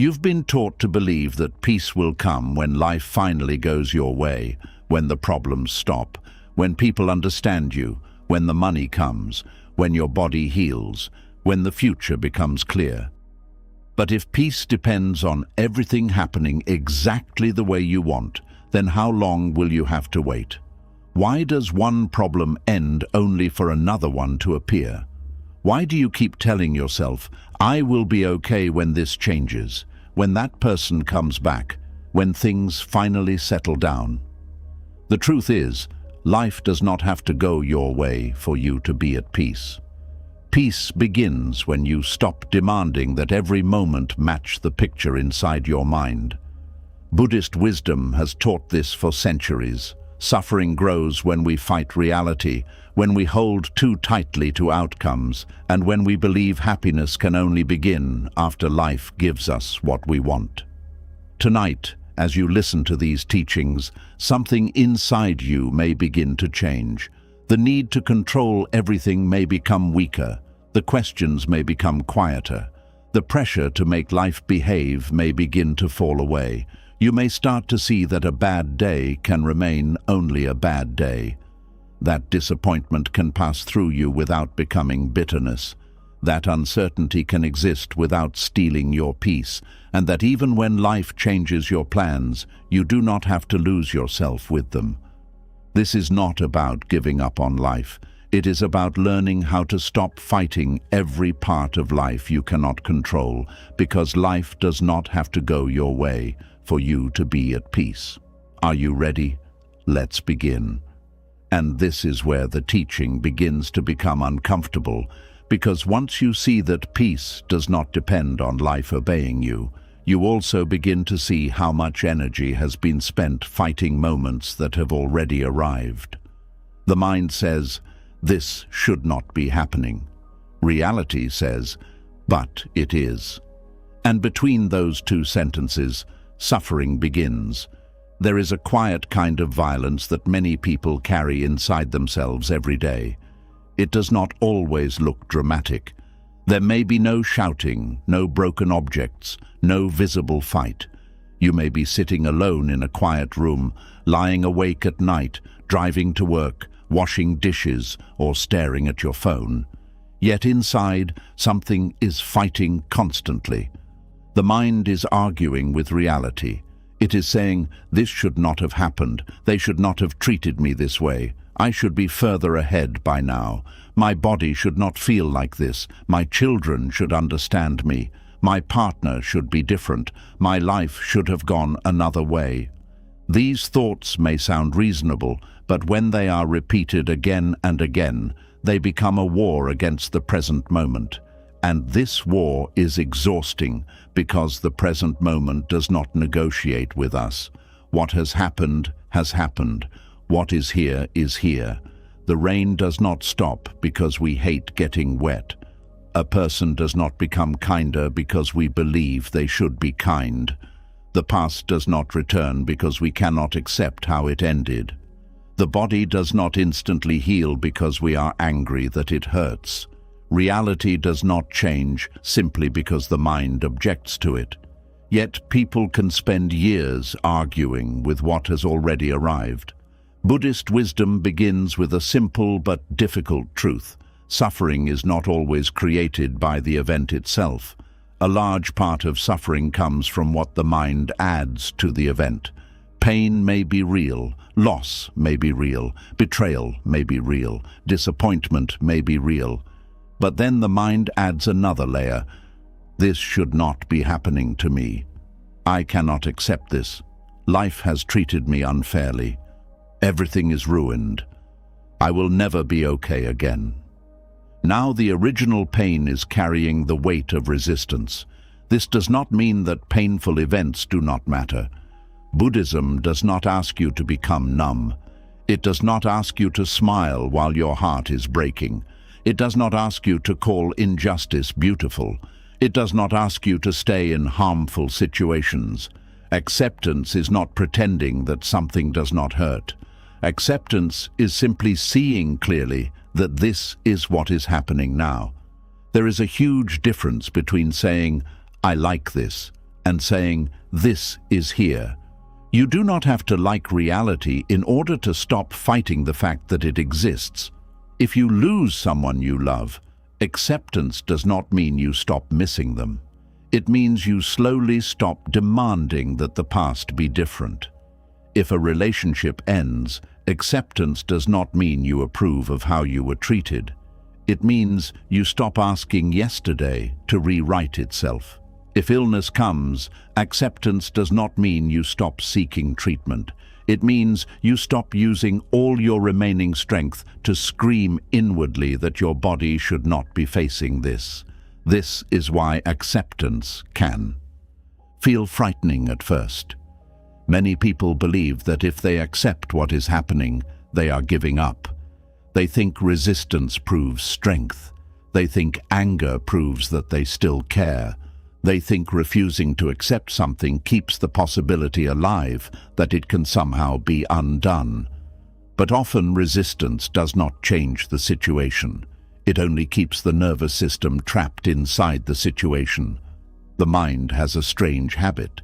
You've been taught to believe that peace will come when life finally goes your way, when the problems stop, when people understand you, when the money comes, when your body heals, when the future becomes clear. But if peace depends on everything happening exactly the way you want, then how long will you have to wait? Why does one problem end only for another one to appear? Why do you keep telling yourself, I will be okay when this changes, when that person comes back, when things finally settle down? The truth is, life does not have to go your way for you to be at peace. Peace begins when you stop demanding that every moment match the picture inside your mind. Buddhist wisdom has taught this for centuries. Suffering grows when we fight reality, when we hold too tightly to outcomes, and when we believe happiness can only begin after life gives us what we want. Tonight, as you listen to these teachings, something inside you may begin to change. The need to control everything may become weaker. The questions may become quieter. The pressure to make life behave may begin to fall away. You may start to see that a bad day can remain only a bad day. That disappointment can pass through you without becoming bitterness. That uncertainty can exist without stealing your peace, and that even when life changes your plans, you do not have to lose yourself with them. This is not about giving up on life. It is about learning how to stop fighting every part of life you cannot control, because life does not have to go your way for you to be at peace. Are you ready? Let's begin. And this is where the teaching begins to become uncomfortable, because once you see that peace does not depend on life obeying you, you also begin to see how much energy has been spent fighting moments that have already arrived. The mind says, this should not be happening. Reality says, but it is. And between those two sentences, suffering begins. There is a quiet kind of violence that many people carry inside themselves every day. It does not always look dramatic. There may be no shouting, no broken objects, no visible fight. You may be sitting alone in a quiet room, lying awake at night, driving to work, washing dishes, or staring at your phone. Yet inside, something is fighting constantly. The mind is arguing with reality. It is saying, this should not have happened. They should not have treated me this way. I should be further ahead by now. My body should not feel like this. My children should understand me. My partner should be different. My life should have gone another way. These thoughts may sound reasonable, but when they are repeated again and again, they become a war against the present moment. And this war is exhausting because the present moment does not negotiate with us. What has happened has happened. What is here is here. The rain does not stop because we hate getting wet. A person does not become kinder because we believe they should be kind. The past does not return because we cannot accept how it ended. The body does not instantly heal because we are angry that it hurts. Reality does not change simply because the mind objects to it. Yet people can spend years arguing with what has already arrived. Buddhist wisdom begins with a simple but difficult truth. Suffering is not always created by the event itself. A large part of suffering comes from what the mind adds to the event. Pain may be real, loss may be real, betrayal may be real, disappointment may be real. But then the mind adds another layer. This should not be happening to me. I cannot accept this. Life has treated me unfairly. Everything is ruined. I will never be okay again. Now the original pain is carrying the weight of resistance. This does not mean that painful events do not matter. Buddhism does not ask you to become numb. It does not ask you to smile while your heart is breaking. It does not ask you to call injustice beautiful. It does not ask you to stay in harmful situations. Acceptance is not pretending that something does not hurt. Acceptance is simply seeing clearly that this is what is happening now. There is a huge difference between saying, I like this, and saying, "This is here." You do not have to like reality in order to stop fighting the fact that it exists. If you lose someone you love, acceptance does not mean you stop missing them. It means you slowly stop demanding that the past be different. If a relationship ends, acceptance does not mean you approve of how you were treated. It means you stop asking yesterday to rewrite itself. If illness comes, acceptance does not mean you stop seeking treatment. It means you stop using all your remaining strength to scream inwardly that your body should not be facing this. This is why acceptance can feel frightening at first. Many people believe that if they accept what is happening, they are giving up. They think resistance proves strength. They think anger proves that they still care. They think refusing to accept something keeps the possibility alive that it can somehow be undone. But often resistance does not change the situation. It only keeps the nervous system trapped inside the situation. The mind has a strange habit.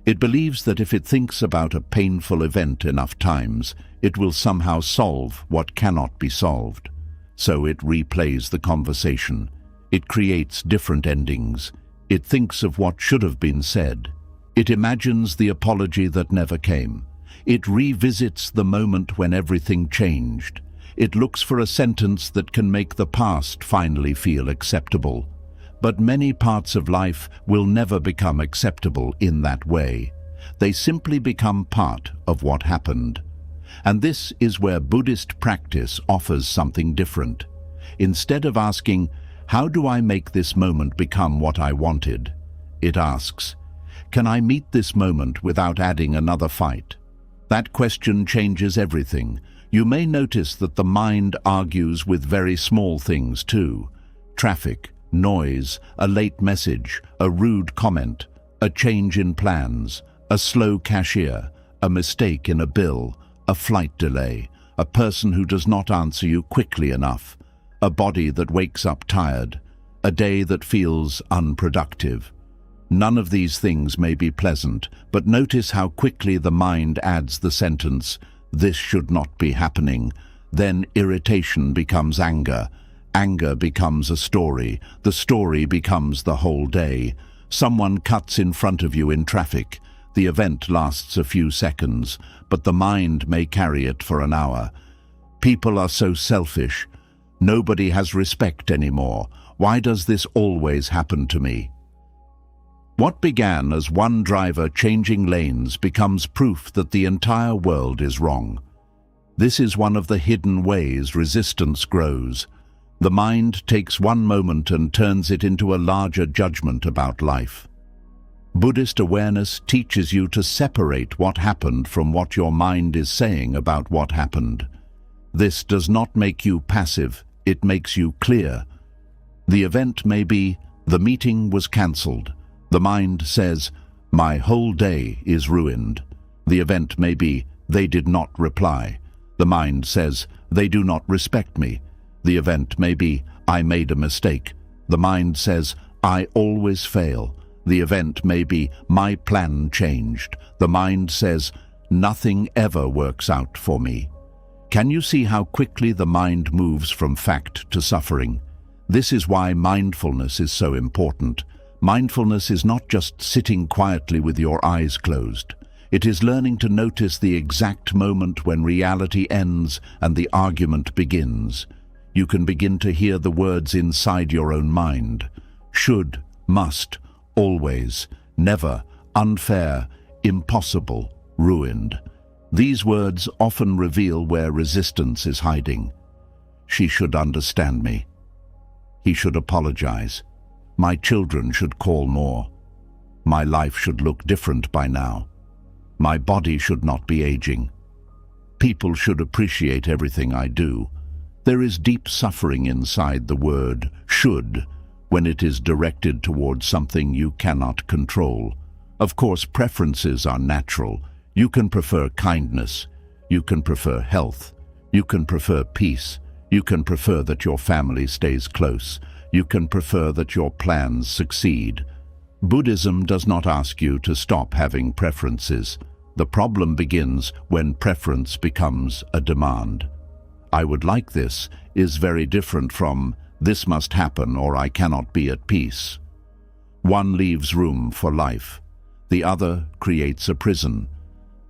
It believes that if it thinks about a painful event enough times, it will somehow solve what cannot be solved. So it replays the conversation. It creates different endings. It thinks of what should have been said. It imagines the apology that never came. It revisits the moment when everything changed. It looks for a sentence that can make the past finally feel acceptable. But many parts of life will never become acceptable in that way. They simply become part of what happened. And this is where Buddhist practice offers something different. Instead of asking, "How do I make this moment become what I wanted?" it asks, "Can I meet this moment without adding another fight?" That question changes everything. You may notice that the mind argues with very small things too. Traffic, noise, a late message, a rude comment, a change in plans, a slow cashier, a mistake in a bill, a flight delay, a person who does not answer you quickly enough, a body that wakes up tired, a day that feels unproductive. None of these things may be pleasant, but notice how quickly the mind adds the sentence, "This should not be happening." Then irritation becomes anger. Anger becomes a story. The story becomes the whole day. Someone cuts in front of you in traffic. The event lasts a few seconds, but the mind may carry it for an hour. People are so selfish. Nobody has respect anymore. Why does this always happen to me? What began as one driver changing lanes becomes proof that the entire world is wrong. This is one of the hidden ways resistance grows. The mind takes one moment and turns it into a larger judgment about life. Buddhist awareness teaches you to separate what happened from what your mind is saying about what happened. This does not make you passive, it makes you clear. The event may be, the meeting was cancelled. The mind says, my whole day is ruined. The event may be, they did not reply. The mind says, they do not respect me. The event may be, I made a mistake. The mind says, I always fail. The event may be, my plan changed. The mind says, nothing ever works out for me. Can you see how quickly the mind moves from fact to suffering? This is why mindfulness is so important. Mindfulness is not just sitting quietly with your eyes closed. It is learning to notice the exact moment when reality ends and the argument begins. You can begin to hear the words inside your own mind. Should, must, always, never, unfair, impossible, ruined. These words often reveal where resistance is hiding. She should understand me. He should apologize. My children should call more. My life should look different by now. My body should not be aging. People should appreciate everything I do. There is deep suffering inside the word should when it is directed towards something you cannot control. Of course, preferences are natural. You can prefer kindness. You can prefer health. You can prefer peace. You can prefer that your family stays close. You can prefer that your plans succeed. Buddhism does not ask you to stop having preferences. The problem begins when preference becomes a demand. "I would like this" is very different from "this must happen or I cannot be at peace." One leaves room for life. The other creates a prison.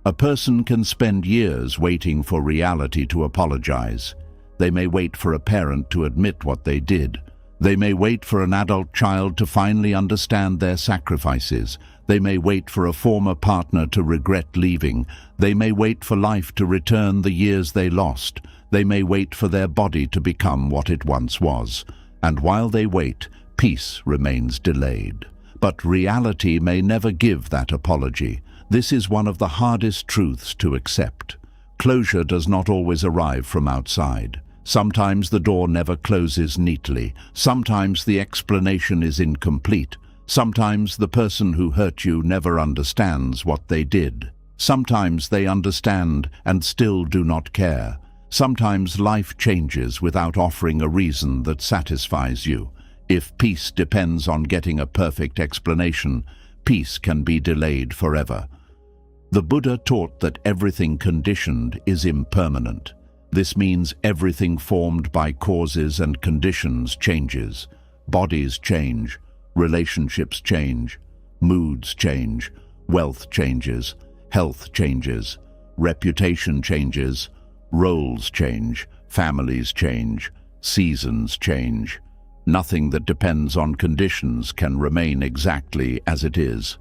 A person can spend years waiting for reality to apologize. They may wait for a parent to admit what they did. They may wait for an adult child to finally understand their sacrifices. They may wait for a former partner to regret leaving. They may wait for life to return the years they lost. They may wait for their body to become what it once was. And while they wait, peace remains delayed. But reality may never give that apology. This is one of the hardest truths to accept. Closure does not always arrive from outside. Sometimes the door never closes neatly. Sometimes the explanation is incomplete. Sometimes the person who hurt you never understands what they did. Sometimes they understand and still do not care. Sometimes life changes without offering a reason that satisfies you. If peace depends on getting a perfect explanation, peace can be delayed forever. The Buddha taught that everything conditioned is impermanent. This means everything formed by causes and conditions changes. Bodies change, relationships change, moods change, wealth changes, health changes, reputation changes, roles change, families change, seasons change. Nothing that depends on conditions can remain exactly as it is.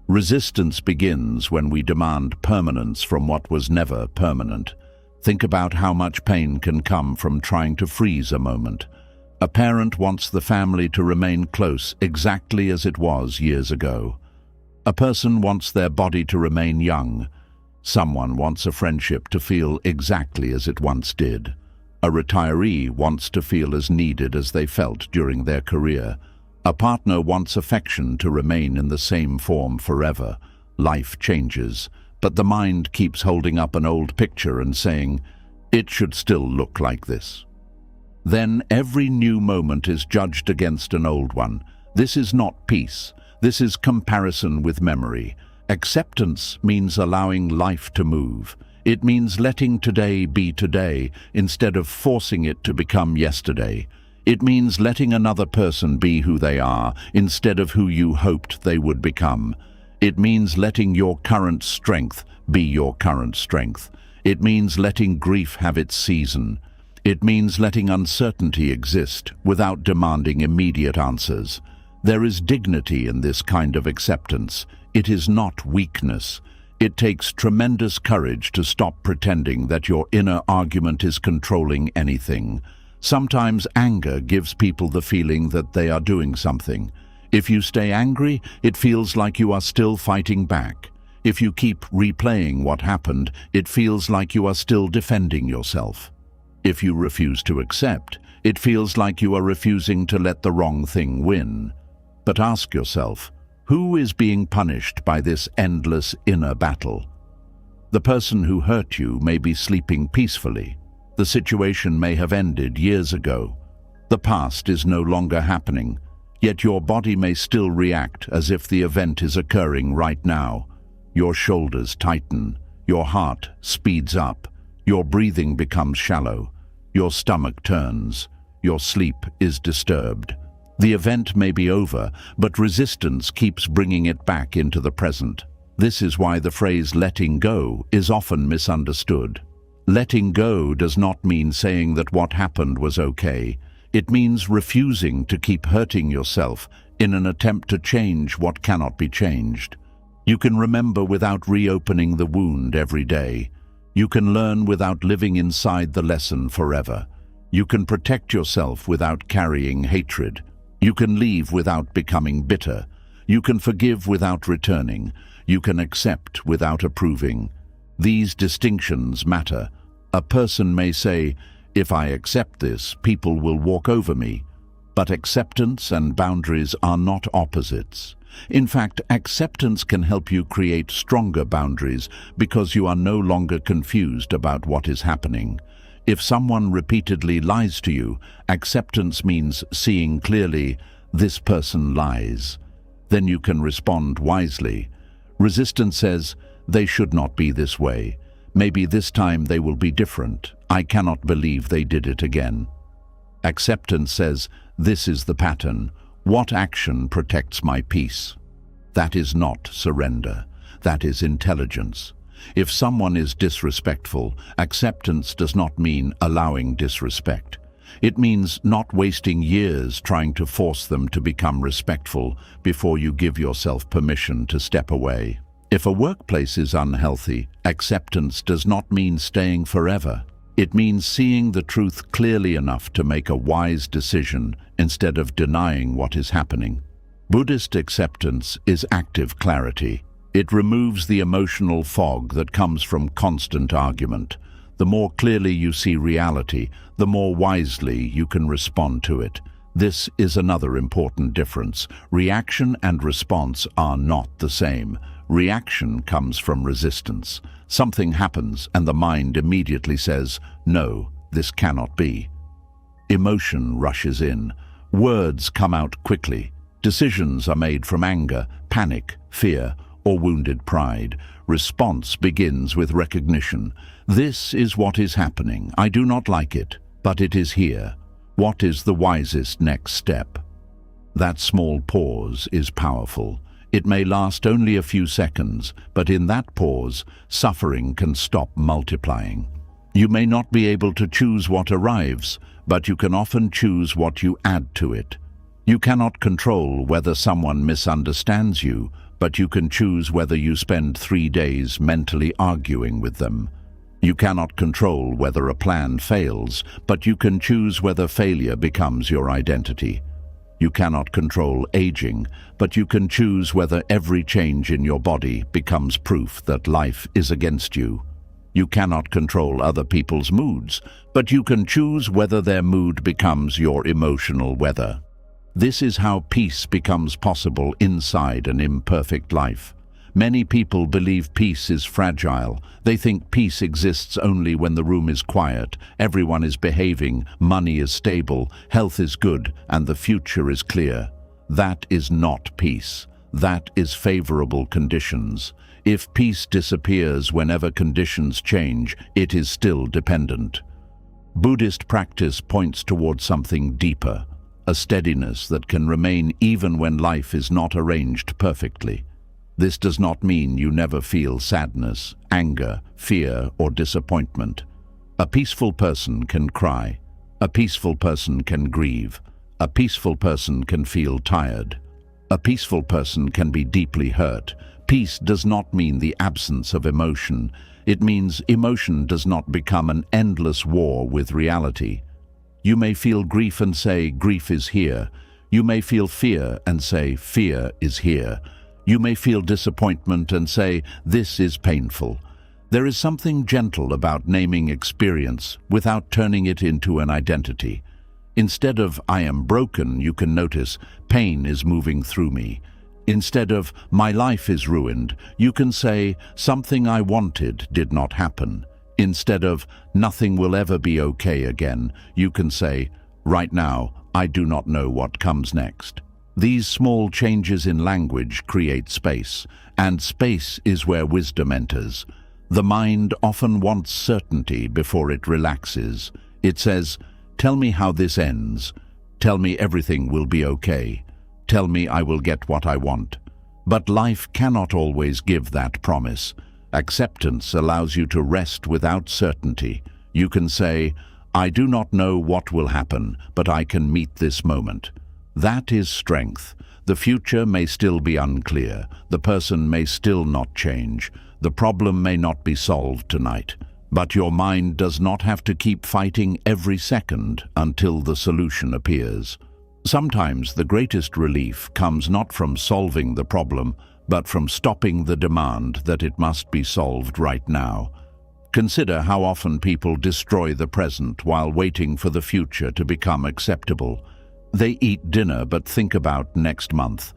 Resistance begins when we demand permanence from what was never permanent. Think about how much pain can come from trying to freeze a moment. A parent wants the family to remain close exactly as it was years ago. A person wants their body to remain young. Someone wants a friendship to feel exactly as it once did. A retiree wants to feel as needed as they felt during their career. A partner wants affection to remain in the same form forever. Life changes, but the mind keeps holding up an old picture and saying, "It should still look like this." Then every new moment is judged against an old one. This is not peace. This is comparison with memory. Acceptance means allowing life to move. It means letting today be today instead of forcing it to become yesterday. It means letting another person be who they are instead of who you hoped they would become. It means letting your current strength be your current strength. It means letting grief have its season. It means letting uncertainty exist without demanding immediate answers. There is dignity in this kind of acceptance. It is not weakness. It takes tremendous courage to stop pretending that your inner argument is controlling anything. Sometimes anger gives people the feeling that they are doing something. If you stay angry, it feels like you are still fighting back. If you keep replaying what happened, it feels like you are still defending yourself. If you refuse to accept, it feels like you are refusing to let the wrong thing win. But ask yourself, who is being punished by this endless inner battle? The person who hurt you may be sleeping peacefully. The situation may have ended years ago. The past is no longer happening, yet your body may still react as if the event is occurring right now. Your shoulders tighten, your heart speeds up, your breathing becomes shallow, your stomach turns, your sleep is disturbed. The event may be over, but resistance keeps bringing it back into the present. This is why the phrase "letting go" is often misunderstood. Letting go does not mean saying that what happened was okay. It means refusing to keep hurting yourself in an attempt to change what cannot be changed. You can remember without reopening the wound every day. You can learn without living inside the lesson forever. You can protect yourself without carrying hatred. You can leave without becoming bitter. You can forgive without returning. You can accept without approving. These distinctions matter. A person may say, "If I accept this, people will walk over me." But acceptance and boundaries are not opposites. In fact, acceptance can help you create stronger boundaries because you are no longer confused about what is happening. If someone repeatedly lies to you, acceptance means seeing clearly, this person lies. Then you can respond wisely. Resistance says, they should not be this way. Maybe this time they will be different. I cannot believe they did it again. Acceptance says, this is the pattern. What action protects my peace? That is not surrender. That is intelligence. If someone is disrespectful, acceptance does not mean allowing disrespect. It means not wasting years trying to force them to become respectful before you give yourself permission to step away. If a workplace is unhealthy, acceptance does not mean staying forever. It means seeing the truth clearly enough to make a wise decision instead of denying what is happening. Buddhist acceptance is active clarity. It removes the emotional fog that comes from constant argument. The more clearly you see reality, the more wisely you can respond to it. This is another important difference. Reaction and response are not the same. Reaction comes from resistance. Something happens and the mind immediately says, no, this cannot be. Emotion rushes in. Words come out quickly. Decisions are made from anger, panic, fear, or wounded pride. Response begins with recognition. This is what is happening. I do not like it, but it is here. What is the wisest next step? That small pause is powerful. It may last only a few seconds, but in that pause, suffering can stop multiplying. You may not be able to choose what arrives, but you can often choose what you add to it. You cannot control whether someone misunderstands you, but you can choose whether you spend 3 days mentally arguing with them. You cannot control whether a plan fails, but you can choose whether failure becomes your identity. You cannot control aging, but you can choose whether every change in your body becomes proof that life is against you. You cannot control other people's moods, but you can choose whether their mood becomes your emotional weather. This is how peace becomes possible inside an imperfect life. Many people believe peace is fragile. They think peace exists only when the room is quiet, everyone is behaving, money is stable, health is good, and the future is clear. That is not peace. That is favorable conditions. If peace disappears whenever conditions change, it is still dependent. Buddhist practice points towards something deeper, a steadiness that can remain even when life is not arranged perfectly. This does not mean you never feel sadness, anger, fear, or disappointment. A peaceful person can cry. A peaceful person can grieve. A peaceful person can feel tired. A peaceful person can be deeply hurt. Peace does not mean the absence of emotion. It means emotion does not become an endless war with reality. You may feel grief and say, grief is here. You may feel fear and say, fear is here. You may feel disappointment and say, this is painful. There is something gentle about naming experience without turning it into an identity. Instead of, I am broken, you can notice, pain is moving through me. Instead of, my life is ruined, you can say, something I wanted did not happen. Instead of, nothing will ever be okay again, you can say, right now, I do not know what comes next. These small changes in language create space, and space is where wisdom enters. The mind often wants certainty before it relaxes. It says, tell me how this ends. Tell me everything will be okay. Tell me I will get what I want. But life cannot always give that promise. Acceptance allows you to rest without certainty. You can say, I do not know what will happen, but I can meet this moment. That is strength. The future may still be unclear. The person may still not change. The problem may not be solved tonight. But your mind does not have to keep fighting every second until the solution appears. Sometimes the greatest relief comes not from solving the problem, but from stopping the demand that it must be solved right now. Consider how often people destroy the present while waiting for the future to become acceptable. They eat dinner but think about next month.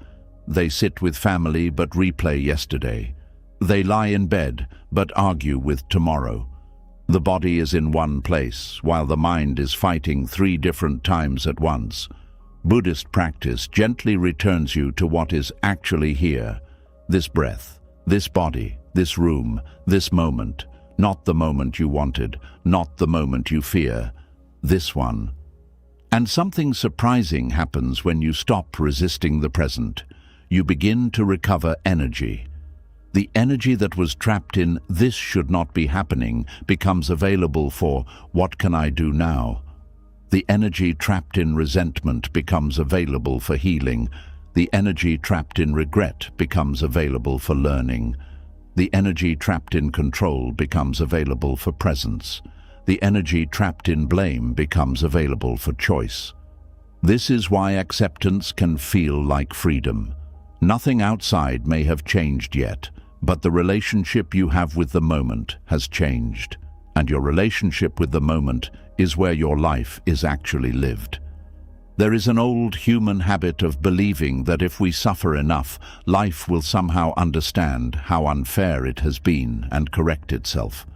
They sit with family but replay yesterday. They lie in bed but argue with tomorrow. The body is in one place while the mind is fighting 3 different times at once. Buddhist practice gently returns you to what is actually here. This breath, this body, this room, this moment. Not the moment you wanted, not the moment you fear. This one. And something surprising happens when you stop resisting the present. You begin to recover energy. The energy that was trapped in "this should not be happening" becomes available for "what can I do now?" The energy trapped in resentment becomes available for healing. The energy trapped in regret becomes available for learning. The energy trapped in control becomes available for presence. The energy trapped in blame becomes available for choice. This is why acceptance can feel like freedom. Nothing outside may have changed yet, but the relationship you have with the moment has changed. And your relationship with the moment is where your life is actually lived. There is an old human habit of believing that if we suffer enough, life will somehow understand how unfair it has been and correct itself.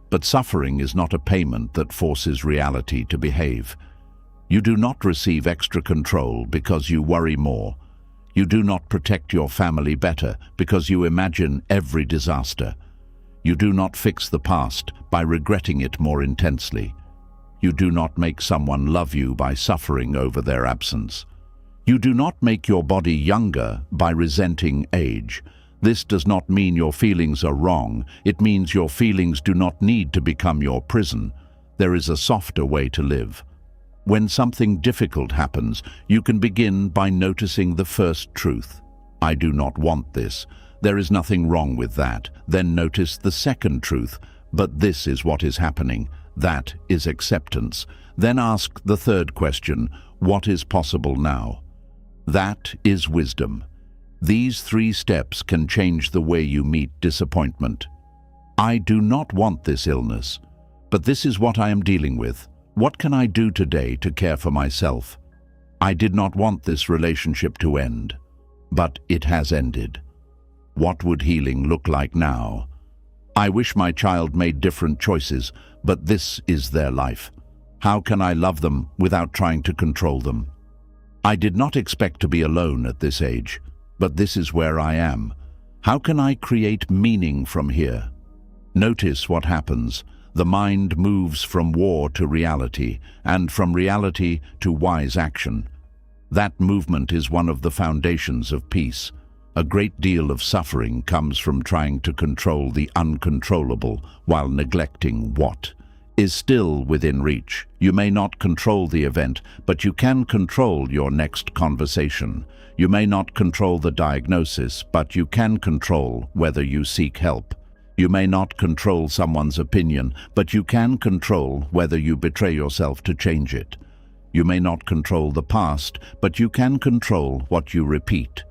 But suffering is not a payment that forces reality to behave. You do not receive extra control because you worry more. You do not protect your family better because you imagine every disaster. You do not fix the past by regretting it more intensely. You do not make someone love you by suffering over their absence. You do not make your body younger by resenting age. This does not mean your feelings are wrong. It means your feelings do not need to become your prison. There is a softer way to live. When something difficult happens, you can begin by noticing the first truth. I do not want this. There is nothing wrong with that. Then notice the second truth. But this is what is happening. That is acceptance. Then ask the third question. What is possible now? That is wisdom. These 3 steps can change the way you meet disappointment. I do not want this illness, but this is what I am dealing with. What can I do today to care for myself? I did not want this relationship to end, but it has ended. What would healing look like now? I wish my child made different choices, but this is their life. How can I love them without trying to control them? I did not expect to be alone at this age, but this is where I am. How can I create meaning from here? Notice what happens. The mind moves from war to reality, and from reality to wise action. That movement is one of the foundations of peace. A great deal of suffering comes from trying to control the uncontrollable while neglecting what is still within reach. You may not control the event, but you can control your next conversation. You may not control the diagnosis, but you can control whether you seek help. You may not control someone's opinion, but you can control whether you betray yourself to change it. You may not control the past, but you can control what you repeat.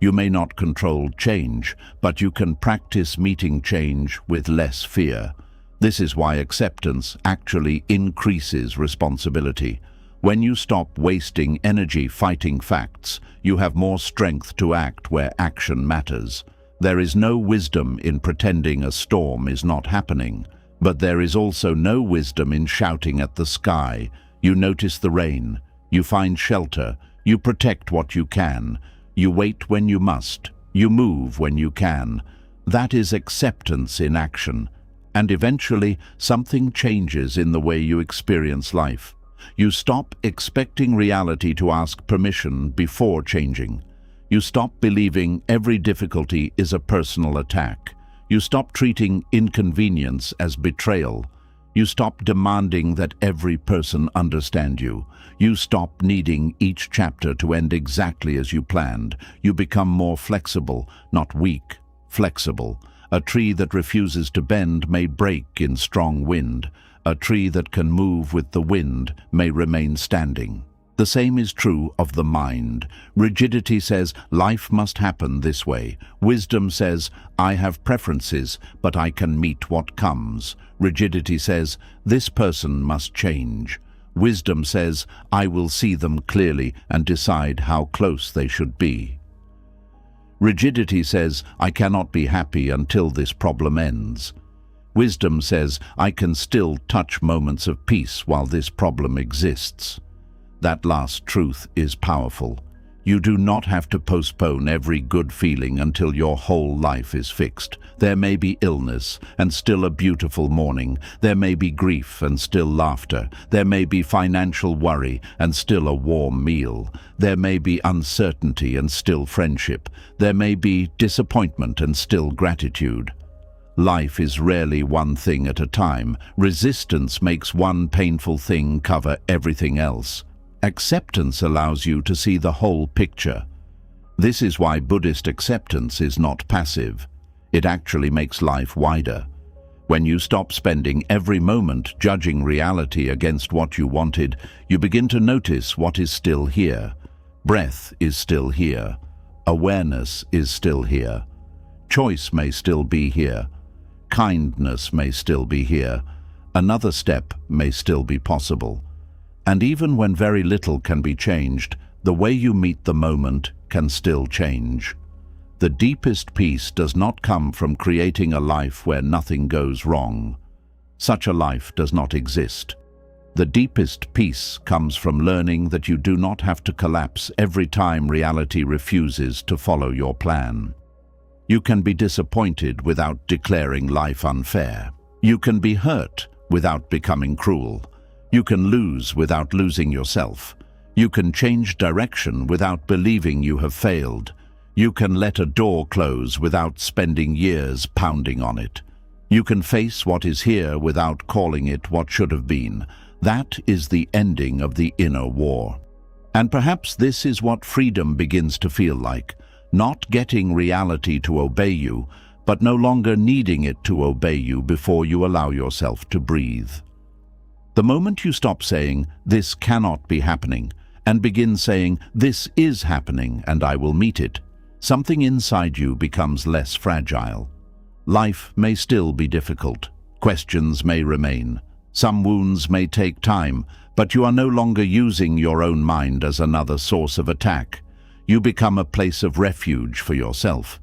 You may not control change, but you can practice meeting change with less fear. This is why acceptance actually increases responsibility. When you stop wasting energy fighting facts, you have more strength to act where action matters. There is no wisdom in pretending a storm is not happening, but there is also no wisdom in shouting at the sky. You notice the rain, you find shelter, you protect what you can, you wait when you must, you move when you can. That is acceptance in action, and eventually something changes in the way you experience life. You stop expecting reality to ask permission before changing. You stop believing every difficulty is a personal attack. You stop treating inconvenience as betrayal. You stop demanding that every person understand you. You stop needing each chapter to end exactly as you planned. You become more flexible, not weak, flexible. A tree that refuses to bend may break in strong wind. A tree that can move with the wind may remain standing. The same is true of the mind. Rigidity says, life must happen this way. Wisdom says, I have preferences, but I can meet what comes. Rigidity says, this person must change. Wisdom says, I will see them clearly and decide how close they should be. Rigidity says, I cannot be happy until this problem ends. Wisdom says, I can still touch moments of peace while this problem exists. That last truth is powerful. You do not have to postpone every good feeling until your whole life is fixed. There may be illness and still a beautiful morning. There may be grief and still laughter. There may be financial worry and still a warm meal. There may be uncertainty and still friendship. There may be disappointment and still gratitude. Life is rarely one thing at a time. Resistance makes one painful thing cover everything else. Acceptance allows you to see the whole picture. This is why Buddhist acceptance is not passive. It actually makes life wider. When you stop spending every moment judging reality against what you wanted, you begin to notice what is still here. Breath is still here. Awareness is still here. Choice may still be here. Kindness may still be here. Another step may still be possible. And even when very little can be changed, the way you meet the moment can still change. The deepest peace does not come from creating a life where nothing goes wrong. Such a life does not exist. The deepest peace comes from learning that you do not have to collapse every time reality refuses to follow your plan. You can be disappointed without declaring life unfair. You can be hurt without becoming cruel. You can lose without losing yourself. You can change direction without believing you have failed. You can let a door close without spending years pounding on it. You can face what is here without calling it what should have been. That is the ending of the inner war. And perhaps this is what freedom begins to feel like. Not getting reality to obey you, but no longer needing it to obey you before you allow yourself to breathe. The moment you stop saying, "This cannot be happening," and begin saying, "This is happening and I will meet it," something inside you becomes less fragile. Life may still be difficult. Questions may remain. Some wounds may take time, but you are no longer using your own mind as another source of attack. You become a place of refuge for yourself.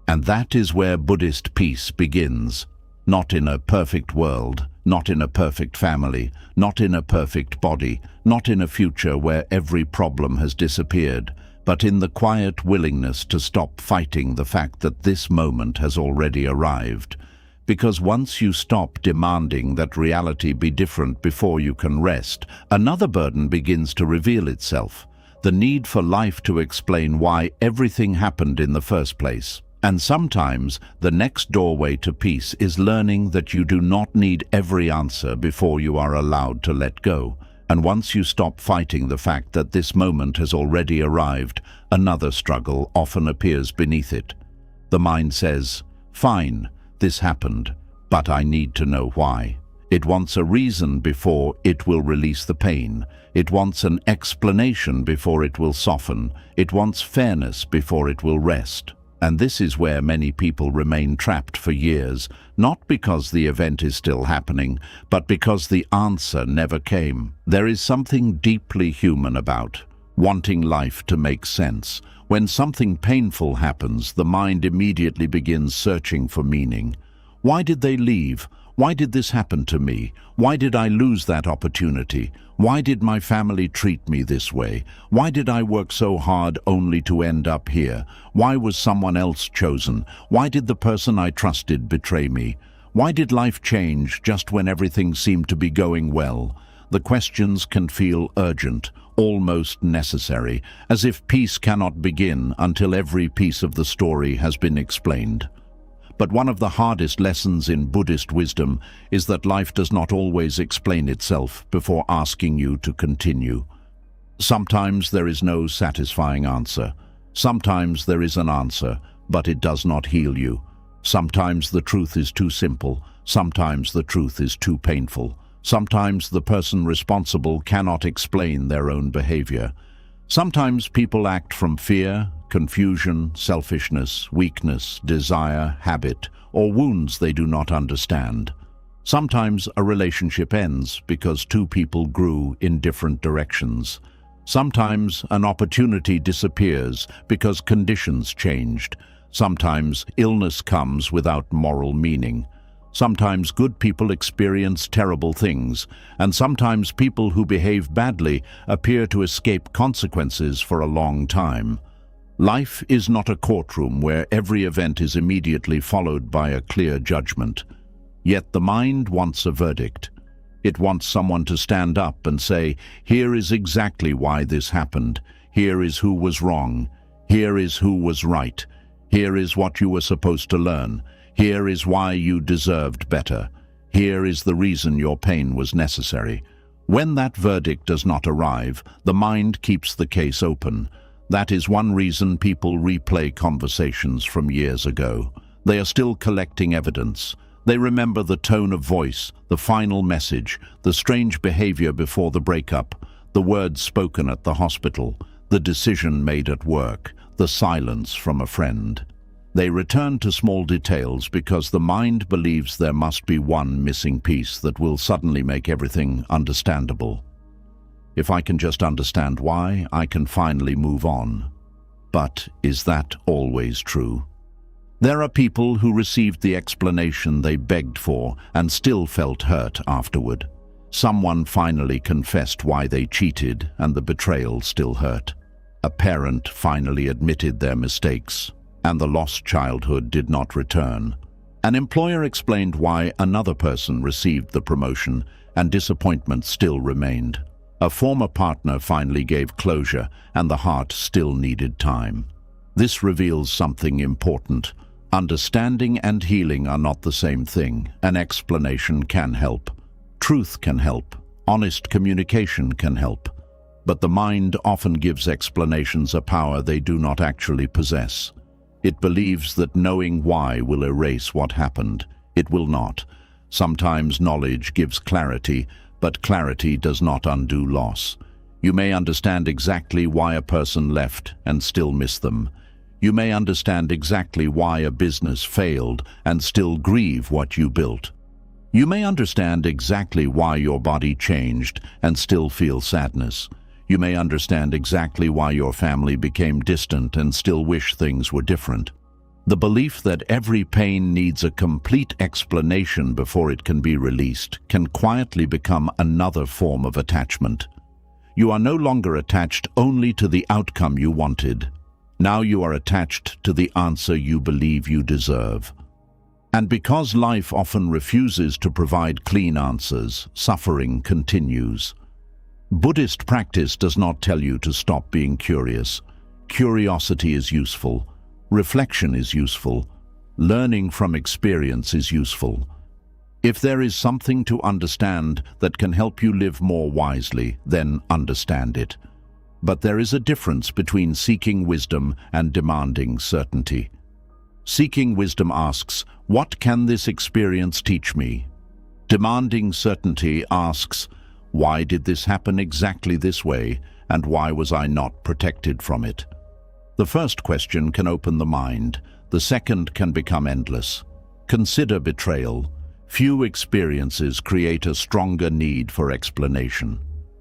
And that is where Buddhist peace begins. Not in a perfect world, not in a perfect family, not in a perfect body, not in a future where every problem has disappeared, but in the quiet willingness to stop fighting the fact that this moment has already arrived. Because once you stop demanding that reality be different before you can rest, another burden begins to reveal itself. The need for life to explain why everything happened in the first place. And sometimes the next doorway to peace is learning that you do not need every answer before you are allowed to let go. And once you stop fighting the fact that this moment has already arrived, another struggle often appears beneath it. The mind says, "Fine, this happened, but I need to know why." It wants a reason before it will release the pain. It wants an explanation before it will soften. It wants fairness before it will rest. And this is where many people remain trapped for years, not because the event is still happening, but because the answer never came. There is something deeply human about wanting life to make sense. When something painful happens, the mind immediately begins searching for meaning. Why did they leave? Why did this happen to me? Why did I lose that opportunity? Why did my family treat me this way? Why did I work so hard only to end up here? Why was someone else chosen? Why did the person I trusted betray me? Why did life change just when everything seemed to be going well? The questions can feel urgent, almost necessary, as if peace cannot begin until every piece of the story has been explained. But one of the hardest lessons in Buddhist wisdom is that life does not always explain itself before asking you to continue. Sometimes there is no satisfying answer. Sometimes there is an answer, but it does not heal you. Sometimes the truth is too simple. Sometimes the truth is too painful. Sometimes the person responsible cannot explain their own behavior. Sometimes people act from fear, confusion, selfishness, weakness, desire, habit, or wounds they do not understand. Sometimes a relationship ends because two people grew in different directions. Sometimes an opportunity disappears because conditions changed. Sometimes illness comes without moral meaning. Sometimes good people experience terrible things, and sometimes people who behave badly appear to escape consequences for a long time. Life is not a courtroom where every event is immediately followed by a clear judgment. Yet the mind wants a verdict. It wants someone to stand up and say, "Here is exactly why this happened. Here is who was wrong. Here is who was right. Here is what you were supposed to learn. Here is why you deserved better. Here is the reason your pain was necessary." When that verdict does not arrive, the mind keeps the case open. That is one reason people replay conversations from years ago. They are still collecting evidence. They remember the tone of voice, the final message, the strange behavior before the breakup, the words spoken at the hospital, the decision made at work, the silence from a friend. They return to small details because the mind believes there must be one missing piece that will suddenly make everything understandable. If I can just understand why, I can finally move on. But is that always true? There are people who received the explanation they begged for and still felt hurt afterward. Someone finally confessed why they cheated and the betrayal still hurt. A parent finally admitted their mistakes and the lost childhood did not return. An employer explained why another person received the promotion and disappointment still remained. A former partner finally gave closure and the heart still needed time. This reveals something important. Understanding and healing are not the same thing. An explanation can help. Truth can help. Honest communication can help. But the mind often gives explanations a power they do not actually possess. It believes that knowing why will erase what happened. It will not. Sometimes knowledge gives clarity, but clarity does not undo loss. You may understand exactly why a person left and still miss them. You may understand exactly why a business failed and still grieve what you built. You may understand exactly why your body changed and still feel sadness. You may understand exactly why your family became distant and still wish things were different. The belief that every pain needs a complete explanation before it can be released can quietly become another form of attachment. You are no longer attached only to the outcome you wanted. Now you are attached to the answer you believe you deserve. And because life often refuses to provide clean answers, suffering continues. Buddhist practice does not tell you to stop being curious. Curiosity is useful. Reflection is useful. Learning from experience is useful. If there is something to understand that can help you live more wisely, then understand it. But there is a difference between seeking wisdom and demanding certainty. Seeking wisdom asks, "What can this experience teach me?" Demanding certainty asks, "Why did this happen exactly this way, and why was I not protected from it?" The first question can open the mind. The second can become endless. Consider betrayal. Few experiences create a stronger need for explanation.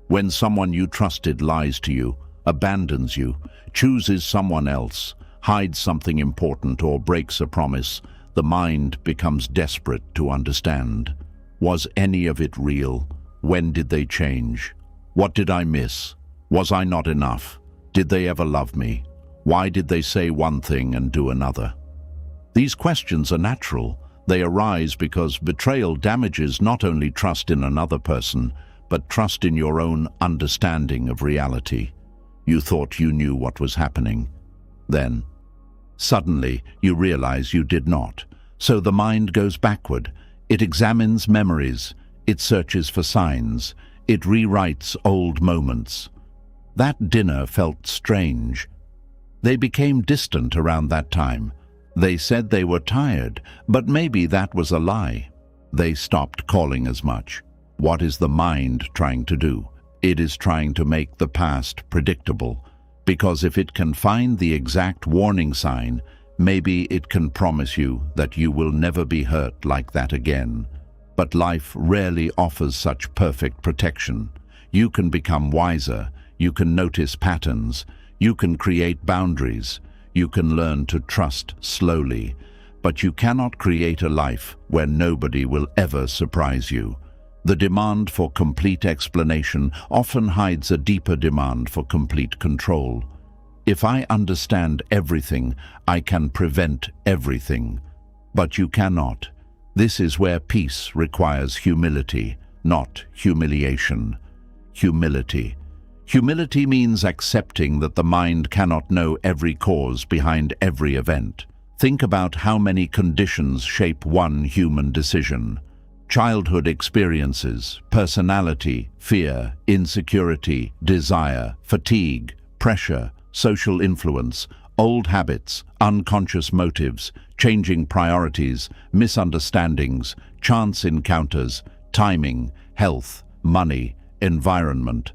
When someone you trusted lies to you, abandons you, chooses someone else, hides something important, or breaks a promise, the mind becomes desperate to understand. Was any of it real? When did they change? What did I miss? Was I not enough? Did they ever love me? Why did they say one thing and do another? These questions are natural. They arise because betrayal damages not only trust in another person, but trust in your own understanding of reality. You thought you knew what was happening. Then, suddenly, you realize you did not. So the mind goes backward. It examines memories. It searches for signs. It rewrites old moments. That dinner felt strange. They became distant around that time. They said they were tired, but maybe that was a lie. They stopped calling as much. What is the mind trying to do? It is trying to make the past predictable, because if it can find the exact warning sign, maybe it can promise you that you will never be hurt like that again. But life rarely offers such perfect protection. You can become wiser, you can notice patterns, you can create boundaries, you can learn to trust slowly. but you cannot create a life where nobody will ever surprise you. The demand for complete explanation often hides a deeper demand for complete control. If I understand everything, I can prevent everything. But you cannot. This is where peace requires humility, not humiliation. Humility. Humility means accepting that the mind cannot know every cause behind every event. Think about how many conditions shape one human decision. Childhood experiences, personality, fear, insecurity, desire, fatigue, pressure, social influence, old habits, unconscious motives, changing priorities, misunderstandings, chance encounters, timing, health, money, environment.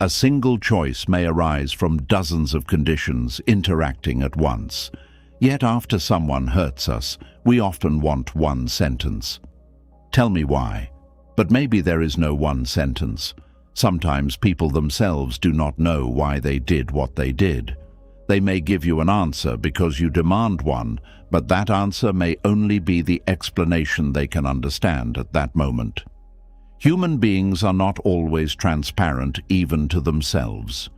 A single choice may arise from dozens of conditions interacting at once. Yet after someone hurts us, we often want one sentence. Tell me why. But maybe there is no one sentence. Sometimes people themselves do not know why they did what they did. They may give you an answer because you demand one, but that answer may only be the explanation they can understand at that moment. Human beings are not always transparent even to themselves.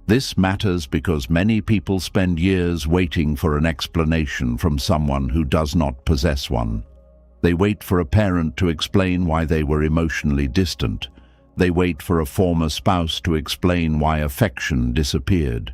This matters because many people spend years waiting for an explanation from someone who does not possess one. They wait for a parent to explain why they were emotionally distant. They wait for a former spouse to explain why affection disappeared.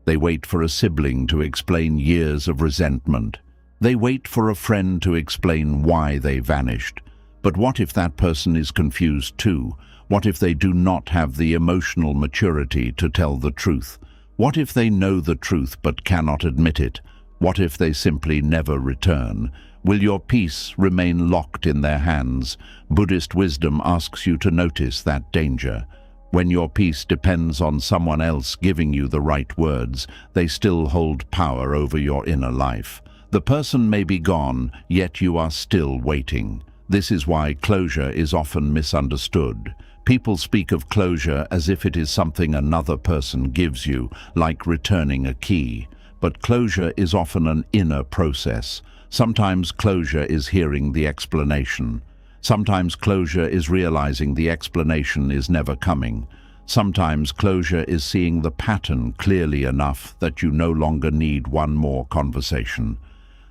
They wait for a sibling to explain years of resentment. They wait for a friend to explain why they vanished. But what if that person is confused too? What if they do not have the emotional maturity to tell the truth? What if they know the truth but cannot admit it? What if they simply never return? Will your peace remain locked in their hands? Buddhist wisdom asks you to notice that danger. When your peace depends on someone else giving you the right words, they still hold power over your inner life. The person may be gone, yet you are still waiting. This is why closure is often misunderstood. People speak of closure as if it is something another person gives you, like returning a key. But closure is often an inner process. Sometimes closure is hearing the explanation. Sometimes closure is realizing the explanation is never coming. Sometimes closure is seeing the pattern clearly enough that you no longer need one more conversation.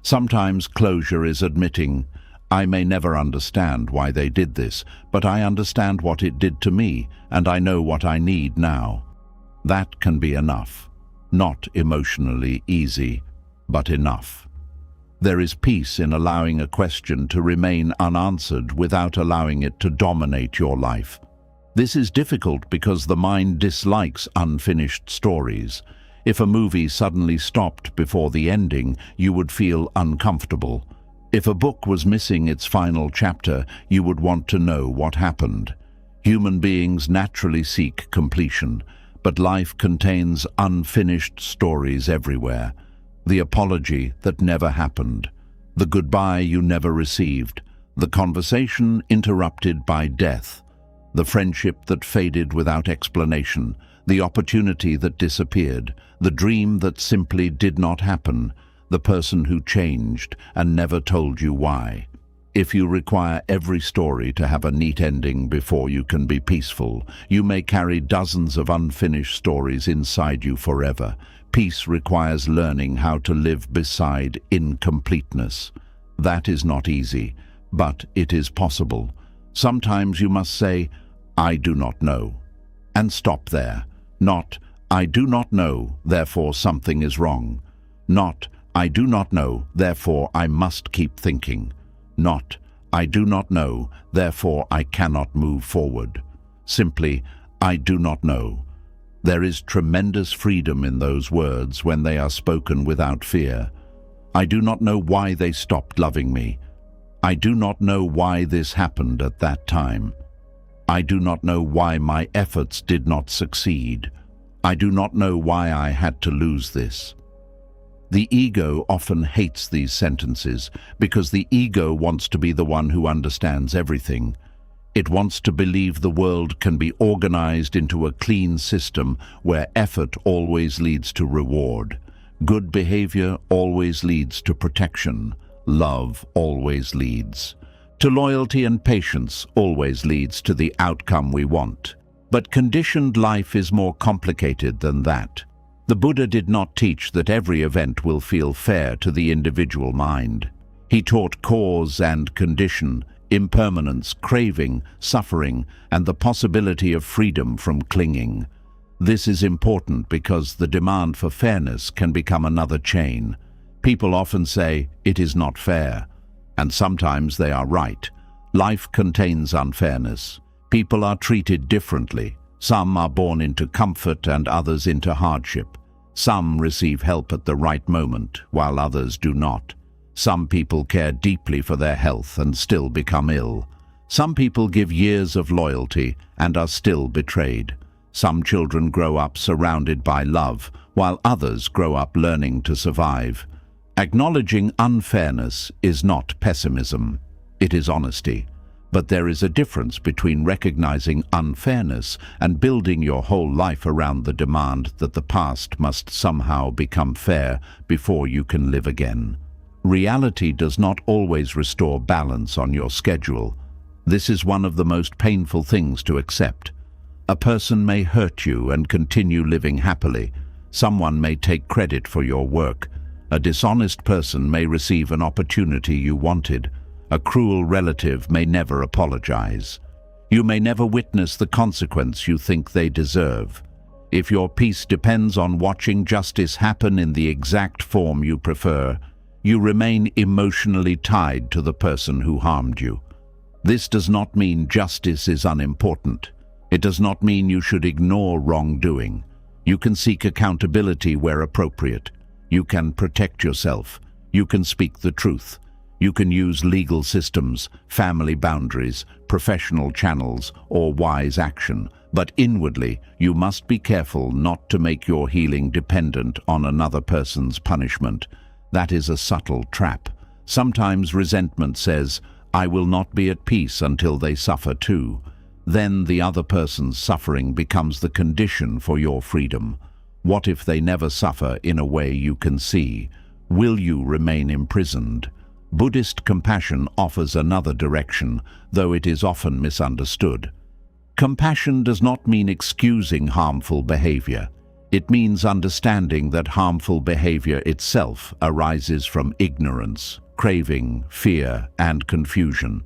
Sometimes closure is admitting, I may never understand why they did this, but I understand what it did to me, and I know what I need now. That can be enough. Not emotionally easy, but enough. There is peace in allowing a question to remain unanswered without allowing it to dominate your life. This is difficult because the mind dislikes unfinished stories. If a movie suddenly stopped before the ending, you would feel uncomfortable. If a book was missing its final chapter, you would want to know what happened. Human beings naturally seek completion, but life contains unfinished stories everywhere. The apology that never happened, the goodbye you never received, the conversation interrupted by death, the friendship that faded without explanation, the opportunity that disappeared, the dream that simply did not happen, the person who changed and never told you why. If you require every story to have a neat ending before you can be peaceful, you may carry dozens of unfinished stories inside you forever. Peace requires learning how to live beside incompleteness. That is not easy, but it is possible. Sometimes you must say, I do not know, and stop there. Not, I do not know, therefore something is wrong. Not, I do not know, therefore I must keep thinking. Not, I do not know, therefore I cannot move forward. Simply, I do not know. There is tremendous freedom in those words when they are spoken without fear. I do not know why they stopped loving me. I do not know why this happened at that time. I do not know why my efforts did not succeed. I do not know why I had to lose this. The ego often hates these sentences because the ego wants to be the one who understands everything. It wants to believe the world can be organized into a clean system where effort always leads to reward. Good behavior always leads to protection. love always leads to loyalty, and patience always leads to the outcome we want. But conditioned life is more complicated than that. The Buddha did not teach that every event will feel fair to the individual mind. He taught cause and condition, impermanence, craving, suffering, and the possibility of freedom from clinging. This is important because the demand for fairness can become another chain. People often say, "It is not fair," and sometimes they are right. Life contains unfairness. People are treated differently. Some are born into comfort and others into hardship. Some receive help at the right moment, while others do not. Some people care deeply for their health and still become ill. Some people give years of loyalty and are still betrayed. Some children grow up surrounded by love, while others grow up learning to survive. Acknowledging unfairness is not pessimism, it is honesty. But there is a difference between recognizing unfairness and building your whole life around the demand that the past must somehow become fair before you can live again. Reality does not always restore balance on your schedule. This is one of the most painful things to accept. A person may hurt you and continue living happily. Someone may take credit for your work. A dishonest person may receive an opportunity you wanted. A cruel relative may never apologize. You may never witness the consequence you think they deserve. If your peace depends on watching justice happen in the exact form you prefer, you remain emotionally tied to the person who harmed you. This does not mean justice is unimportant. It does not mean you should ignore wrongdoing. You can seek accountability where appropriate. You can protect yourself. You can speak the truth. You can use legal systems, family boundaries, professional channels, or wise action. But inwardly, you must be careful not to make your healing dependent on another person's punishment. That is a subtle trap. Sometimes resentment says, "I will not be at peace until they suffer too." Then the other person's suffering becomes the condition for your freedom. What if they never suffer in a way you can see? Will you remain imprisoned? Buddhist compassion offers another direction, though it is often misunderstood. Compassion does not mean excusing harmful behavior. It means understanding that harmful behavior itself arises from ignorance, craving, fear, and confusion.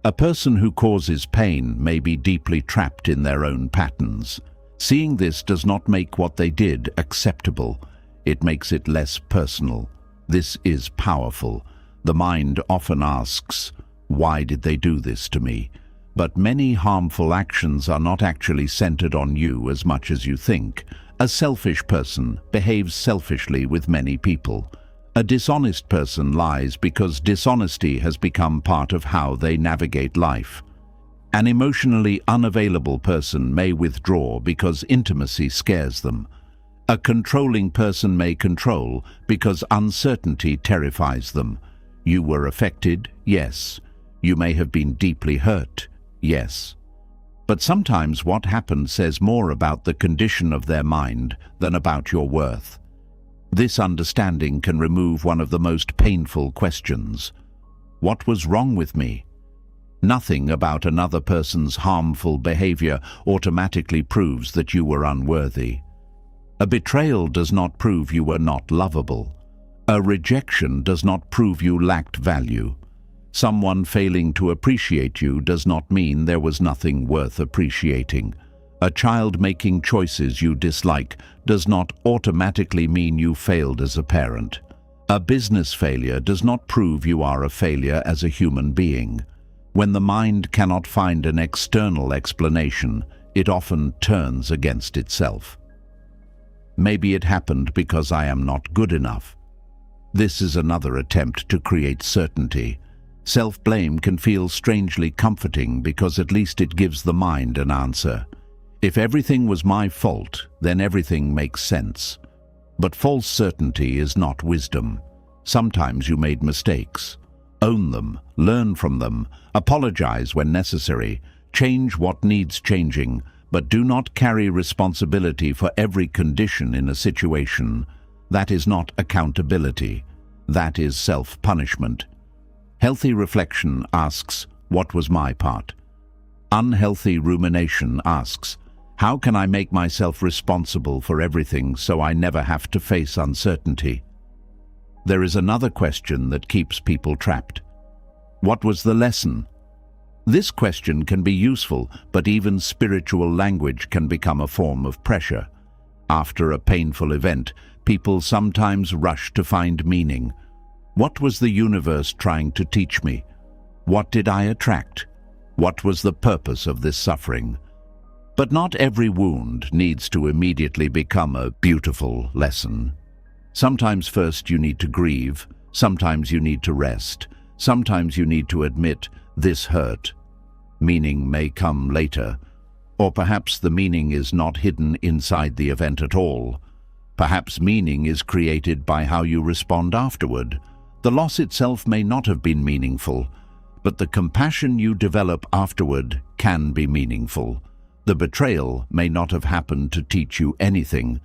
A person who causes pain may be deeply trapped in their own patterns. Seeing this does not make what they did acceptable. It makes it less personal. This is powerful. The mind often asks, "Why did they do this to me?" But many harmful actions are not actually centered on you as much as you think. A selfish person behaves selfishly with many people. A dishonest person lies because dishonesty has become part of how they navigate life. An emotionally unavailable person may withdraw because intimacy scares them. A controlling person may control because uncertainty terrifies them. You were affected, yes. You may have been deeply hurt, yes. But sometimes what happened says more about the condition of their mind than about your worth. This understanding can remove one of the most painful questions. What was wrong with me? Nothing about another person's harmful behavior automatically proves that you were unworthy. A betrayal does not prove you were not lovable. A rejection does not prove you lacked value. Someone failing to appreciate you does not mean there was nothing worth appreciating. A child making choices you dislike does not automatically mean you failed as a parent. A business failure does not prove you are a failure as a human being. When the mind cannot find an external explanation, it often turns against itself. Maybe it happened because I am not good enough. This is another attempt to create certainty. Self-blame can feel strangely comforting because at least it gives the mind an answer. If everything was my fault, then everything makes sense. But false certainty is not wisdom. Sometimes you made mistakes. Own them, learn from them, apologize when necessary, change what needs changing, but do not carry responsibility for every condition in a situation. That is not accountability. That is self-punishment. Healthy reflection asks, what was my part? Unhealthy rumination asks, how can I make myself responsible for everything so I never have to face uncertainty? There is another question that keeps people trapped. What was the lesson? This question can be useful, but even spiritual language can become a form of pressure. After a painful event, people sometimes rush to find meaning. What was the universe trying to teach me? What did I attract? What was the purpose of this suffering? But not every wound needs to immediately become a beautiful lesson. Sometimes first you need to grieve, sometimes you need to rest, sometimes you need to admit, this hurt. Meaning may come later, or perhaps the meaning is not hidden inside the event at all. Perhaps meaning is created by how you respond afterward. The loss itself may not have been meaningful, but the compassion you develop afterward can be meaningful. The betrayal may not have happened to teach you anything,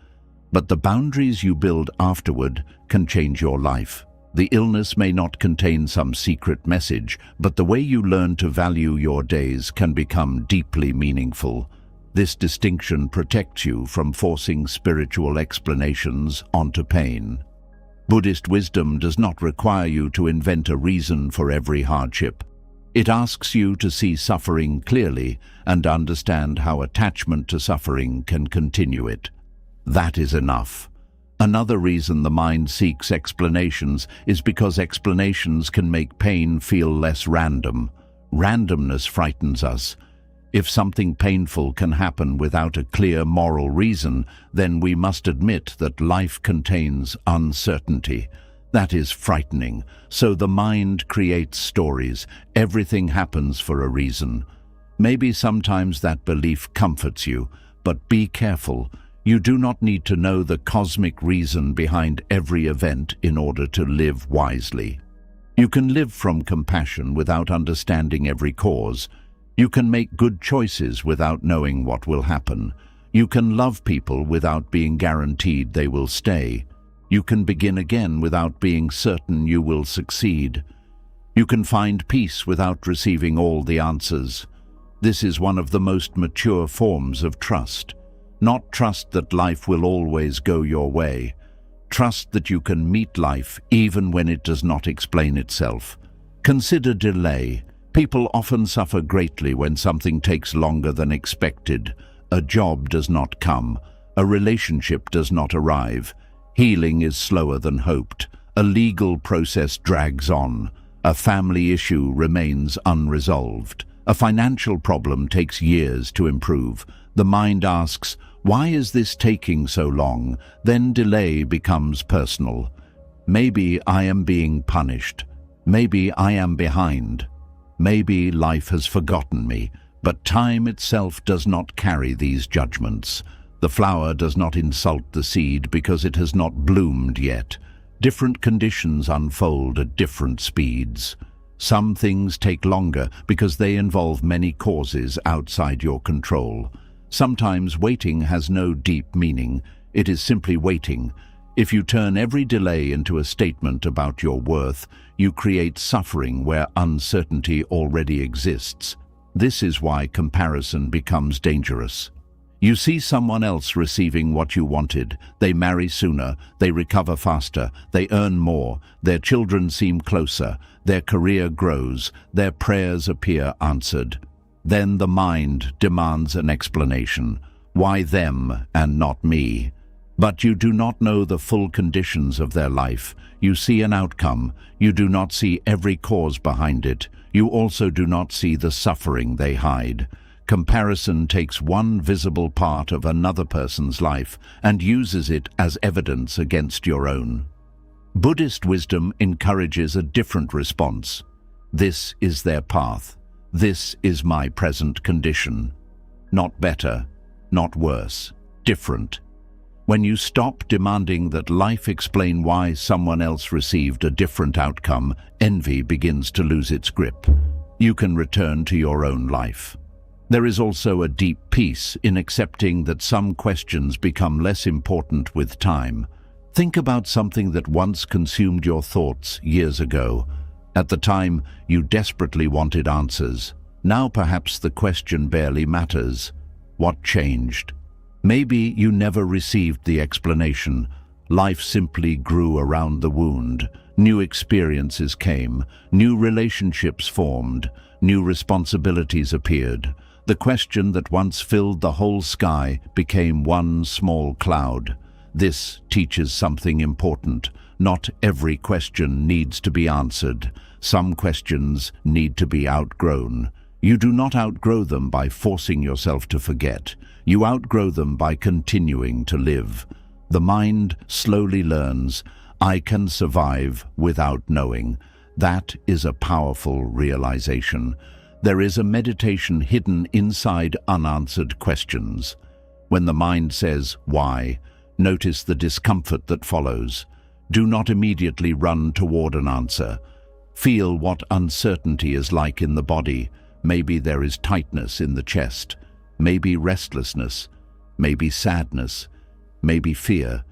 but the boundaries you build afterward can change your life. The illness may not contain some secret message, but the way you learn to value your days can become deeply meaningful. This distinction protects you from forcing spiritual explanations onto pain. Buddhist wisdom does not require you to invent a reason for every hardship. It asks you to see suffering clearly and understand how attachment to suffering can continue it. That is enough. Another reason the mind seeks explanations is because explanations can make pain feel less random. Randomness frightens us. If something painful can happen without a clear moral reason, then we must admit that life contains uncertainty. That is frightening. So the mind creates stories. Everything happens for a reason. Maybe sometimes that belief comforts you, but be careful. You do not need to know the cosmic reason behind every event in order to live wisely. You can live from compassion without understanding every cause. You can make good choices without knowing what will happen. You can love people without being guaranteed they will stay. You can begin again without being certain you will succeed. You can find peace without receiving all the answers. This is one of the most mature forms of trust. Not trust that life will always go your way. Trust that you can meet life even when it does not explain itself. Consider delay. People often suffer greatly when something takes longer than expected. A job does not come. A relationship does not arrive. Healing is slower than hoped. A legal process drags on. A family issue remains unresolved. A financial problem takes years to improve. The mind asks, why is this taking so long? Then delay becomes personal. Maybe I am being punished. Maybe I am behind. Maybe life has forgotten me. But time itself does not carry these judgments. The flower does not insult the seed because it has not bloomed yet. Different conditions unfold at different speeds. Some things take longer because they involve many causes outside your control. Sometimes waiting has no deep meaning. It is simply waiting. If you turn every delay into a statement about your worth, you create suffering where uncertainty already exists. This is why comparison becomes dangerous. You see someone else receiving what you wanted. They marry sooner, they recover faster, they earn more, their children seem closer, their career grows, their prayers appear answered. Then the mind demands an explanation. Why them and not me? But you do not know the full conditions of their life. You see an outcome. You do not see every cause behind it. You also do not see the suffering they hide. Comparison takes one visible part of another person's life and uses it as evidence against your own. Buddhist wisdom encourages a different response. This is their path. This is my present condition. Not better, not worse, different. When you stop demanding that life explain why someone else received a different outcome, envy begins to lose its grip. You can return to your own life. There is also a deep peace in accepting that some questions become less important with time. Think about something that once consumed your thoughts years ago. At the time, you desperately wanted answers. Now perhaps the question barely matters. What changed? Maybe you never received the explanation. Life simply grew around the wound. New experiences came, new relationships formed, new responsibilities appeared. The question that once filled the whole sky became one small cloud. This teaches something important. Not every question needs to be answered. Some questions need to be outgrown. You do not outgrow them by forcing yourself to forget. You outgrow them by continuing to live. The mind slowly learns, I can survive without knowing. That is a powerful realization. There is a meditation hidden inside unanswered questions. When the mind says, why? Notice the discomfort that follows. Do not immediately run toward an answer. Feel what uncertainty is like in the body. Maybe there is tightness in the chest, maybe restlessness, maybe sadness, maybe fear.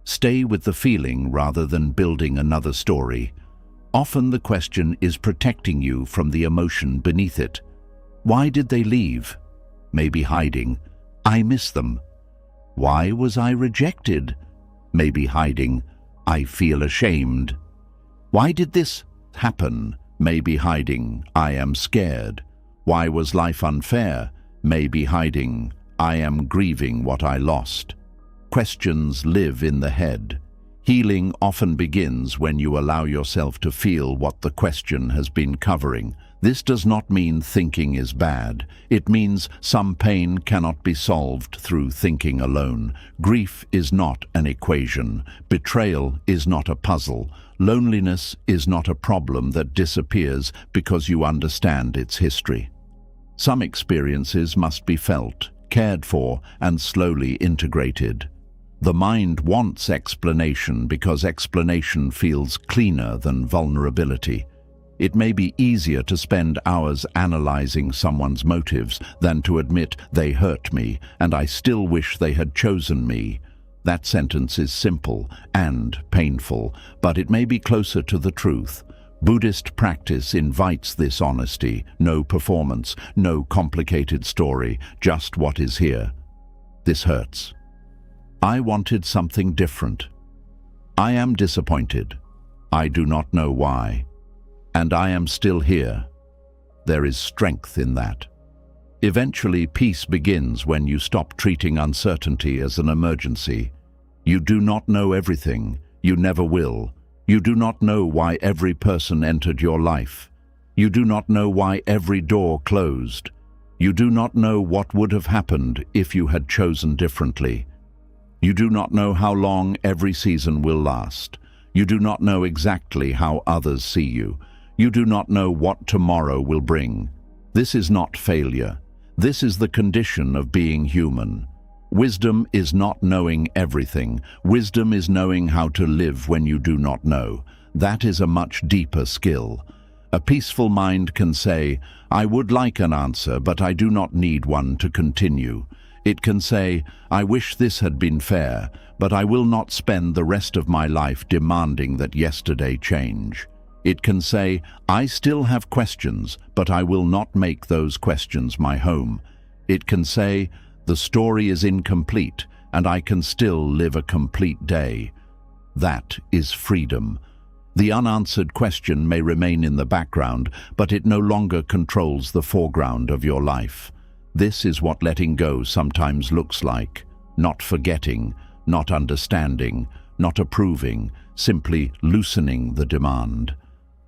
Stay with the feeling rather than building another story. Often the question is protecting you from the emotion beneath it. Why did they leave? Maybe hiding, I miss them. Why was I rejected? Maybe hiding, I feel ashamed. Why did this happen? Maybe hiding, I am scared. Why was life unfair? Maybe hiding, I am grieving what I lost. Questions live in the head. Healing often begins when you allow yourself to feel what the question has been covering. This does not mean thinking is bad. It means some pain cannot be solved through thinking alone. Grief is not an equation. Betrayal is not a puzzle. Loneliness is not a problem that disappears because you understand its history. Some experiences must be felt, cared for, and slowly integrated. The mind wants explanation because explanation feels cleaner than vulnerability. It may be easier to spend hours analyzing someone's motives than to admit they hurt me and I still wish they had chosen me. That sentence is simple and painful, but it may be closer to the truth. Buddhist practice invites this honesty, no performance, no complicated story, just what is here. This hurts. I wanted something different. I am disappointed. I do not know why. And I am still here. There is strength in that. Eventually, peace begins when you stop treating uncertainty as an emergency. You do not know everything. You never will. You do not know why every person entered your life. You do not know why every door closed. You do not know what would have happened if you had chosen differently. You do not know how long every season will last. You do not know exactly how others see you. You do not know what tomorrow will bring. This is not failure. This is the condition of being human. Wisdom is not knowing everything. Wisdom is knowing how to live when you do not know. That is a much deeper skill. A peaceful mind can say, I would like an answer, but I do not need one to continue. It can say, I wish this had been fair, but I will not spend the rest of my life demanding that yesterday change. It can say, I still have questions, but I will not make those questions my home. It can say, the story is incomplete, and I can still live a complete day. That is freedom. The unanswered question may remain in the background, but it no longer controls the foreground of your life. This is what letting go sometimes looks like. Not forgetting, not understanding, not approving, simply loosening the demand.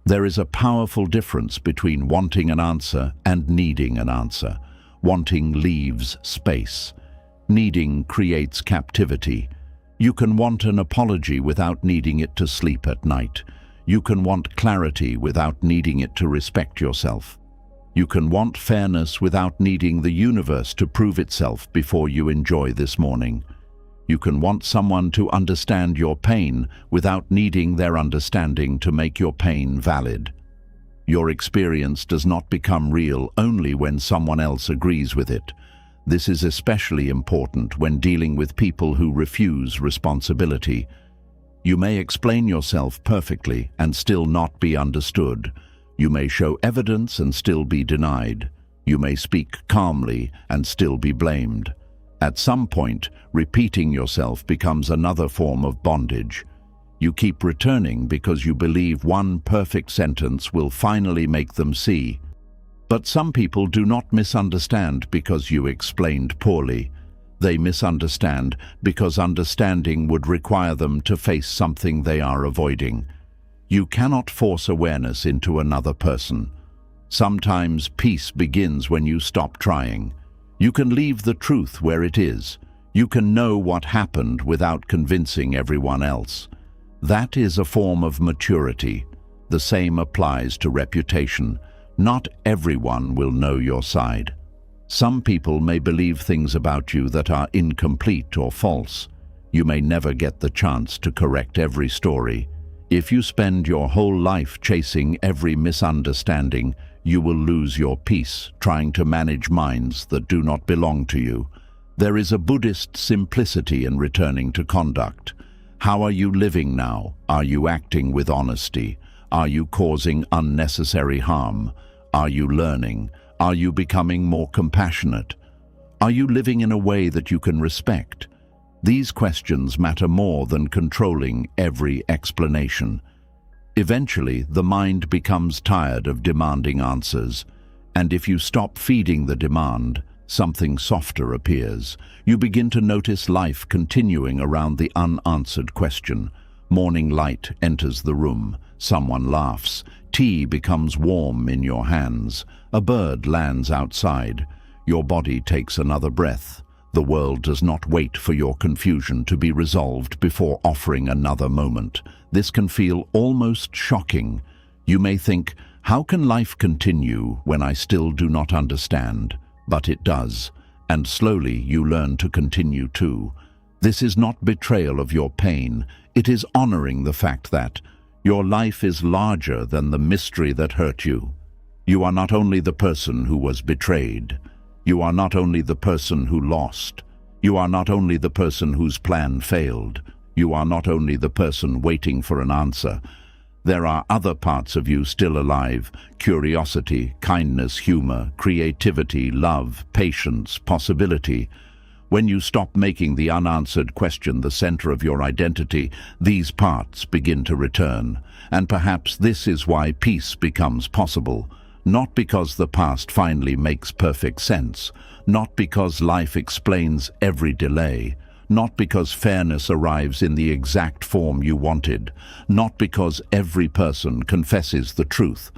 There is a powerful difference between wanting an answer and needing an answer. Wanting leaves space. Needing creates captivity. You can want an apology without needing it to sleep at night. You can want clarity without needing it to respect yourself. You can want fairness without needing the universe to prove itself before you enjoy this morning. You can want someone to understand your pain without needing their understanding to make your pain valid. Your experience does not become real only when someone else agrees with it. This is especially important when dealing with people who refuse responsibility. You may explain yourself perfectly and still not be understood. You may show evidence and still be denied. You may speak calmly and still be blamed. At some point, repeating yourself becomes another form of bondage. You keep returning because you believe one perfect sentence will finally make them see. But some people do not misunderstand because you explained poorly. They misunderstand because understanding would require them to face something they are avoiding. You cannot force awareness into another person. Sometimes peace begins when you stop trying. You can leave the truth where it is. You can know what happened without convincing everyone else. That is a form of maturity. The same applies to reputation. Not everyone will know your side. Some people may believe things about you that are incomplete or false. You may never get the chance to correct every story. If you spend your whole life chasing every misunderstanding, you will lose your peace trying to manage minds that do not belong to you. There is a Buddhist simplicity in returning to conduct. How are you living now? Are you acting with honesty? Are you causing unnecessary harm? Are you learning? Are you becoming more compassionate? Are you living in a way that you can respect? These questions matter more than controlling every explanation. Eventually, the mind becomes tired of demanding answers, and if you stop feeding the demand, something softer appears. You begin to notice life continuing around the unanswered question. Morning light enters the room. Someone laughs. Tea becomes warm in your hands. A bird lands outside. Your body takes another breath. The world does not wait for your confusion to be resolved before offering another moment. This can feel almost shocking. You may think, how can life continue when I still do not understand? But it does, and slowly you learn to continue too. This is not betrayal of your pain. It is honoring the fact that your life is larger than the mystery that hurt you. You are not only the person who was betrayed. You are not only the person who lost. You are not only the person whose plan failed. You are not only the person waiting for an answer. There are other parts of you still alive: curiosity, kindness, humor, creativity, love, patience, possibility. When you stop making the unanswered question the center of your identity, these parts begin to return. And perhaps this is why peace becomes possible. Not because the past finally makes perfect sense, not because life explains every delay, not because fairness arrives in the exact form you wanted, not because every person confesses the truth.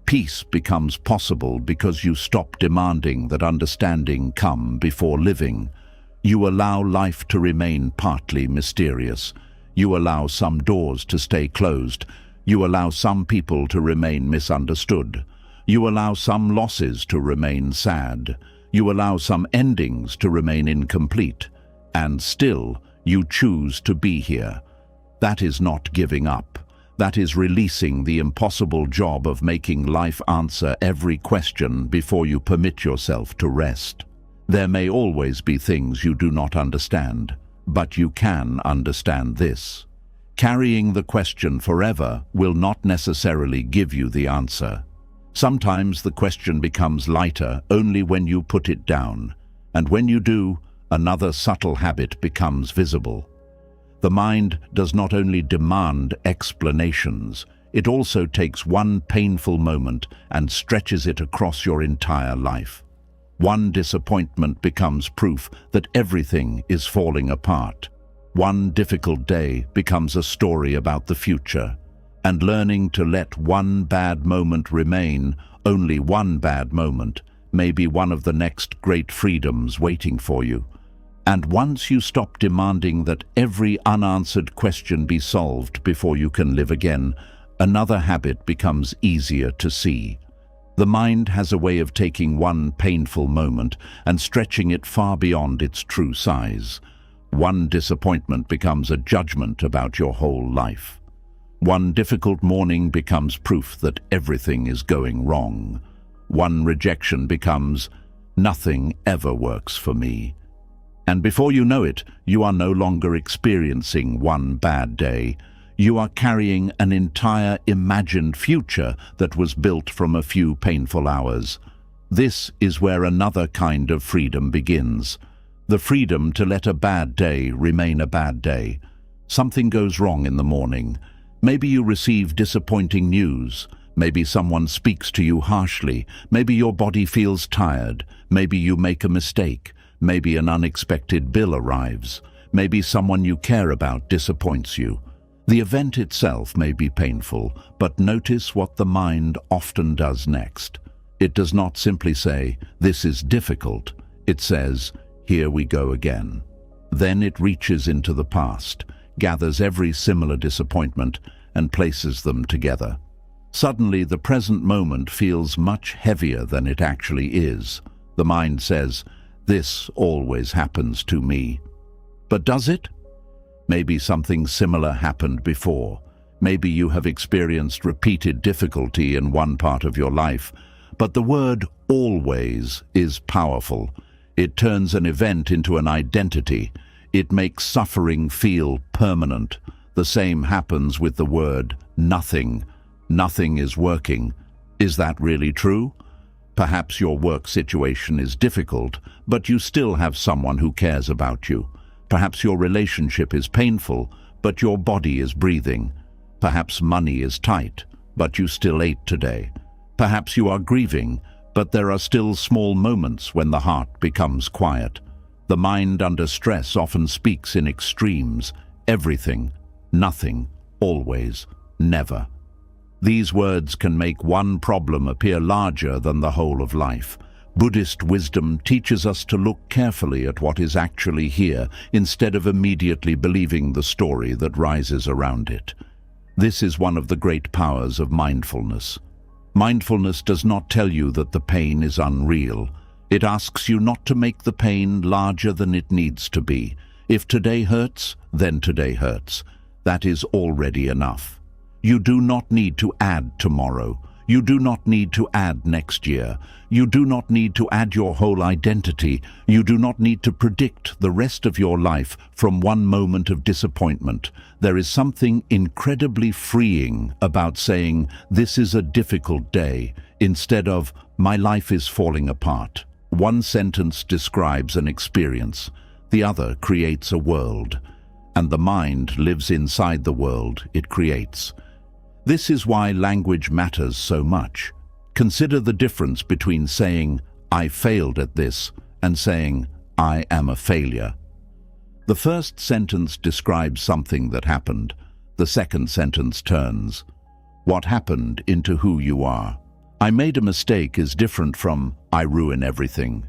Peace becomes possible because you stop demanding that understanding come before living. You allow life to remain partly mysterious. You allow some doors to stay closed. You allow some people to remain misunderstood. You allow some losses to remain sad. You allow some endings to remain incomplete. And still, you choose to be here. That is not giving up. That is releasing the impossible job of making life answer every question before you permit yourself to rest. There may always be things you do not understand, but you can understand this. Carrying the question forever will not necessarily give you the answer. Sometimes the question becomes lighter only when you put it down, and when you do, another subtle habit becomes visible. The mind does not only demand explanations, it also takes one painful moment and stretches it across your entire life. One disappointment becomes proof that everything is falling apart. One difficult day becomes a story about the future. And learning to let one bad moment remain, only one bad moment, may be one of the next great freedoms waiting for you. And once you stop demanding that every unanswered question be solved before you can live again, another habit becomes easier to see. The mind has a way of taking one painful moment and stretching it far beyond its true size. One disappointment becomes a judgment about your whole life. One difficult morning becomes proof that everything is going wrong. One rejection becomes, nothing ever works for me. And before you know it, you are no longer experiencing one bad day. You are carrying an entire imagined future that was built from a few painful hours. This is where another kind of freedom begins. The freedom to let a bad day remain a bad day. Something goes wrong in the morning. Maybe you receive disappointing news. Maybe someone speaks to you harshly. Maybe your body feels tired. Maybe you make a mistake. Maybe an unexpected bill arrives. Maybe someone you care about disappoints you. The event itself may be painful, but notice what the mind often does next. It does not simply say, "This is difficult." It says, "Here we go again." Then it reaches into the past, gathers every similar disappointment, and places them together. Suddenly, the present moment feels much heavier than it actually is. The mind says, "This always happens to me." But does it? Maybe something similar happened before. Maybe you have experienced repeated difficulty in one part of your life. But the word always is powerful. It turns an event into an identity. It makes suffering feel permanent. The same happens with the word nothing. Nothing is working. Is that really true? Perhaps your work situation is difficult, but you still have someone who cares about you. Perhaps your relationship is painful, but your body is breathing. Perhaps money is tight, but you still ate today. Perhaps you are grieving, but there are still small moments when the heart becomes quiet. The mind under stress often speaks in extremes: everything, nothing, always, never. These words can make one problem appear larger than the whole of life. Buddhist wisdom teaches us to look carefully at what is actually here, instead of immediately believing the story that rises around it. This is one of the great powers of mindfulness. Mindfulness does not tell you that the pain is unreal. It asks you not to make the pain larger than it needs to be. If today hurts, then today hurts. That is already enough. You do not need to add tomorrow. You do not need to add next year. You do not need to add your whole identity. You do not need to predict the rest of your life from one moment of disappointment. There is something incredibly freeing about saying, "This is a difficult day," instead of, "My life is falling apart." One sentence describes an experience. The other creates a world. And the mind lives inside the world it creates. This is why language matters so much. Consider the difference between saying, "I failed at this," and saying, "I am a failure." The first sentence describes something that happened. The second sentence turns what happened into who you are. "I made a mistake" is different from "I ruin everything."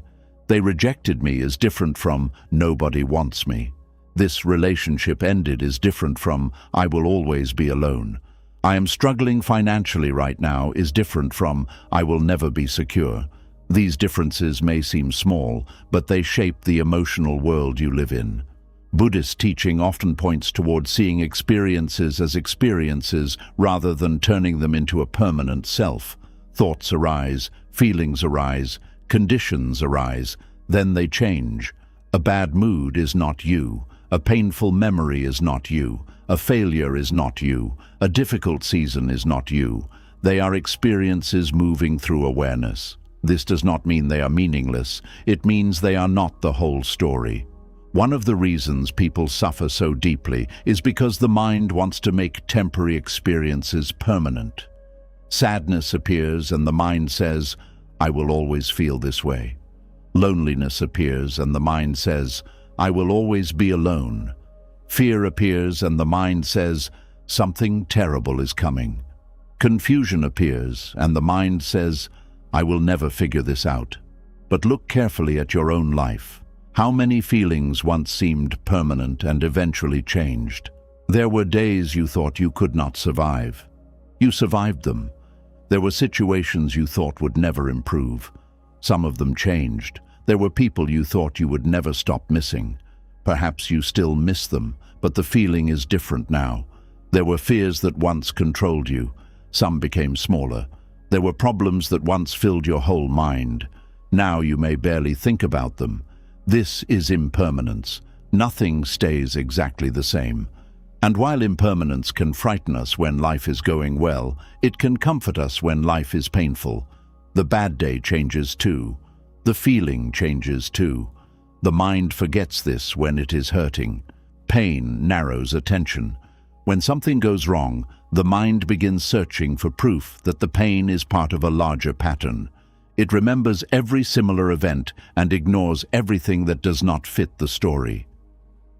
"They rejected me" is different from "Nobody wants me." "This relationship ended" is different from "I will always be alone." "I am struggling financially right now" is different from "I will never be secure." These differences may seem small, but they shape the emotional world you live in. Buddhist teaching often points towards seeing experiences as experiences rather than turning them into a permanent self. Thoughts arise, feelings arise, conditions arise, then they change. A bad mood is not you. A painful memory is not you. A failure is not you. A difficult season is not you. They are experiences moving through awareness. This does not mean they are meaningless. It means they are not the whole story. One of the reasons people suffer so deeply is because the mind wants to make temporary experiences permanent. Sadness appears and the mind says, "I will always feel this way." Loneliness appears and the mind says, "I will always be alone." Fear appears and the mind says, "Something terrible is coming." Confusion appears and the mind says, "I will never figure this out." But look carefully at your own life. How many feelings once seemed permanent and eventually changed? There were days you thought you could not survive. You survived them. There were situations you thought would never improve. Some of them changed. There were people you thought you would never stop missing. Perhaps you still miss them, but the feeling is different now. There were fears that once controlled you. Some became smaller. There were problems that once filled your whole mind. Now you may barely think about them. This is impermanence. Nothing stays exactly the same. And while impermanence can frighten us when life is going well, it can comfort us when life is painful. The bad day changes too. The feeling changes too. The mind forgets this when it is hurting. Pain narrows attention. When something goes wrong, the mind begins searching for proof that the pain is part of a larger pattern. It remembers every similar event and ignores everything that does not fit the story.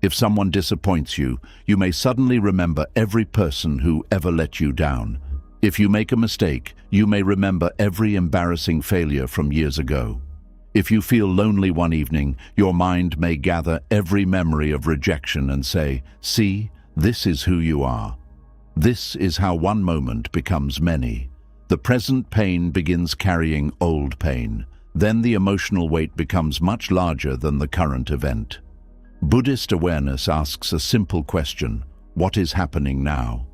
If someone disappoints you, you may suddenly remember every person who ever let you down. If you make a mistake, you may remember every embarrassing failure from years ago. If you feel lonely one evening, your mind may gather every memory of rejection and say, "See, this is who you are." This is how one moment becomes many. The present pain begins carrying old pain. Then the emotional weight becomes much larger than the current event. Buddhist awareness asks a simple question: what is happening now?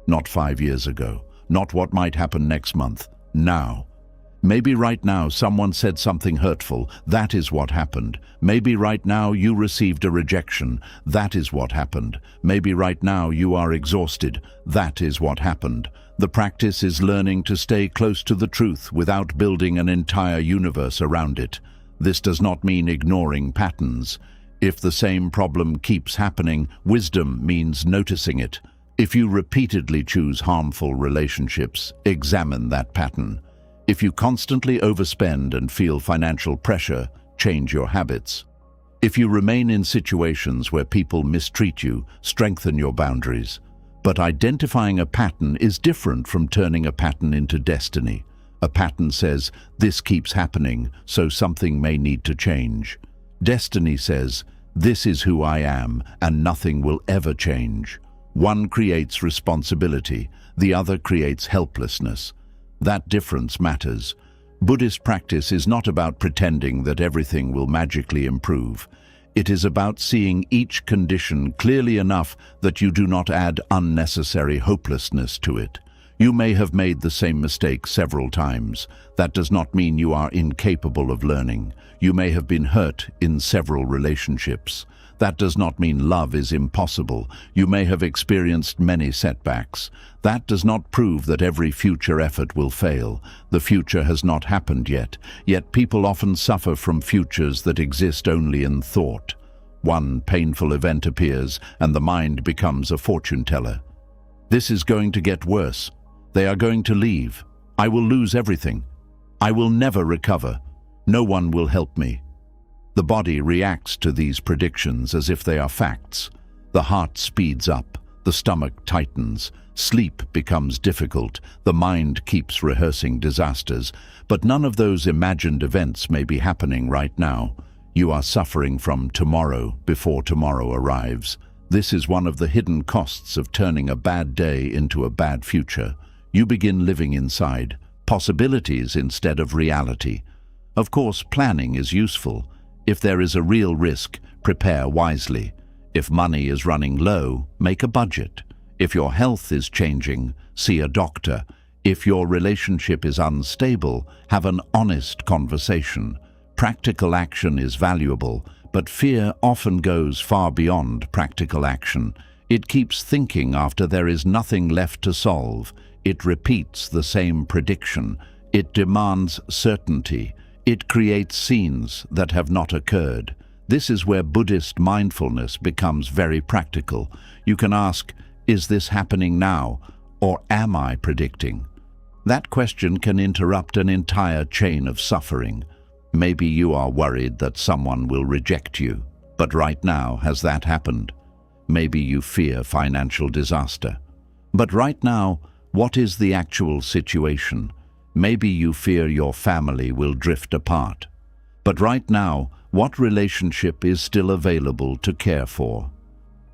Not 5 years ago, not what might happen next month, now. Maybe right now someone said something hurtful, that is what happened. Maybe right now you received a rejection, that is what happened. Maybe right now you are exhausted, that is what happened. The practice is learning to stay close to the truth without building an entire universe around it. This does not mean ignoring patterns. If the same problem keeps happening, wisdom means noticing it. If you repeatedly choose harmful relationships, examine that pattern. If you constantly overspend and feel financial pressure, change your habits. If you remain in situations where people mistreat you, strengthen your boundaries. But identifying a pattern is different from turning a pattern into destiny. A pattern says, this keeps happening, so something may need to change. Destiny says, this is who I am, and nothing will ever change. One creates responsibility, the other creates helplessness. That difference matters. Buddhist practice is not about pretending that everything will magically improve. It is about seeing each condition clearly enough that you do not add unnecessary hopelessness to it. You may have made the same mistake several times. That does not mean you are incapable of learning. You may have been hurt in several relationships. That does not mean love is impossible. You may have experienced many setbacks. That does not prove that every future effort will fail. The future has not happened yet people often suffer from futures that exist only in thought. One painful event appears, and the mind becomes a fortune teller. This is going to get worse. They are going to leave. I will lose everything. I will never recover. No one will help me. The body reacts to these predictions as if they are facts. The heart speeds up, the stomach tightens, sleep becomes difficult, the mind keeps rehearsing disasters, but none of those imagined events may be happening right now. You are suffering from tomorrow before tomorrow arrives. This is one of the hidden costs of turning a bad day into a bad future. You begin living inside possibilities instead of reality. Of course, planning is useful. If there is a real risk, prepare wisely. If money is running low, make a budget. If your health is changing, see a doctor. If your relationship is unstable, have an honest conversation. Practical action is valuable, but fear often goes far beyond practical action. It keeps thinking after there is nothing left to solve. It repeats the same prediction. It demands certainty. It creates scenes that have not occurred. This is where Buddhist mindfulness becomes very practical. You can ask, is this happening now, or am I predicting? That question can interrupt an entire chain of suffering. Maybe you are worried that someone will reject you, but right now, has that happened? Maybe you fear financial disaster. But right now, what is the actual situation? Maybe you fear your family will drift apart. But right now, what relationship is still available to care for?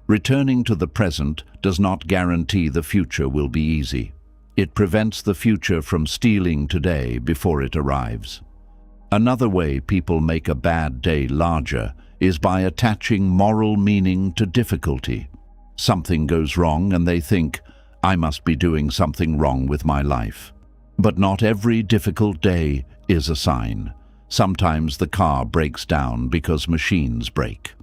Returning to the present does not guarantee the future will be easy. It prevents the future from stealing today before it arrives. Another way people make a bad day larger is by attaching moral meaning to difficulty. Something goes wrong and they think, I must be doing something wrong with my life. But not every difficult day is a sign. Sometimes the car breaks down because machines break.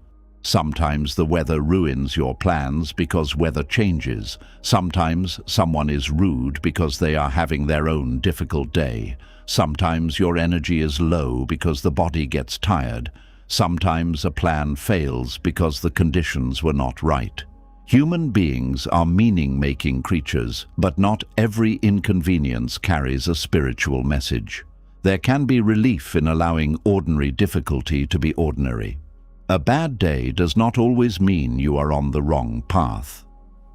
Sometimes the weather ruins your plans because weather changes. Sometimes someone is rude because they are having their own difficult day. Sometimes your energy is low because the body gets tired. Sometimes a plan fails because the conditions were not right. Human beings are meaning-making creatures, but not every inconvenience carries a spiritual message. There can be relief in allowing ordinary difficulty to be ordinary. A bad day does not always mean you are on the wrong path.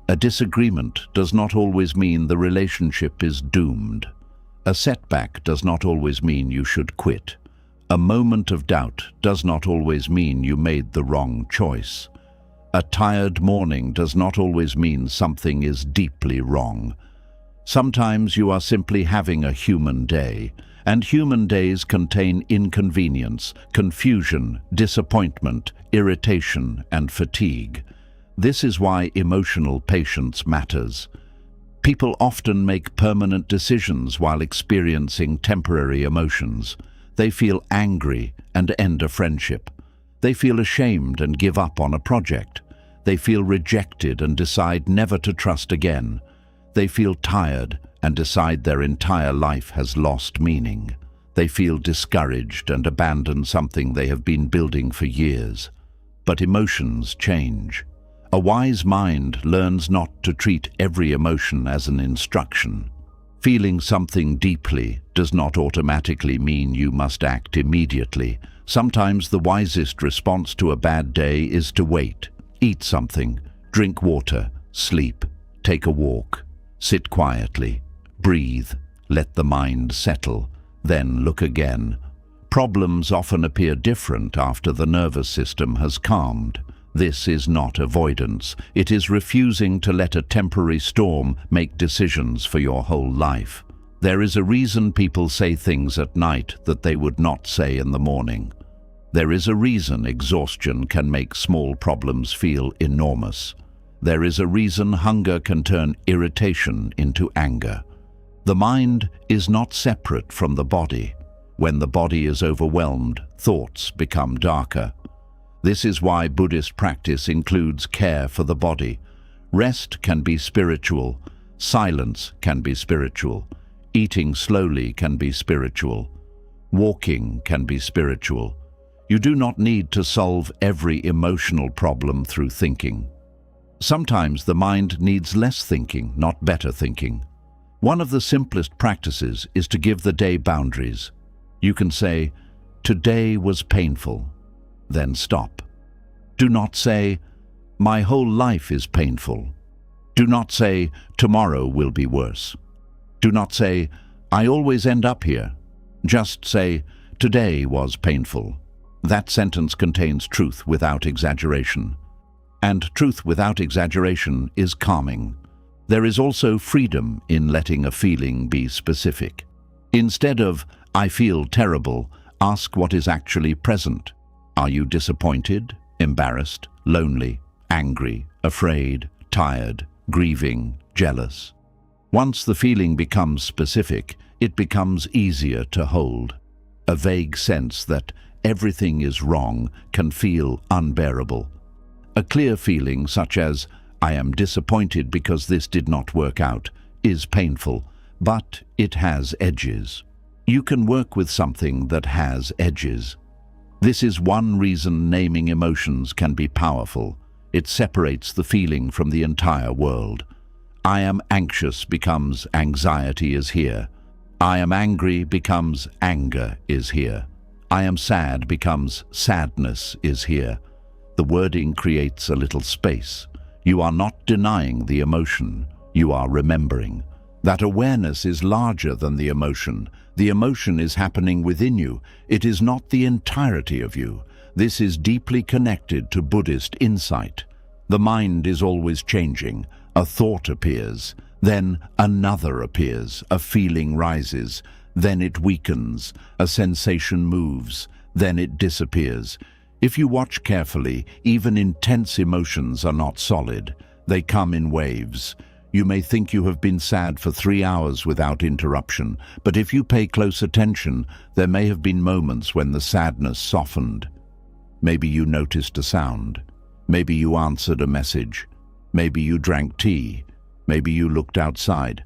A disagreement does not always mean the relationship is doomed. A setback does not always mean you should quit. A moment of doubt does not always mean you made the wrong choice. A tired morning does not always mean something is deeply wrong. Sometimes you are simply having a human day, and human days contain inconvenience, confusion, disappointment, irritation, and fatigue. This is why emotional patience matters. People often make permanent decisions while experiencing temporary emotions. They feel angry and end a friendship. They feel ashamed and give up on a project. They feel rejected and decide never to trust again. They feel tired and decide their entire life has lost meaning. They feel discouraged and abandon something they have been building for years. But emotions change. A wise mind learns not to treat every emotion as an instruction. Feeling something deeply does not automatically mean you must act immediately. Sometimes the wisest response to a bad day is to wait, eat something, drink water, sleep, take a walk, sit quietly, breathe, let the mind settle, then look again. Problems often appear different after the nervous system has calmed. This is not avoidance. It is refusing to let a temporary storm make decisions for your whole life. There is a reason people say things at night that they would not say in the morning. There is a reason exhaustion can make small problems feel enormous. There is a reason hunger can turn irritation into anger. The mind is not separate from the body. When the body is overwhelmed, thoughts become darker. This is why Buddhist practice includes care for the body. Rest can be spiritual. Silence can be spiritual. Eating slowly can be spiritual. Walking can be spiritual. You do not need to solve every emotional problem through thinking. Sometimes the mind needs less thinking, not better thinking. One of the simplest practices is to give the day boundaries. You can say, "Today was painful," then stop. Do not say, "My whole life is painful." Do not say, "Tomorrow will be worse." Do not say, "I always end up here." Just say, "Today was painful." That sentence contains truth without exaggeration. And truth without exaggeration is calming. There is also freedom in letting a feeling be specific. Instead of, "I feel terrible," ask what is actually present. Are you disappointed, embarrassed, lonely, angry, afraid, tired, grieving, jealous? Once the feeling becomes specific, it becomes easier to hold. A vague sense that everything is wrong can feel unbearable. A clear feeling such as, "I am disappointed because this did not work out," is painful, but it has edges. You can work with something that has edges. This is one reason naming emotions can be powerful. It separates the feeling from the entire world. I am anxious becomes anxiety is here. I am angry becomes anger is here. I am sad becomes sadness is here. The wording creates a little space. You are not denying the emotion. You are remembering. That awareness is larger than the emotion. The emotion is happening within you. It is not the entirety of you. This is deeply connected to Buddhist insight. The mind is always changing. A thought appears, then another appears, a feeling rises, then it weakens, a sensation moves, then it disappears. If you watch carefully, even intense emotions are not solid. They come in waves. You may think you have been sad for 3 hours without interruption, but if you pay close attention, there may have been moments when the sadness softened. Maybe you noticed a sound. Maybe you answered a message. Maybe you drank tea. Maybe you looked outside.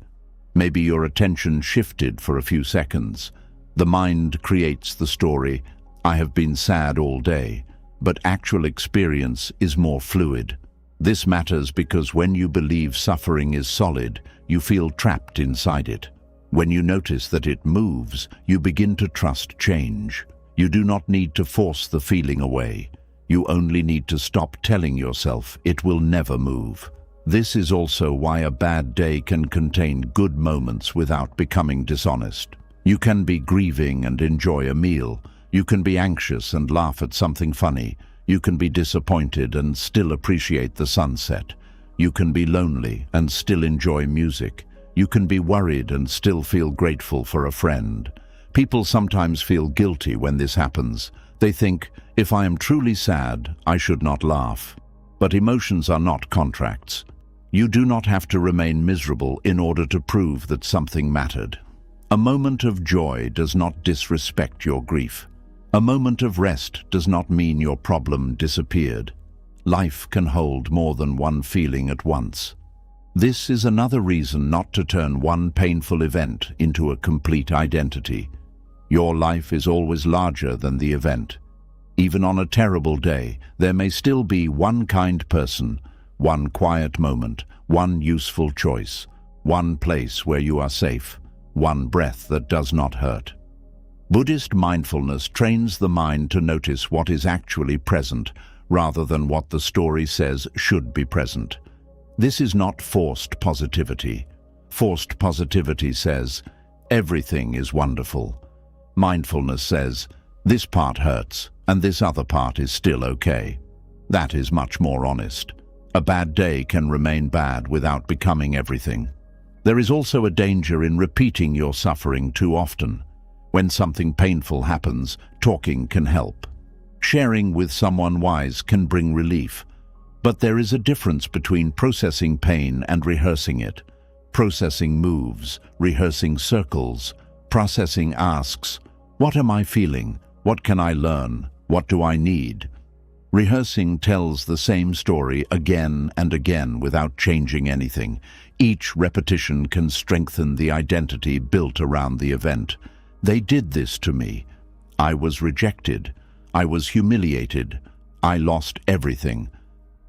Maybe your attention shifted for a few seconds. The mind creates the story, "I have been sad all day," but actual experience is more fluid. This matters because when you believe suffering is solid, you feel trapped inside it. When you notice that it moves, you begin to trust change. You do not need to force the feeling away. You only need to stop telling yourself it will never move. This is also why a bad day can contain good moments without becoming dishonest. You can be grieving and enjoy a meal. You can be anxious and laugh at something funny. You can be disappointed and still appreciate the sunset. You can be lonely and still enjoy music. You can be worried and still feel grateful for a friend. People sometimes feel guilty when this happens. They think, if I am truly sad, I should not laugh. But emotions are not contracts. You do not have to remain miserable in order to prove that something mattered. A moment of joy does not disrespect your grief. A moment of rest does not mean your problem disappeared. Life can hold more than one feeling at once. This is another reason not to turn one painful event into a complete identity. Your life is always larger than the event. Even on a terrible day, there may still be one kind person, one quiet moment, one useful choice, one place where you are safe, one breath that does not hurt. Buddhist mindfulness trains the mind to notice what is actually present rather than what the story says should be present. This is not forced positivity. Forced positivity says, everything is wonderful. Mindfulness says, this part hurts and this other part is still okay. That is much more honest. A bad day can remain bad without becoming everything. There is also a danger in repeating your suffering too often. When something painful happens, talking can help. Sharing with someone wise can bring relief. But there is a difference between processing pain and rehearsing it. Processing moves, rehearsing circles. Processing asks, what am I feeling? What can I learn? What do I need? Rehearsing tells the same story again and again without changing anything. Each repetition can strengthen the identity built around the event. They did this to me. I was rejected. I was humiliated. I lost everything.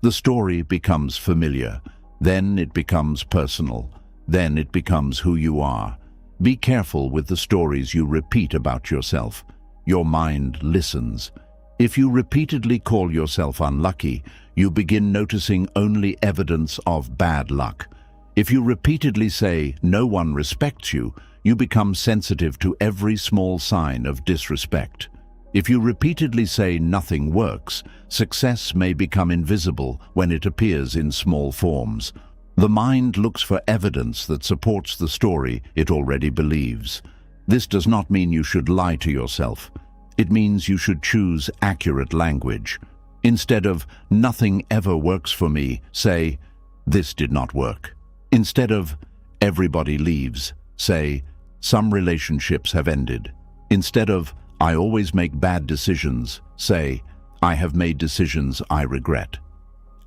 The story becomes familiar. Then it becomes personal. Then it becomes who you are. Be careful with the stories you repeat about yourself. Your mind listens. If you repeatedly call yourself unlucky, you begin noticing only evidence of bad luck. If you repeatedly say, no one respects you, you become sensitive to every small sign of disrespect. If you repeatedly say nothing works, success may become invisible when it appears in small forms. The mind looks for evidence that supports the story it already believes. This does not mean you should lie to yourself. It means you should choose accurate language. Instead of, nothing ever works for me, say, this did not work. Instead of, everybody leaves, say, some relationships have ended. Instead of, I always make bad decisions, say, I have made decisions I regret.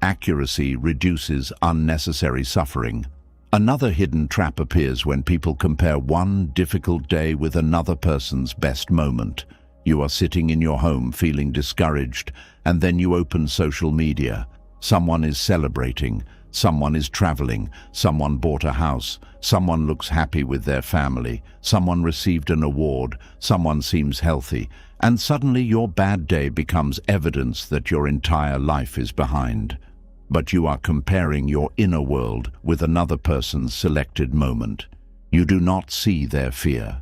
Accuracy reduces unnecessary suffering. Another hidden trap appears when people compare one difficult day with another person's best moment. You are sitting in your home feeling discouraged, and then you open social media. Someone is celebrating, someone is traveling, someone bought a house, someone looks happy with their family, someone received an award, someone seems healthy, and suddenly your bad day becomes evidence that your entire life is behind. But you are comparing your inner world with another person's selected moment. You do not see their fear.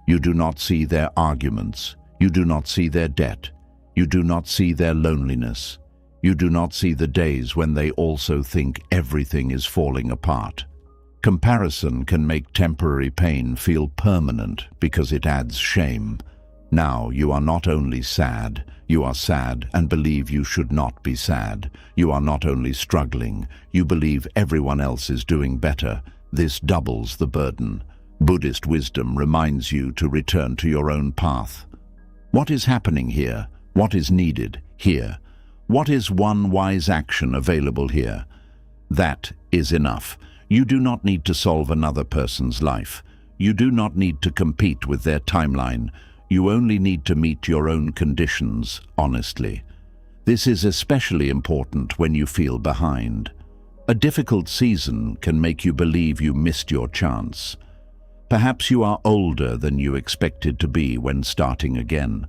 You do not see their arguments. You do not see their debt. You do not see their loneliness. You do not see the days when they also think everything is falling apart. Comparison can make temporary pain feel permanent because it adds shame. Now you are not only sad, you are sad and believe you should not be sad. You are not only struggling, you believe everyone else is doing better. This doubles the burden. Buddhist wisdom reminds you to return to your own path. What is happening here? What is needed here? What is one wise action available here? That is enough. You do not need to solve another person's life. You do not need to compete with their timeline. You only need to meet your own conditions honestly. This is especially important when you feel behind. A difficult season can make you believe you missed your chance. Perhaps you are older than you expected to be when starting again.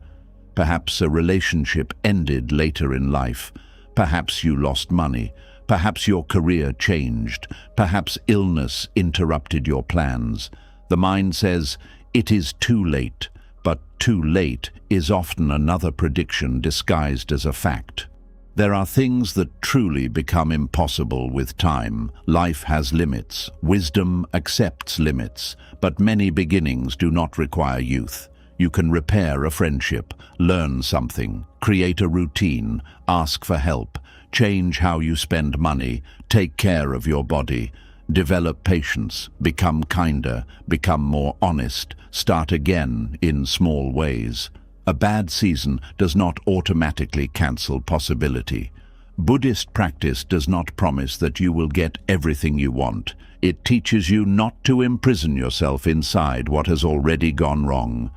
Perhaps a relationship ended later in life. Perhaps you lost money. Perhaps your career changed. Perhaps illness interrupted your plans. The mind says, it is too late, but too late is often another prediction disguised as a fact. There are things that truly become impossible with time. Life has limits. Wisdom accepts limits, but many beginnings do not require youth. You can repair a friendship, learn something, create a routine, ask for help, change how you spend money, take care of your body, develop patience, become kinder, become more honest, start again in small ways. A bad season does not automatically cancel possibility. Buddhist practice does not promise that you will get everything you want. It teaches you not to imprison yourself inside what has already gone wrong.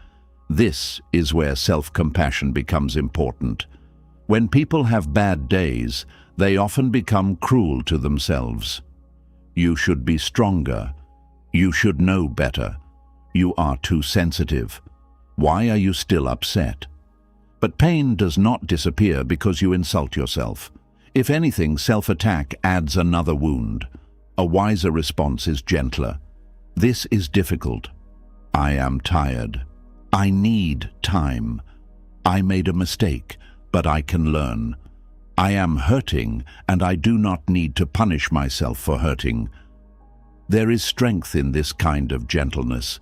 This is where self-compassion becomes important. When people have bad days, they often become cruel to themselves. You should be stronger. You should know better. You are too sensitive. Why are you still upset? But pain does not disappear because you insult yourself. If anything, self-attack adds another wound. A wiser response is gentler. This is difficult. I am tired. I need time. I made a mistake, but I can learn. I am hurting, and I do not need to punish myself for hurting. There is strength in this kind of gentleness.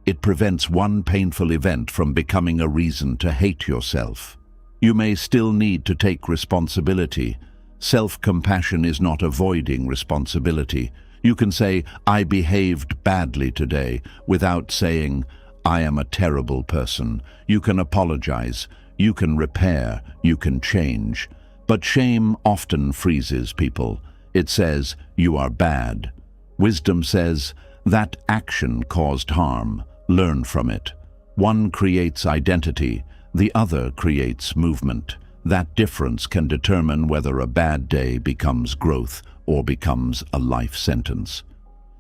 It prevents one painful event from becoming a reason to hate yourself. You may still need to take responsibility. Self-compassion is not avoiding responsibility. You can say, I behaved badly today, without saying, I am a terrible person. You can apologize. You can repair. You can change. But shame often freezes people. It says, you are bad. Wisdom says, that action caused harm. Learn from it. One creates identity, the other creates movement. That difference can determine whether a bad day becomes growth or becomes a life sentence.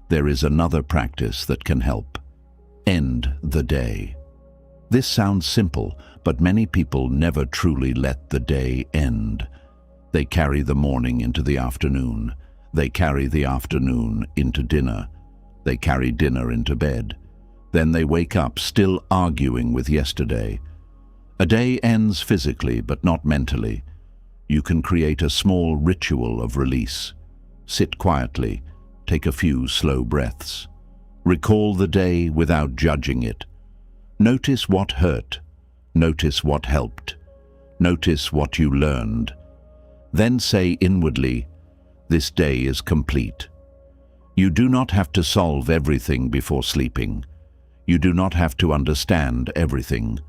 There is another practice that can help. End the day. This sounds simple, but many people never truly let the day end. They carry the morning into the afternoon. They carry the afternoon into dinner. They carry dinner into bed. Then they wake up still arguing with yesterday. A day ends physically, but not mentally. You can create a small ritual of release. Sit quietly. Take a few slow breaths. Recall the day without judging it. Notice what hurt. Notice what helped. Notice what you learned. Then say inwardly, this day is complete. You do not have to solve everything before sleeping. You do not have to understand everything.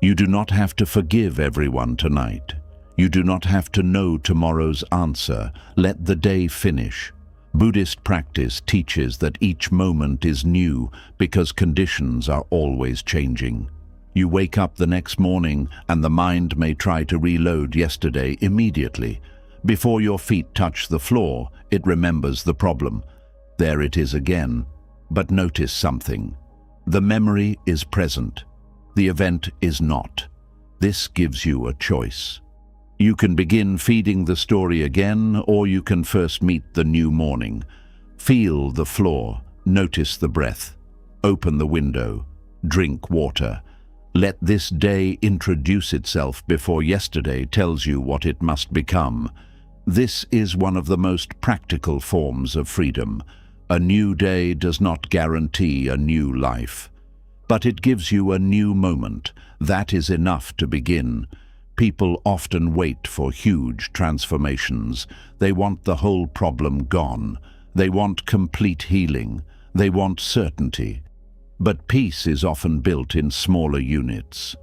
You do not have to forgive everyone tonight. You do not have to know tomorrow's answer. Let the day finish. Buddhist practice teaches that each moment is new because conditions are always changing. You wake up the next morning and the mind may try to reload yesterday immediately. Before your feet touch the floor, it remembers the problem. There it is again. But notice something. The memory is present. The event is not. This gives you a choice. You can begin feeding the story again, or you can first meet the new morning. Feel the floor, notice the breath. Open the window, drink water. Let this day introduce itself before yesterday tells you what it must become. This is one of the most practical forms of freedom. A new day does not guarantee a new life, but it gives you a new moment. That is enough to begin. People often wait for huge transformations. They want the whole problem gone. They want complete healing. They want certainty. But peace is often built in smaller units.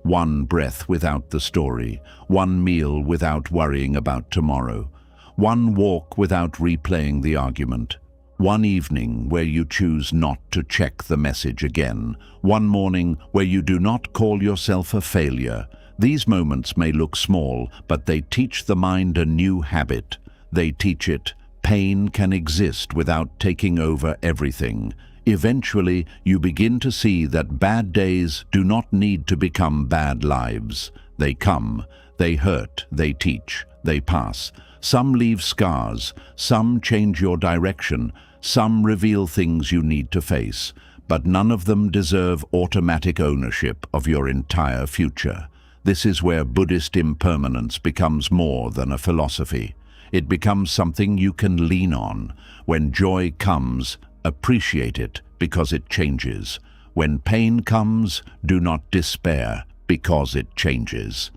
one breath without the story, one meal without worrying about tomorrow, one walk without replaying the argument, one evening where you choose not to check the message again, one morning where you do not call yourself a failure. These moments may look small, but they teach the mind a new habit. They teach it pain can exist without taking over everything. Eventually, you begin to see that bad days do not need to become bad lives. They come, they hurt, they teach, they pass. Some leave scars, some change your direction, some reveal things you need to face, but none of them deserve automatic ownership of your entire future. This is where Buddhist impermanence becomes more than a philosophy. It becomes something you can lean on. When joy comes, appreciate it because it changes. When pain comes, do not despair because it changes.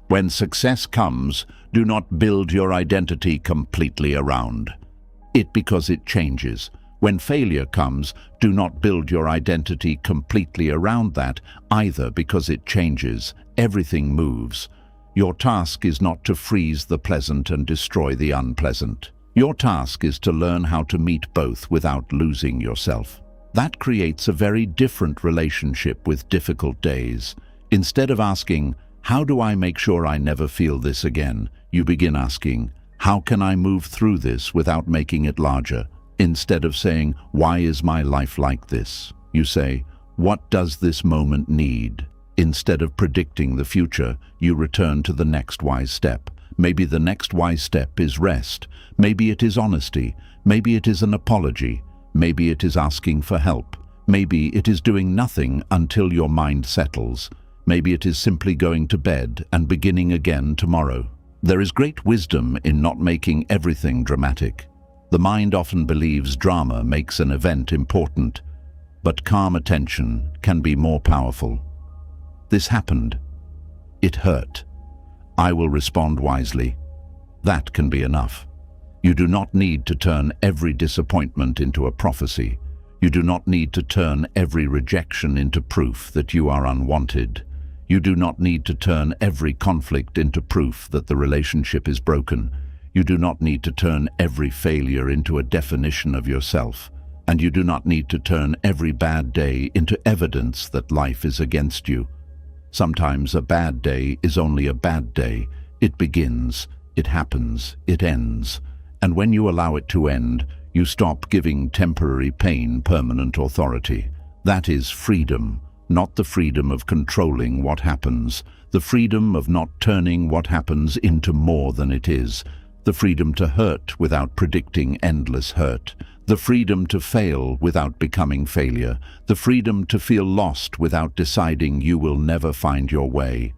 When success comes, do not build your identity completely around it because it changes. When failure comes, do not build your identity completely around that either because it changes. Everything moves. Your task is not to freeze the pleasant and destroy the unpleasant. Your task is to learn how to meet both without losing yourself. That creates a very different relationship with difficult days. Instead of asking, "How do I make sure I never feel this again?" you begin asking, "How can I move through this without making it larger?" Instead of saying, "Why is my life like this?" you say, "What does this moment need?" Instead of predicting the future, you return to the next wise step. Maybe the next wise step is rest. Maybe it is honesty. Maybe it is an apology. Maybe it is asking for help. Maybe it is doing nothing until your mind settles. Maybe it is simply going to bed and beginning again tomorrow. There is great wisdom in not making everything dramatic. The mind often believes drama makes an event important, but calm attention can be more powerful. This happened. It hurt. I will respond wisely. That can be enough. You do not need to turn every disappointment into a prophecy. You do not need to turn every rejection into proof that you are unwanted. You do not need to turn every conflict into proof that the relationship is broken. You do not need to turn every failure into a definition of yourself. And you do not need to turn every bad day into evidence that life is against you. Sometimes a bad day is only a bad day. It begins, it happens, it ends. And when you allow it to end, you stop giving temporary pain permanent authority. That is freedom, not the freedom of controlling what happens, the freedom of not turning what happens into more than it is, the freedom to hurt without predicting endless hurt, the freedom to fail without becoming failure, the freedom to feel lost without deciding you will never find your way,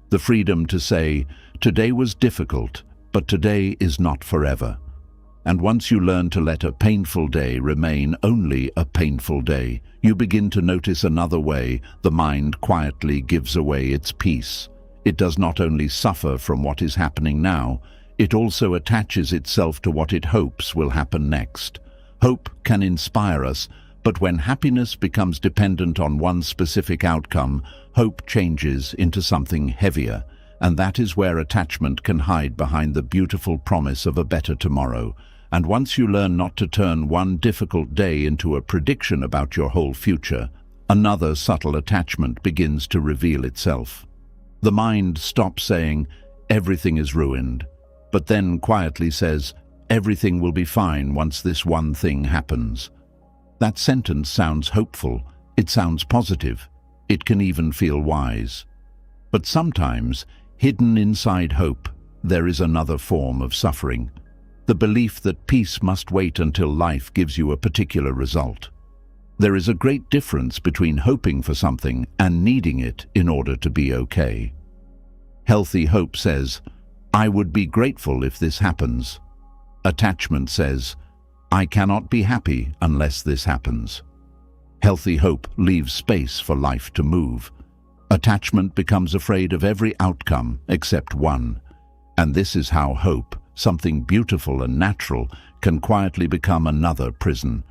the freedom to say, "Today was difficult, but today is not forever." And once you learn to let a painful day remain only a painful day, you begin to notice another way the mind quietly gives away its peace. It does not only suffer from what is happening now, it also attaches itself to what it hopes will happen next. Hope can inspire us, but when happiness becomes dependent on one specific outcome, hope changes into something heavier, and that is where attachment can hide behind the beautiful promise of a better tomorrow. And once you learn not to turn one difficult day into a prediction about your whole future, another subtle attachment begins to reveal itself. The mind stops saying, "Everything is ruined," but then quietly says, "Everything will be fine once this one thing happens." That sentence sounds hopeful, it sounds positive, it can even feel wise. But sometimes, hidden inside hope, there is another form of suffering. The belief that peace must wait until life gives you a particular result. There is a great difference between hoping for something and needing it in order to be okay. Healthy hope says, "I would be grateful if this happens." Attachment says, "I cannot be happy unless this happens." Healthy hope leaves space for life to move. Attachment becomes afraid of every outcome except one. And this is how hope, something beautiful and natural, can quietly become another prison.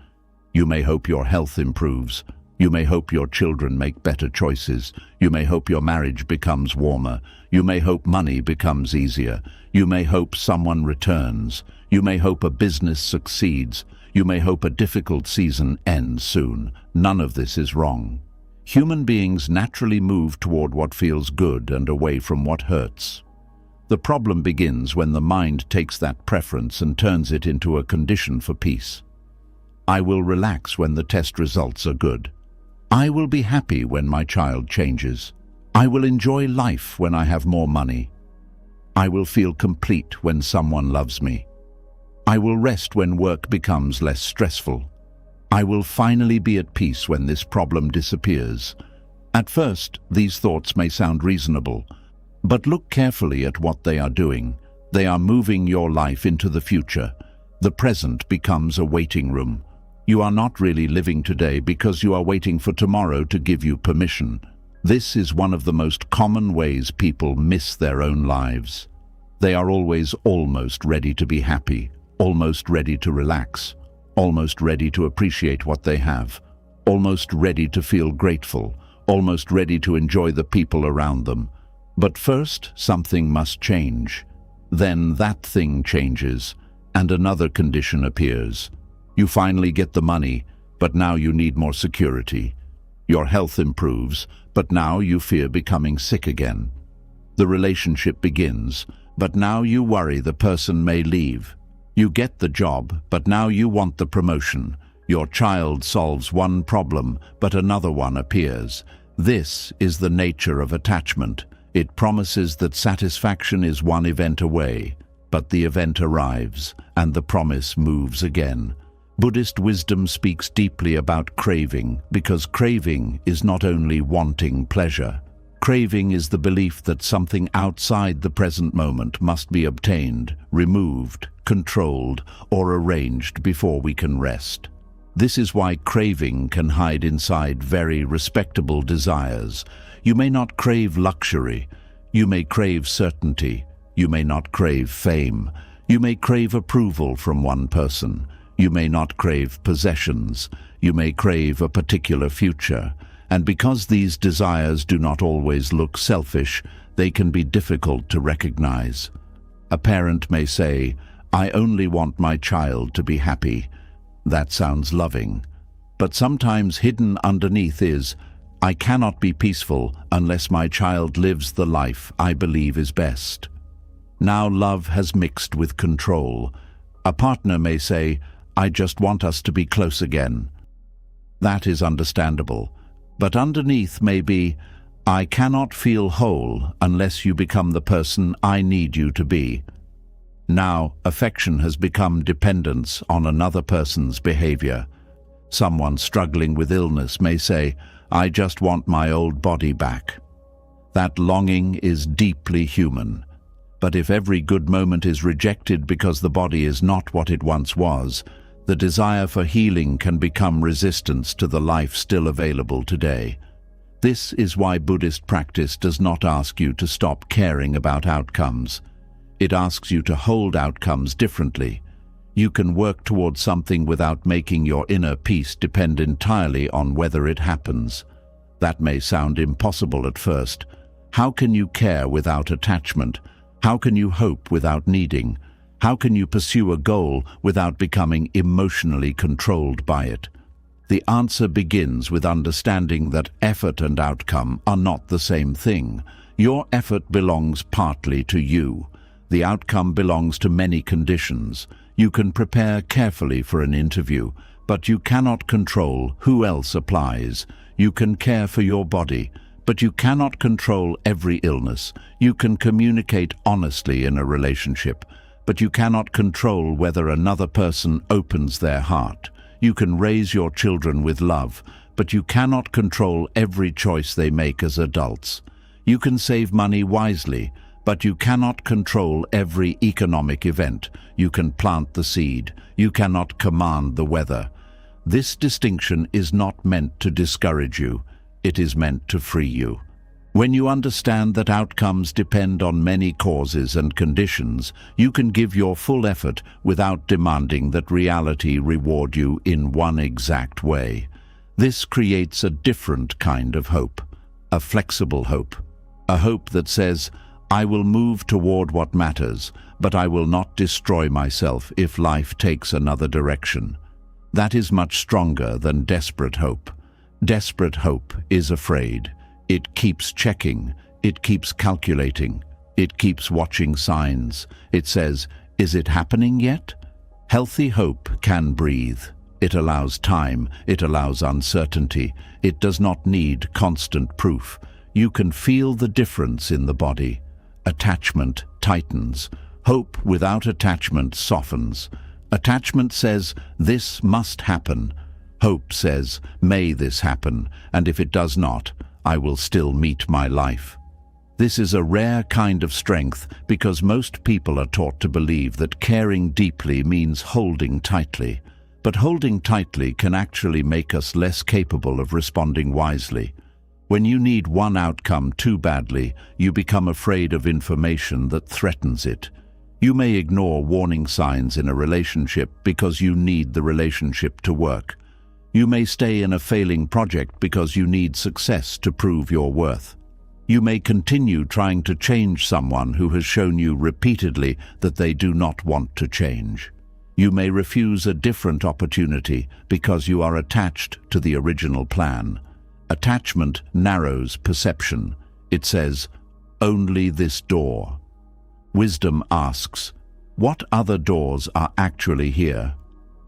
You may hope your health improves, You may hope your children make better choices. You may hope your marriage becomes warmer. You may hope money becomes easier. You may hope someone returns. You may hope a business succeeds. You may hope a difficult season ends soon. None of this is wrong. Human beings naturally move toward what feels good and away from what hurts. The problem begins when the mind takes that preference and turns it into a condition for peace. I will relax when the test results are good. I will be happy when my child changes. I will enjoy life when I have more money. I will feel complete when someone loves me. I will rest when work becomes less stressful. I will finally be at peace when this problem disappears. At first, these thoughts may sound reasonable, but look carefully at what they are doing. They are moving your life into the future. The present becomes a waiting room. You are not really living today because you are waiting for tomorrow to give you permission. This is one of the most common ways people miss their own lives. They are always almost ready to be happy, almost ready to relax, almost ready to appreciate what they have, almost ready to feel grateful, almost ready to enjoy the people around them. But first, something must change. Then that thing changes, and another condition appears. You finally get the money, but now you need more security. Your health improves, but now you fear becoming sick again. The relationship begins, but now you worry the person may leave. You get the job, but now you want the promotion. Your child solves one problem, but another one appears. This is the nature of attachment. It promises that satisfaction is one event away, but the event arrives, and the promise moves again. Buddhist wisdom speaks deeply about craving, because craving is not only wanting pleasure. Craving is the belief that something outside the present moment must be obtained, removed, controlled, or arranged before we can rest. This is why craving can hide inside very respectable desires. You may not crave luxury. You may crave certainty. You may not crave fame. You may crave approval from one person. You may not crave possessions. You may crave a particular future. And because these desires do not always look selfish, they can be difficult to recognize. A parent may say, "I only want my child to be happy." That sounds loving. But sometimes hidden underneath is, "I cannot be peaceful unless my child lives the life I believe is best." Now love has mixed with control. A partner may say, "I just want us to be close again." That is understandable. But underneath may be, "I cannot feel whole unless you become the person I need you to be." Now, affection has become dependence on another person's behavior. Someone struggling with illness may say, "I just want my old body back." That longing is deeply human. But if every good moment is rejected because the body is not what it once was, the desire for healing can become resistance to the life still available today. This is why Buddhist practice does not ask you to stop caring about outcomes. It asks you to hold outcomes differently. You can work towards something without making your inner peace depend entirely on whether it happens. That may sound impossible at first. How can you care without attachment? How can you hope without needing? How can you pursue a goal without becoming emotionally controlled by it? The answer begins with understanding that effort and outcome are not the same thing. Your effort belongs partly to you. The outcome belongs to many conditions. You can prepare carefully for an interview, but you cannot control who else applies. You can care for your body, but you cannot control every illness. You can communicate honestly in a relationship, but you cannot control whether another person opens their heart. You can raise your children with love, but you cannot control every choice they make as adults. You can save money wisely, but you cannot control every economic event. You can plant the seed. You cannot command the weather. This distinction is not meant to discourage you. It is meant to free you. When you understand that outcomes depend on many causes and conditions, you can give your full effort without demanding that reality reward you in one exact way. This creates a different kind of hope, a flexible hope, a hope that says, I will move toward what matters, but I will not destroy myself if life takes another direction. That is much stronger than desperate hope. Desperate hope is afraid. It keeps checking. It keeps calculating. It keeps watching signs. It says, is it happening yet? Healthy hope can breathe. It allows time. It allows uncertainty. It does not need constant proof. You can feel the difference in the body. Attachment tightens. Hope without attachment softens. Attachment says, this must happen. Hope says, may this happen, and if it does not, I will still meet my life. This is a rare kind of strength because most people are taught to believe that caring deeply means holding tightly. But holding tightly can actually make us less capable of responding wisely. When you need one outcome too badly, you become afraid of information that threatens it. You may ignore warning signs in a relationship because you need the relationship to work. You may stay in a failing project because you need success to prove your worth. You may continue trying to change someone who has shown you repeatedly that they do not want to change. You may refuse a different opportunity because you are attached to the original plan. Attachment narrows perception. It says, only this door. Wisdom asks, what other doors are actually here?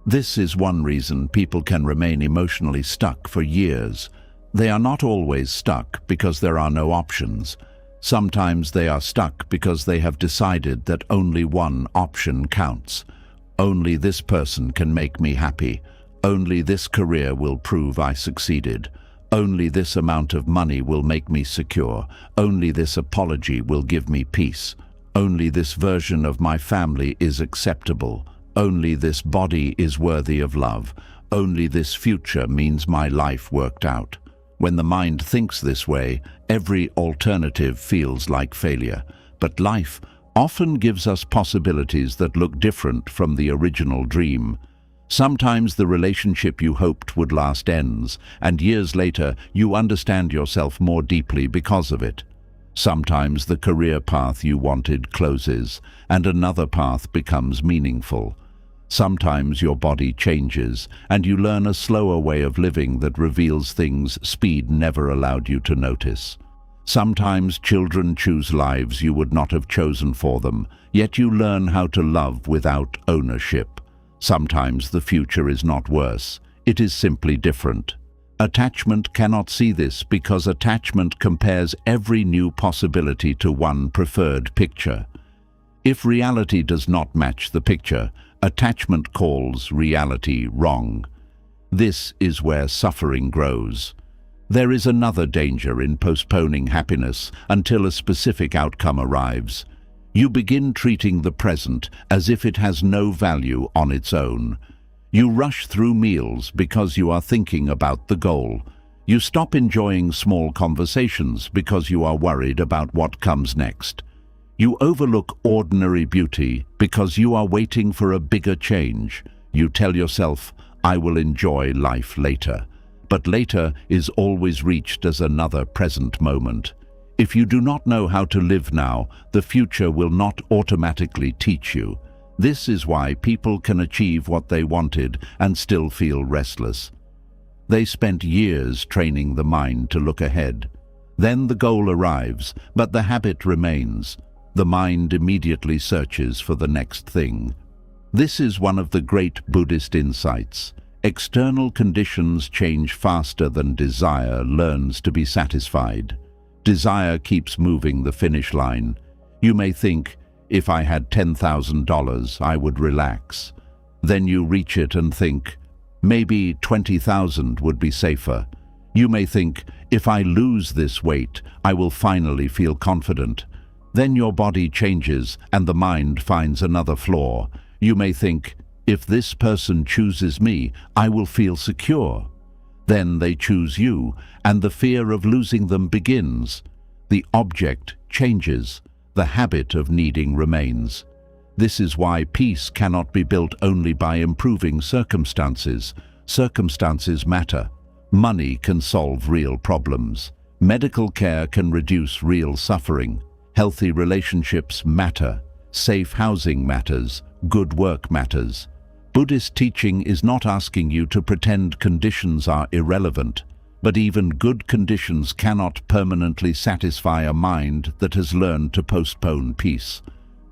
This is one reason people can remain emotionally stuck for years. They are not always stuck because there are no options. Sometimes they are stuck because they have decided that only one option counts. Only this person can make me happy. Only this career will prove I succeeded. Only this amount of money will make me secure. Only this apology will give me peace. Only this version of my family is acceptable. Only this body is worthy of love. Only this future means my life worked out. When the mind thinks this way, every alternative feels like failure. But life often gives us possibilities that look different from the original dream. Sometimes the relationship you hoped would last ends, and years later you understand yourself more deeply because of it. Sometimes the career path you wanted closes, and another path becomes meaningful. Sometimes your body changes, and you learn a slower way of living that reveals things speed never allowed you to notice. Sometimes children choose lives you would not have chosen for them, yet you learn how to love without ownership. Sometimes the future is not worse, it is simply different. Attachment cannot see this because attachment compares every new possibility to one preferred picture. If reality does not match the picture, attachment calls reality wrong. This is where suffering grows. There is another danger in postponing happiness until a specific outcome arrives. You begin treating the present as if it has no value on its own. You rush through meals because you are thinking about the goal. You stop enjoying small conversations because you are worried about what comes next. You overlook ordinary beauty because you are waiting for a bigger change. You tell yourself, I will enjoy life later. But later is always reached as another present moment. If you do not know how to live now, the future will not automatically teach you. This is why people can achieve what they wanted and still feel restless. They spent years training the mind to look ahead. Then the goal arrives, but the habit remains. The mind immediately searches for the next thing. This is one of the great Buddhist insights. External conditions change faster than desire learns to be satisfied. Desire keeps moving the finish line. You may think, if I had $10,000, I would relax. Then you reach it and think, maybe 20,000 would be safer. You may think, if I lose this weight, I will finally feel confident. Then your body changes and the mind finds another flaw. You may think, if this person chooses me, I will feel secure. Then they choose you, and the fear of losing them begins. The object changes. The habit of needing remains. This is why peace cannot be built only by improving circumstances. Circumstances matter. Money can solve real problems. Medical care can reduce real suffering. Healthy relationships matter. Safe housing matters. Good work matters. Buddhist teaching is not asking you to pretend conditions are irrelevant, but even good conditions cannot permanently satisfy a mind that has learned to postpone peace.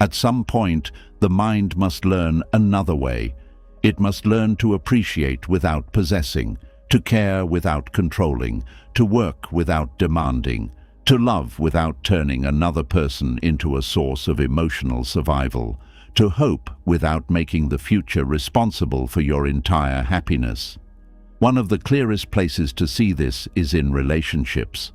At some point, the mind must learn another way. It must learn to appreciate without possessing, to care without controlling, to work without demanding, to love without turning another person into a source of emotional survival, to hope without making the future responsible for your entire happiness. One of the clearest places to see this is in relationships.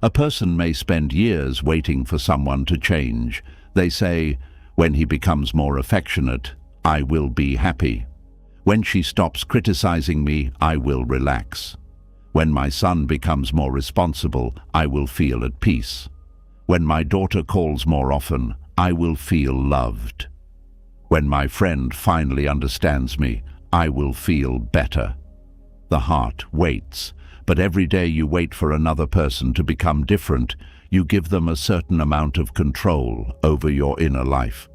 A person may spend years waiting for someone to change. They say, "When he becomes more affectionate, I will be happy. When she stops criticizing me, I will relax. When my son becomes more responsible, I will feel at peace. When my daughter calls more often, I will feel loved. When my friend finally understands me, I will feel better." The heart waits, but every day you wait for another person to become different, you give them a certain amount of control over your inner life.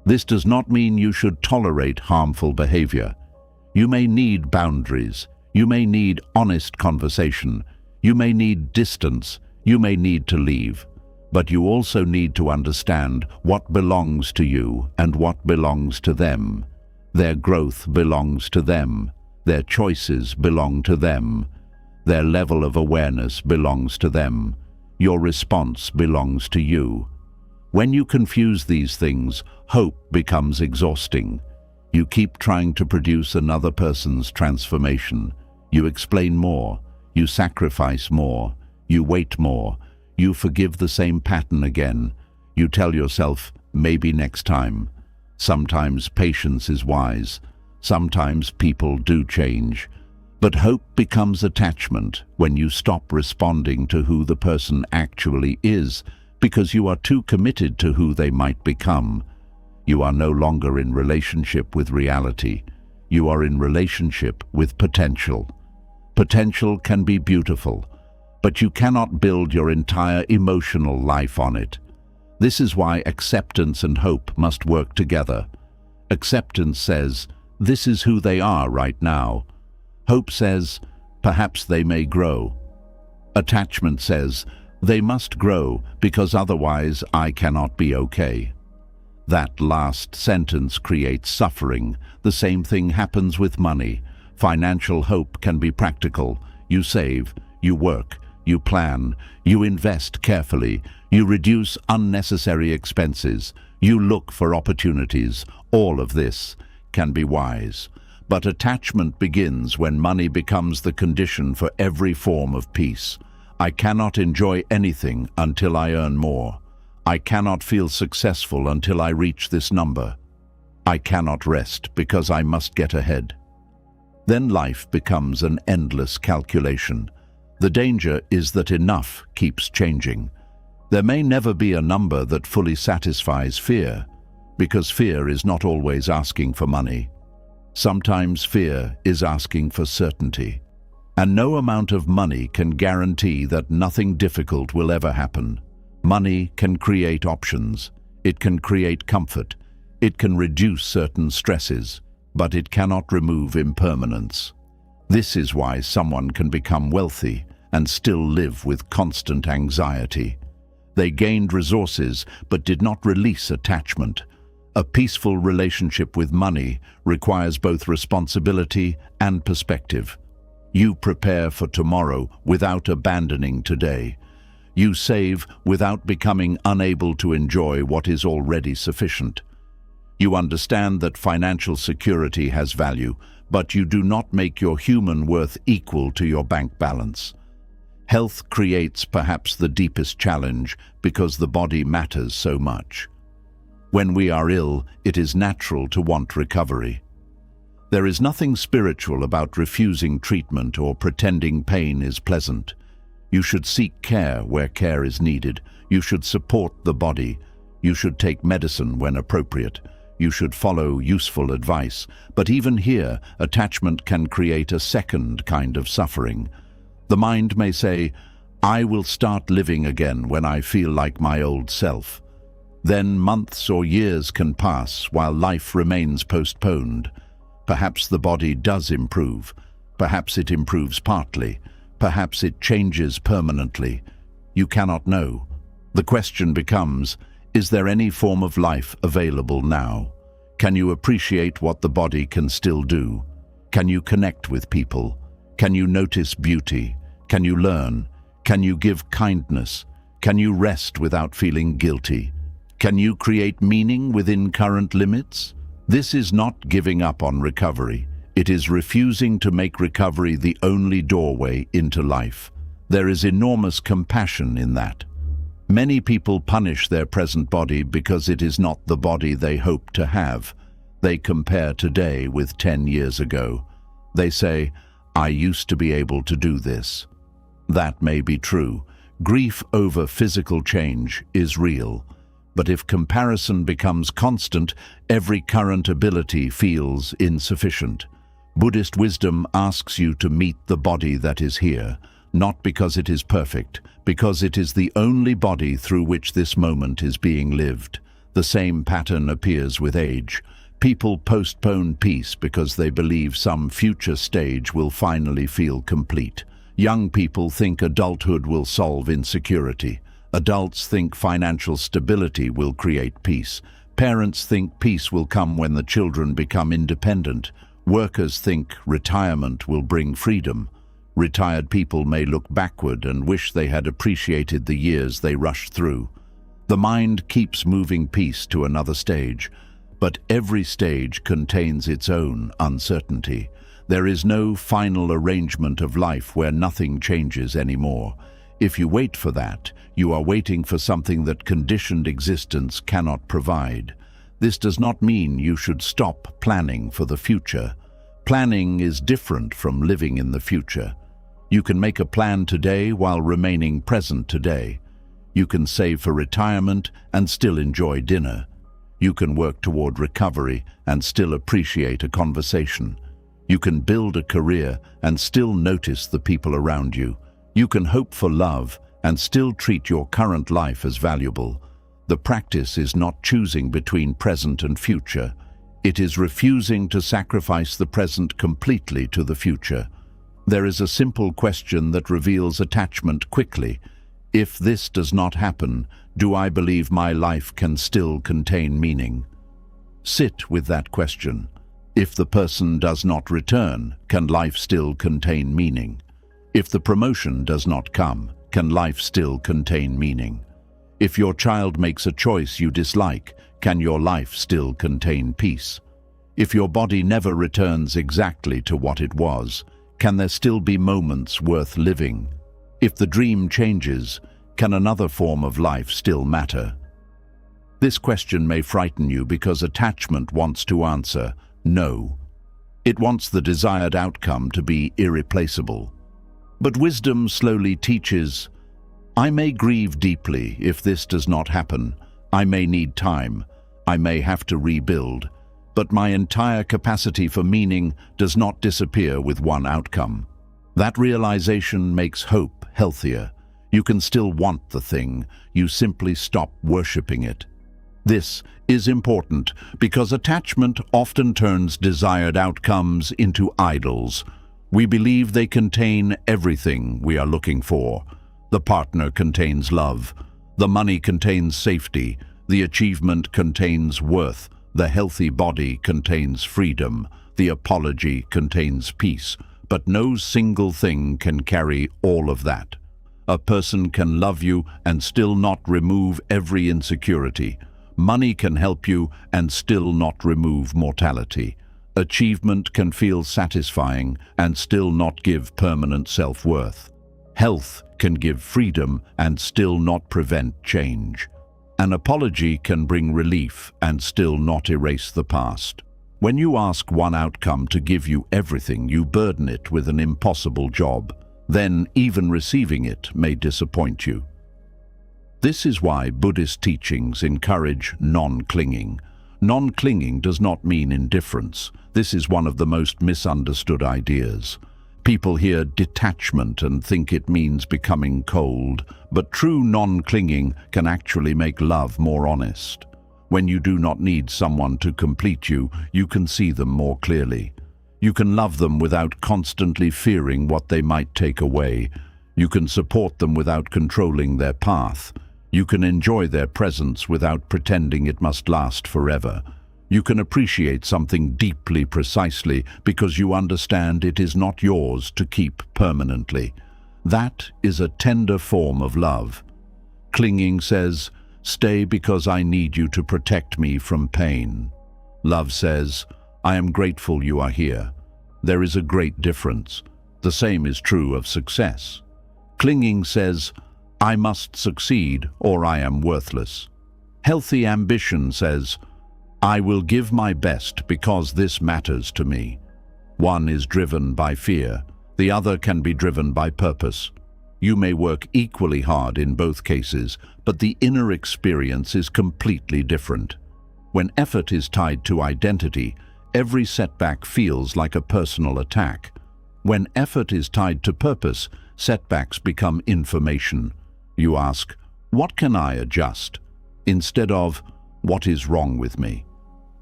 This does not mean you should tolerate harmful behavior. You may need boundaries. You may need honest conversation. You may need distance. You may need to leave. But you also need to understand what belongs to you and what belongs to them. Their growth belongs to them. Their choices belong to them. Their level of awareness belongs to them. Your response belongs to you. When you confuse these things, hope becomes exhausting. You keep trying to produce another person's transformation. You explain more. You sacrifice more. You wait more. You forgive the same pattern again. You tell yourself, maybe next time. Sometimes patience is wise. Sometimes people do change. But hope becomes attachment when you stop responding to who the person actually is because you are too committed to who they might become. You are no longer in relationship with reality. You are in relationship with potential. Potential can be beautiful, but you cannot build your entire emotional life on it. This is why acceptance and hope must work together. Acceptance says, this is who they are right now. Hope says, perhaps they may grow. Attachment says, they must grow because otherwise I cannot be okay. That last sentence creates suffering. The same thing happens with money. Financial hope can be practical. You save, you work, you plan, you invest carefully, you reduce unnecessary expenses, you look for opportunities. All of this can be wise. But attachment begins when money becomes the condition for every form of peace. I cannot enjoy anything until I earn more. I cannot feel successful until I reach this number. I cannot rest because I must get ahead. Then life becomes an endless calculation. The danger is that enough keeps changing. There may never be a number that fully satisfies fear, because fear is not always asking for money. Sometimes fear is asking for certainty. And no amount of money can guarantee that nothing difficult will ever happen. Money can create options. It can create comfort. It can reduce certain stresses, but it cannot remove impermanence. This is why someone can become wealthy and still live with constant anxiety. They gained resources but did not release attachment. A peaceful relationship with money requires both responsibility and perspective. You prepare for tomorrow without abandoning today. You save without becoming unable to enjoy what is already sufficient. You understand that financial security has value, but you do not make your human worth equal to your bank balance. Health creates perhaps the deepest challenge because the body matters so much. When we are ill, it is natural to want recovery. There is nothing spiritual about refusing treatment or pretending pain is pleasant. You should seek care where care is needed. You should support the body. You should take medicine when appropriate. You should follow useful advice. But even here, attachment can create a second kind of suffering. The mind may say, "I will start living again when I feel like my old self." Then months or years can pass while life remains postponed. Perhaps the body does improve. Perhaps it improves partly. Perhaps it changes permanently. You cannot know. The question becomes, is there any form of life available now? Can you appreciate what the body can still do? Can you connect with people? Can you notice beauty? Can you learn? Can you give kindness? Can you rest without feeling guilty? Can you create meaning within current limits? This is not giving up on recovery. It is refusing to make recovery the only doorway into life. There is enormous compassion in that. Many people punish their present body because it is not the body they hope to have. They compare today with 10 years ago. They say, "I used to be able to do this." That may be true. Grief over physical change is real. But if comparison becomes constant, every current ability feels insufficient. Buddhist wisdom asks you to meet the body that is here, not because it is perfect, because it is the only body through which this moment is being lived. The same pattern appears with age. People postpone peace because they believe some future stage will finally feel complete. Young people think adulthood will solve insecurity. Adults think financial stability will create peace. Parents think peace will come when the children become independent. Workers think retirement will bring freedom. Retired people may look backward and wish they had appreciated the years they rushed through. The mind keeps moving peace to another stage, but every stage contains its own uncertainty. There is no final arrangement of life where nothing changes anymore. If you wait for that, you are waiting for something that conditioned existence cannot provide. This does not mean you should stop planning for the future. Planning is different from living in the future. You can make a plan today while remaining present today. You can save for retirement and still enjoy dinner. You can work toward recovery and still appreciate a conversation. You can build a career and still notice the people around you. You can hope for love and still treat your current life as valuable. The practice is not choosing between present and future. It is refusing to sacrifice the present completely to the future. There is a simple question that reveals attachment quickly. If this does not happen, do I believe my life can still contain meaning? Sit with that question. If the person does not return, can life still contain meaning? If the promotion does not come, can life still contain meaning? If your child makes a choice you dislike, can your life still contain peace? If your body never returns exactly to what it was, can there still be moments worth living? If the dream changes, can another form of life still matter? This question may frighten you because attachment wants to answer no. It wants the desired outcome to be irreplaceable. But wisdom slowly teaches, I may grieve deeply if this does not happen. I may need time. I may have to rebuild. But my entire capacity for meaning does not disappear with one outcome. That realization makes hope healthier. You can still want the thing. You simply stop worshipping it. This is important because attachment often turns desired outcomes into idols. We believe they contain everything we are looking for. The partner contains love. The money contains safety. The achievement contains worth. The healthy body contains freedom. The apology contains peace. But no single thing can carry all of that. A person can love you and still not remove every insecurity. Money can help you and still not remove mortality. Achievement can feel satisfying and still not give permanent self-worth. Health can give freedom and still not prevent change. An apology can bring relief and still not erase the past. When you ask one outcome to give you everything, you burden it with an impossible job. Then even receiving it may disappoint you. This is why Buddhist teachings encourage non-clinging. Non-clinging does not mean indifference. This is one of the most misunderstood ideas. People hear detachment and think it means becoming cold, but true non-clinging can actually make love more honest. When you do not need someone to complete you, you can see them more clearly. You can love them without constantly fearing what they might take away. You can support them without controlling their path. You can enjoy their presence without pretending it must last forever. You can appreciate something deeply precisely because you understand it is not yours to keep permanently. That is a tender form of love. Clinging says, "Stay because I need you to protect me from pain." Love says, "I am grateful you are here." There is a great difference. The same is true of success. Clinging says, "I must succeed or I am worthless." Healthy ambition says, "I will give my best because this matters to me." One is driven by fear, the other can be driven by purpose. You may work equally hard in both cases, but the inner experience is completely different. When effort is tied to identity, every setback feels like a personal attack. When effort is tied to purpose, setbacks become information. You ask, "What can I adjust?" instead of, "What is wrong with me?"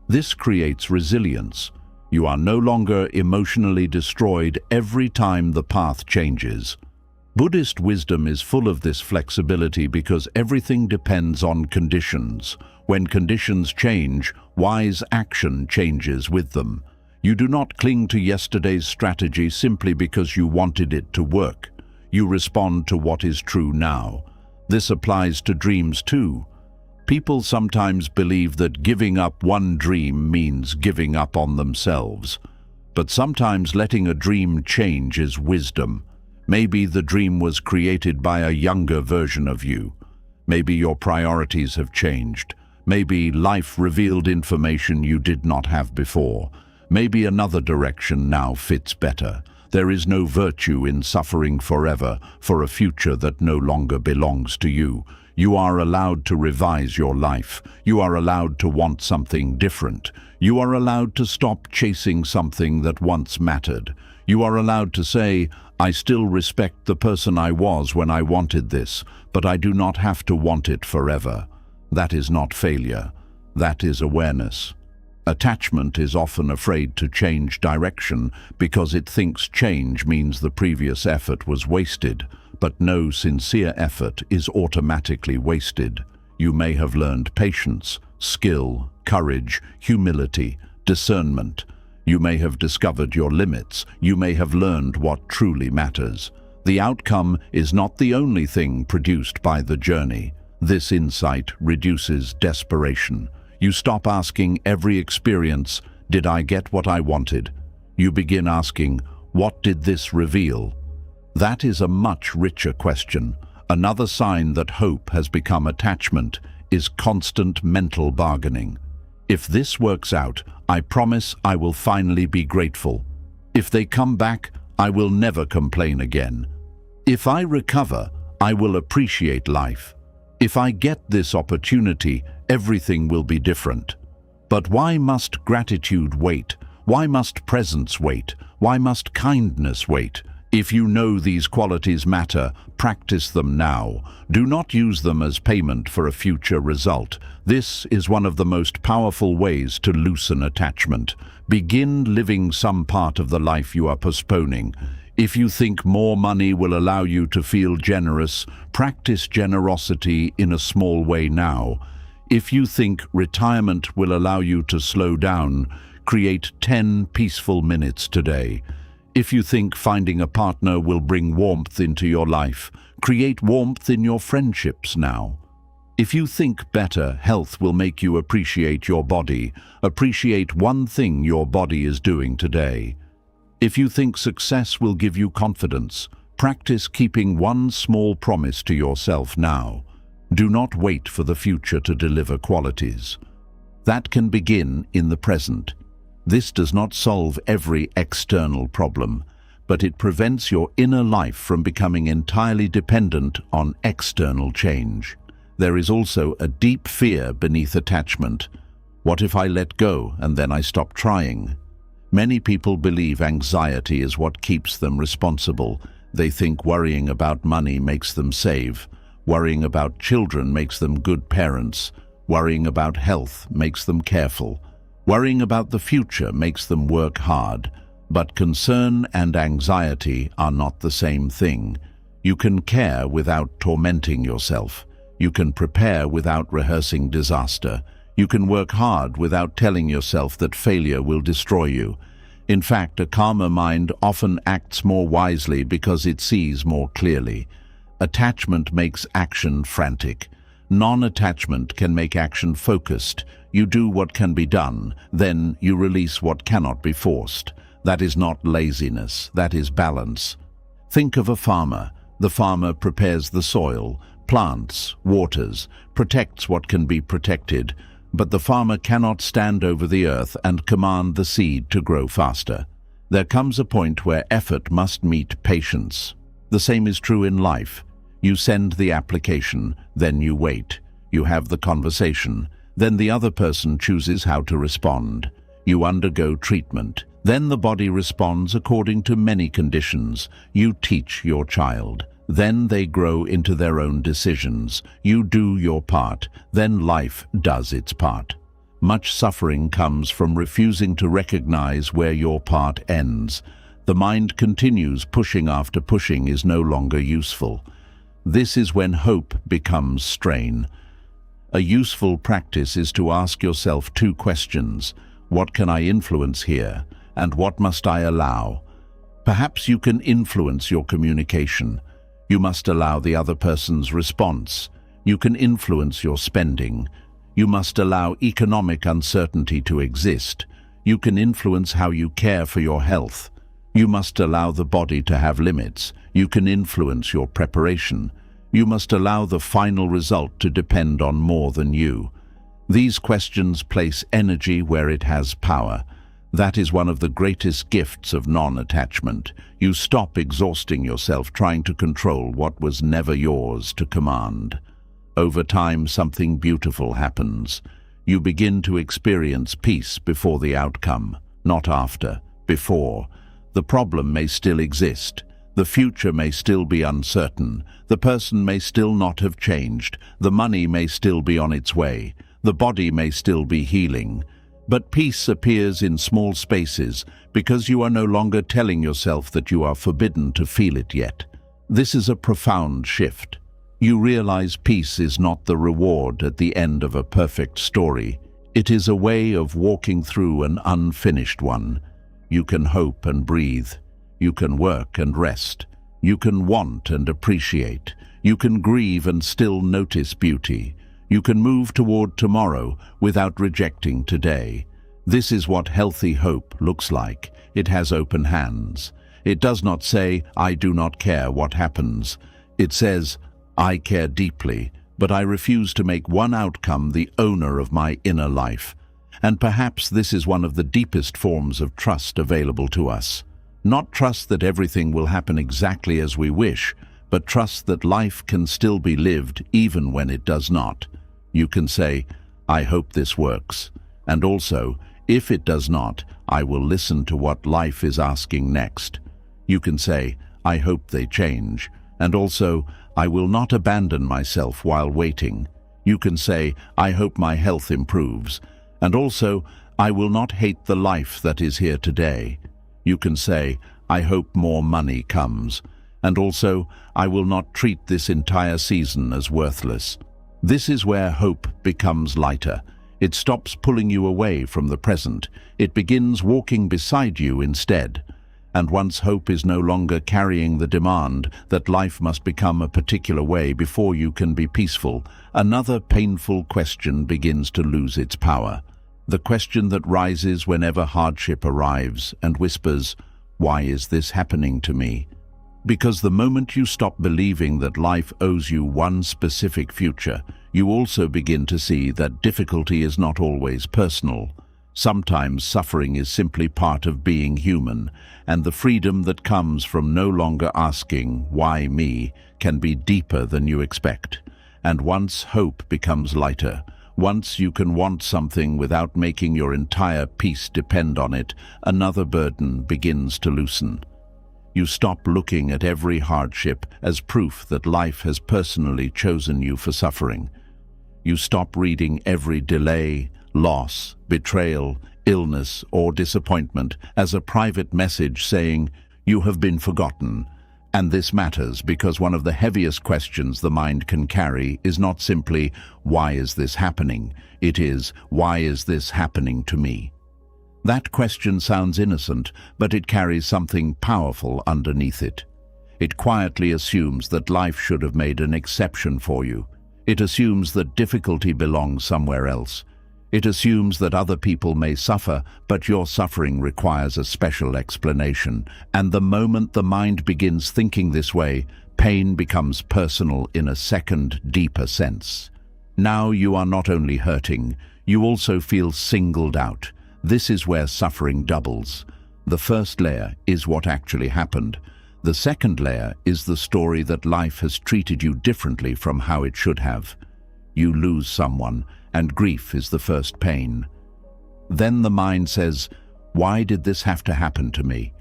This creates resilience. You are no longer emotionally destroyed every time the path changes. Buddhist wisdom is full of this flexibility because everything depends on conditions. When conditions change, wise action changes with them. You do not cling to yesterday's strategy simply because you wanted it to work. You respond to what is true now. This applies to dreams too. People sometimes believe that giving up one dream means giving up on themselves. But sometimes letting a dream change is wisdom. Maybe the dream was created by a younger version of you. Maybe your priorities have changed. Maybe life revealed information you did not have before. Maybe another direction now fits better. There is no virtue in suffering forever for a future that no longer belongs to you. You are allowed to revise your life. You are allowed to want something different. You are allowed to stop chasing something that once mattered. You are allowed to say, "I still respect the person I was when I wanted this, but I do not have to want it forever." That is not failure. That is awareness. Attachment is often afraid to change direction because it thinks change means the previous effort was wasted. But no sincere effort is automatically wasted. You may have learned patience, skill, courage, humility, discernment. You may have discovered your limits. You may have learned what truly matters. The outcome is not the only thing produced by the journey. This insight reduces desperation. You stop asking every experience, "Did I get what I wanted?" You begin asking, "What did this reveal?" That is a much richer question. Another sign that hope has become attachment is constant mental bargaining. If this works out, I promise I will finally be grateful. If they come back, I will never complain again. If I recover, I will appreciate life. If I get this opportunity, everything will be different. But why must gratitude wait? Why must presence wait? Why must kindness wait? If you know these qualities matter, practice them now. Do not use them as payment for a future result. This is one of the most powerful ways to loosen attachment. Begin living some part of the life you are postponing. If you think more money will allow you to feel generous, practice generosity in a small way now. If you think retirement will allow you to slow down, create 10 peaceful minutes today. If you think finding a partner will bring warmth into your life, create warmth in your friendships now. If you think better health will make you appreciate your body, appreciate one thing your body is doing today. If you think success will give you confidence, practice keeping one small promise to yourself now. Do not wait for the future to deliver qualities. That can begin in the present. This does not solve every external problem, but it prevents your inner life from becoming entirely dependent on external change. There is also a deep fear beneath attachment. What if I let go and then I stop trying? Many people believe anxiety is what keeps them responsible. They think worrying about money makes them save. Worrying about children makes them good parents. Worrying about health makes them careful. Worrying about the future makes them work hard. But concern and anxiety are not the same thing. You can care without tormenting yourself. You can prepare without rehearsing disaster. You can work hard without telling yourself that failure will destroy you. In fact, a calmer mind often acts more wisely because it sees more clearly. Attachment makes action frantic. Non-attachment can make action focused. You do what can be done, then you release what cannot be forced. That is not laziness, that is balance. Think of a farmer. The farmer prepares the soil, plants, waters, protects what can be protected, but the farmer cannot stand over the earth and command the seed to grow faster. There comes a point where effort must meet patience. The same is true in life. You send the application, then you wait. You have the conversation, then the other person chooses how to respond. You undergo treatment, then the body responds according to many conditions. You teach your child, then they grow into their own decisions. You do your part, then life does its part. Much suffering comes from refusing to recognize where your part ends. The mind continues pushing after pushing is no longer useful. This is when hope becomes strain. A useful practice is to ask yourself two questions. What can I influence here? And what must I allow? Perhaps you can influence your communication. You must allow the other person's response. You can influence your spending. You must allow economic uncertainty to exist. You can influence how you care for your health. You must allow the body to have limits. You can influence your preparation. You must allow the final result to depend on more than you. These questions place energy where it has power. That is one of the greatest gifts of non-attachment. You stop exhausting yourself trying to control what was never yours to command. Over time, something beautiful happens. You begin to experience peace before the outcome, not after, before. The problem may still exist. The future may still be uncertain. The person may still not have changed. The money may still be on its way. The body may still be healing. But peace appears in small spaces because you are no longer telling yourself that you are forbidden to feel it yet. This is a profound shift. You realize peace is not the reward at the end of a perfect story. It is a way of walking through an unfinished one. You can hope and breathe. You can work and rest. You can want and appreciate. You can grieve and still notice beauty. You can move toward tomorrow without rejecting today. This is what healthy hope looks like. It has open hands. It does not say, I do not care what happens. It says, I care deeply, but I refuse to make one outcome the owner of my inner life. And perhaps this is one of the deepest forms of trust available to us. Not trust that everything will happen exactly as we wish, but trust that life can still be lived even when it does not. You can say, I hope this works. And also, if it does not, I will listen to what life is asking next. You can say, I hope they change. And also, I will not abandon myself while waiting. You can say, I hope my health improves. And also, I will not hate the life that is here today. You can say, I hope more money comes. And also, I will not treat this entire season as worthless. This is where hope becomes lighter. It stops pulling you away from the present. It begins walking beside you instead. And once hope is no longer carrying the demand that life must become a particular way before you can be peaceful, another painful question begins to lose its power. The question that rises whenever hardship arrives and whispers, why is this happening to me? Because the moment you stop believing that life owes you one specific future, you also begin to see that difficulty is not always personal. Sometimes suffering is simply part of being human, and the freedom that comes from no longer asking, why me, can be deeper than you expect. And once hope becomes lighter, Once you can want something without making your entire peace depend on it, another burden begins to loosen. You stop looking at every hardship as proof that life has personally chosen you for suffering. You stop reading every delay, loss, betrayal, illness, or disappointment as a private message saying, "You have been forgotten." And this matters because one of the heaviest questions the mind can carry is not simply, "Why is this happening?" It is, "Why is this happening to me?" That question sounds innocent, but it carries something powerful underneath it. It quietly assumes that life should have made an exception for you. It assumes that difficulty belongs somewhere else. It assumes that other people may suffer, but your suffering requires a special explanation. And the moment the mind begins thinking this way, pain becomes personal in a second, deeper sense. Now you are not only hurting, you also feel singled out. This is where suffering doubles. The first layer is what actually happened. The second layer is the story that life has treated you differently from how it should have. You lose someone, and grief is the first pain. Then the mind says, "Why did this have to happen to me?"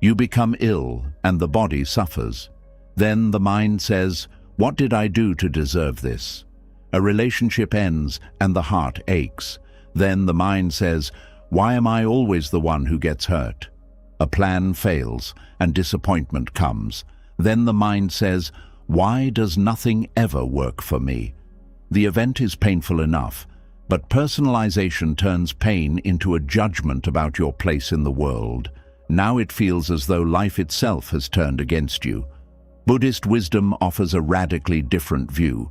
You become ill, and the body suffers. Then the mind says, "What did I do to deserve this?" A relationship ends, and the heart aches. Then the mind says, "Why am I always the one who gets hurt?" A plan fails, and disappointment comes. Then the mind says, "Why does nothing ever work for me?" The event is painful enough, but personalization turns pain into a judgment about your place in the world. Now it feels as though life itself has turned against you. Buddhist wisdom offers a radically different view.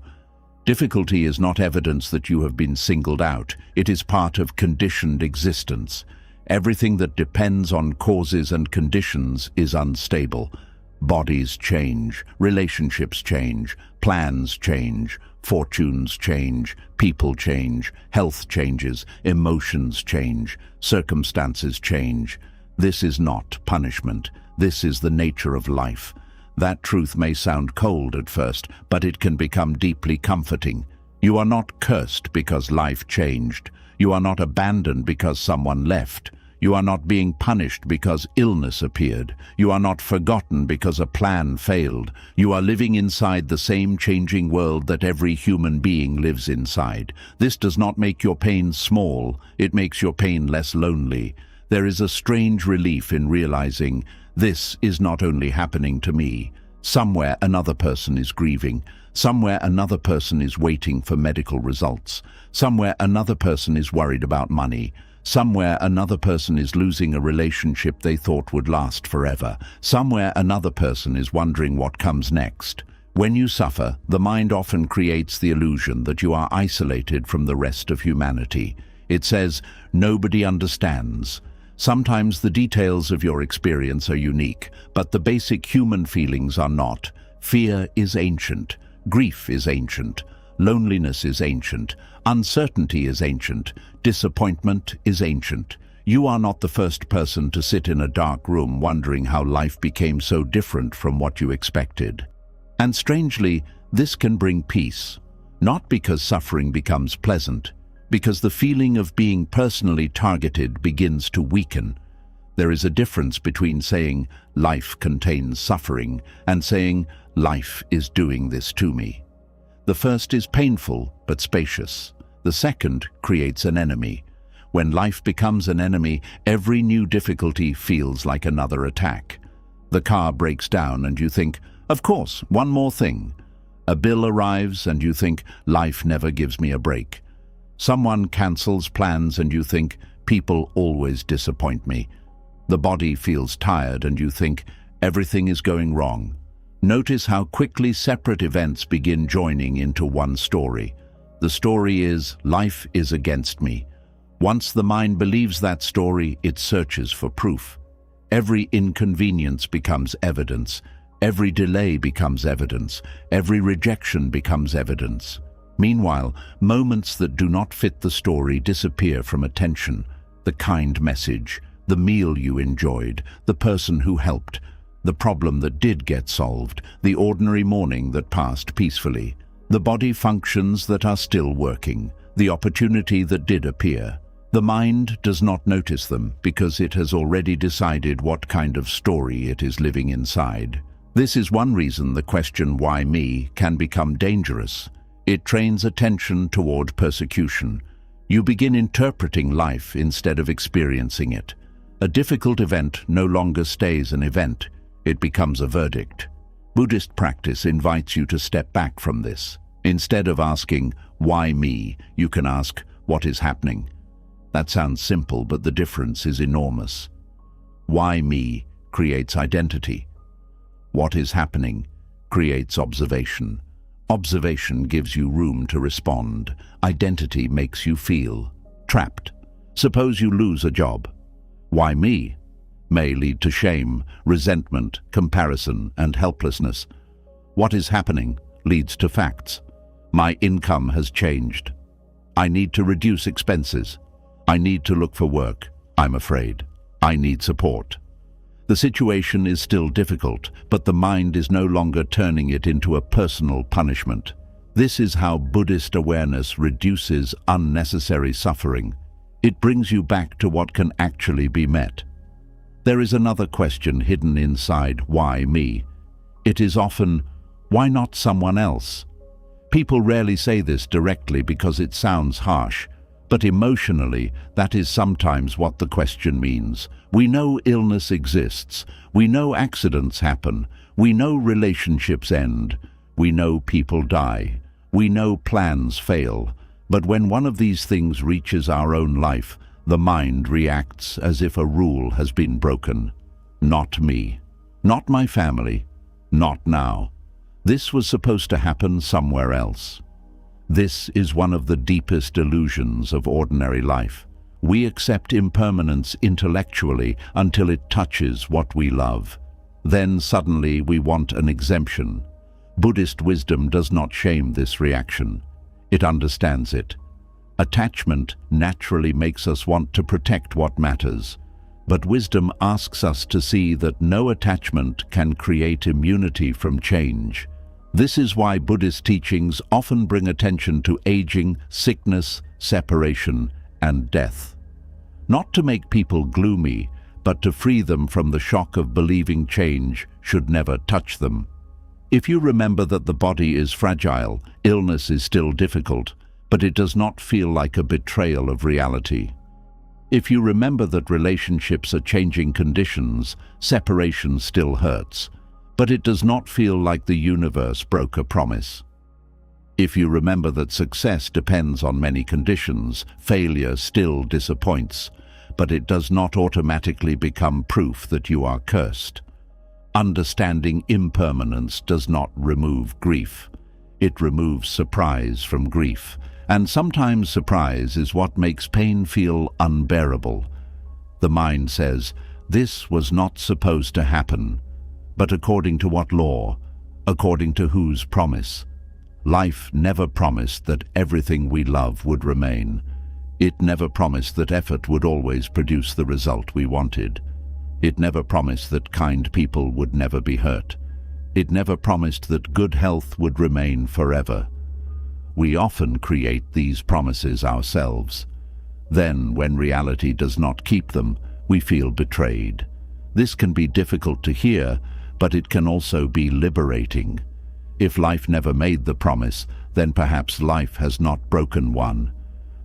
Difficulty is not evidence that you have been singled out. It is part of conditioned existence. Everything that depends on causes and conditions is unstable. Bodies change, relationships change, plans change, fortunes change, people change, health changes, emotions change, circumstances change. This is not punishment. This is the nature of life. That truth may sound cold at first, but it can become deeply comforting. You are not cursed because life changed. You are not abandoned because someone left. You are not being punished because illness appeared. You are not forgotten because a plan failed. You are living inside the same changing world that every human being lives inside. This does not make your pain small. It makes your pain less lonely. There is a strange relief in realizing this is not only happening to me. Somewhere another person is grieving. Somewhere another person is waiting for medical results. Somewhere another person is worried about money. Somewhere another person is losing a relationship they thought would last forever. Somewhere another person is wondering what comes next. When you suffer, the mind often creates the illusion that you are isolated from the rest of humanity. It says, "Nobody understands." Sometimes the details of your experience are unique, but the basic human feelings are not. Fear is ancient. Grief is ancient. Loneliness is ancient. Uncertainty is ancient. Disappointment is ancient. You are not the first person to sit in a dark room wondering how life became so different from what you expected. And strangely, this can bring peace. Not because suffering becomes pleasant, because the feeling of being personally targeted begins to weaken. There is a difference between saying, "Life contains suffering," and saying, "Life is doing this to me." The first is painful but spacious. The second creates an enemy. When life becomes an enemy, every new difficulty feels like another attack. The car breaks down and you think, "Of course, one more thing." A bill arrives and you think, "Life never gives me a break." Someone cancels plans and you think, "People always disappoint me." The body feels tired and you think, "Everything is going wrong." Notice how quickly separate events begin joining into one story. The story is, life is against me. Once the mind believes that story, it searches for proof. Every inconvenience becomes evidence. Every delay becomes evidence. Every rejection becomes evidence. Meanwhile, moments that do not fit the story disappear from attention. The kind message, the meal you enjoyed, the person who helped, the problem that did get solved, the ordinary morning that passed peacefully. The body functions that are still working. the opportunity that did appear. The mind does not notice them because it has already decided what kind of story it is living inside. This is one reason the question "why me?" can become dangerous. It trains attention toward persecution. You begin interpreting life instead of experiencing it. A difficult event no longer stays an event. It becomes a verdict. Buddhist practice invites you to step back from this. Instead of asking, "Why me?" you can ask, "What is happening?" That sounds simple, but the difference is enormous. Why me creates identity. What is happening creates observation. Observation gives you room to respond. Identity makes you feel trapped. Suppose you lose a job. Why me may lead to shame, resentment, comparison, and helplessness. What is happening leads to facts. My income has changed. I need to reduce expenses. I need to look for work. I'm afraid. I need support. The situation is still difficult, but the mind is no longer turning it into a personal punishment. This is how Buddhist awareness reduces unnecessary suffering. It brings you back to what can actually be met. There is another question hidden inside "why me?" It is often, "Why not someone else?" People rarely say this directly because it sounds harsh, but emotionally, that is sometimes what the question means. We know illness exists. We know accidents happen. We know relationships end. We know people die. We know plans fail. But when one of these things reaches our own life, the mind reacts as if a rule has been broken. Not me. Not my family. Not now. This was supposed to happen somewhere else. This is one of the deepest illusions of ordinary life. We accept impermanence intellectually until it touches what we love. Then suddenly we want an exemption. Buddhist wisdom does not shame this reaction. It understands it. Attachment naturally makes us want to protect what matters. But wisdom asks us to see that no attachment can create immunity from change. This is why Buddhist teachings often bring attention to aging, sickness, separation, and death. Not to make people gloomy, but to free them from the shock of believing change should never touch them. If you remember that the body is fragile, illness is still difficult, but it does not feel like a betrayal of reality. If you remember that relationships are changing conditions, separation still hurts, but it does not feel like the universe broke a promise. If you remember that success depends on many conditions, failure still disappoints, but it does not automatically become proof that you are cursed. Understanding impermanence does not remove grief. It removes surprise from grief, and sometimes surprise is what makes pain feel unbearable. The mind says, "This was not supposed to happen." But according to what law? According to whose promise? Life never promised that everything we love would remain. It never promised that effort would always produce the result we wanted. It never promised that kind people would never be hurt. It never promised that good health would remain forever. We often create these promises ourselves. Then, when reality does not keep them, we feel betrayed. This can be difficult to hear, but it can also be liberating. If life never made the promise, then perhaps life has not broken one.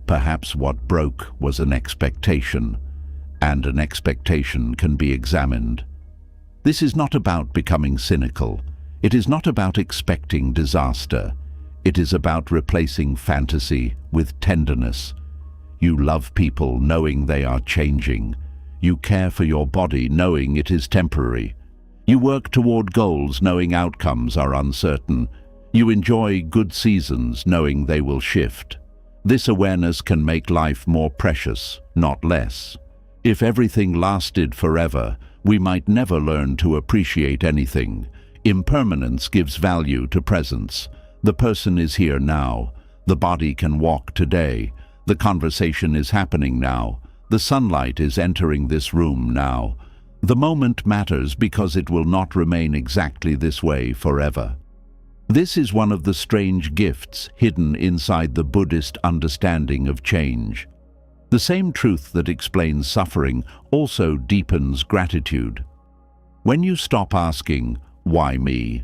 Perhaps what broke was an expectation, and an expectation can be examined. This is not about becoming cynical. It is not about expecting disaster. It is about replacing fantasy with tenderness. You love people knowing they are changing. You care for your body knowing it is temporary. You work toward goals knowing outcomes are uncertain. You enjoy good seasons knowing they will shift. This awareness can make life more precious, not less. If everything lasted forever, we might never learn to appreciate anything. Impermanence gives value to presence. The person is here now. The body can walk today. The conversation is happening now. The sunlight is entering this room now. The moment matters because it will not remain exactly this way forever. This is one of the strange gifts hidden inside the Buddhist understanding of change. The same truth that explains suffering also deepens gratitude. When you stop asking, "Why me?"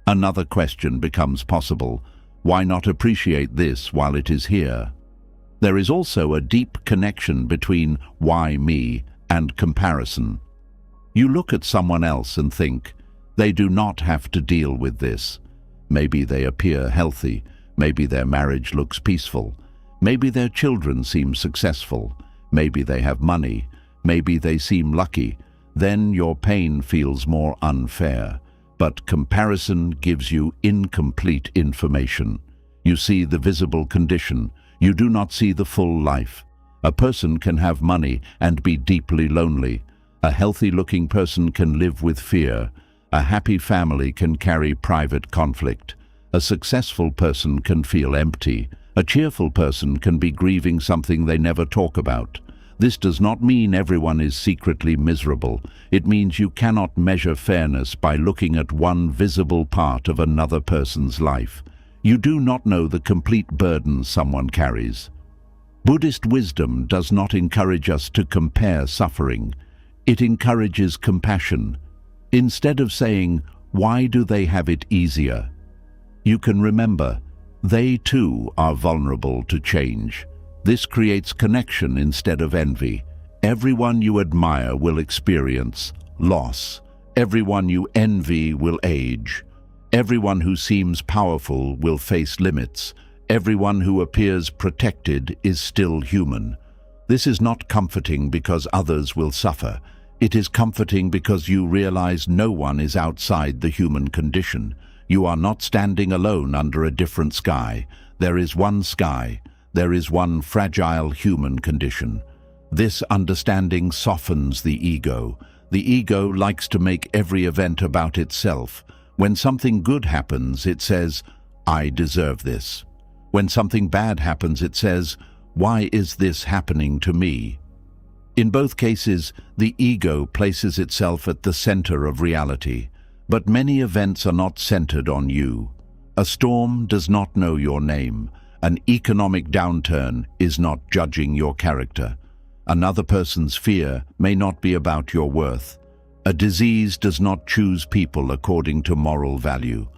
another question becomes possible. Why not appreciate this while it is here? There is also a deep connection between "why me" and comparison. You look at someone else and think, they do not have to deal with this. Maybe they appear healthy, maybe their marriage looks peaceful, maybe their children seem successful, maybe they have money, maybe they seem lucky. Then your pain feels more unfair. But comparison gives you incomplete information. You see the visible condition. You do not see the full life. A person can have money and be deeply lonely. A healthy-looking person can live with fear. A happy family can carry private conflict. A successful person can feel empty. A cheerful person can be grieving something they never talk about. This does not mean everyone is secretly miserable. It means you cannot measure fairness by looking at one visible part of another person's life. You do not know the complete burden someone carries. Buddhist wisdom does not encourage us to compare suffering. It encourages compassion. Instead of saying, "Why do they have it easier?" you can remember, they too are vulnerable to change. This creates connection instead of envy. Everyone you admire will experience loss. Everyone you envy will age. Everyone who seems powerful will face limits. Everyone who appears protected is still human. This is not comforting because others will suffer. It is comforting because you realize no one is outside the human condition. You are not standing alone under a different sky. There is one sky. There is one fragile human condition. This understanding softens the ego. The ego likes to make every event about itself. When something good happens, it says, "I deserve this." When something bad happens, it says, "Why is this happening to me?" In both cases, the ego places itself at the center of reality. But many events are not centered on you. A storm does not know your name. An economic downturn is not judging your character. Another person's fear may not be about your worth. A disease does not choose people according to moral value.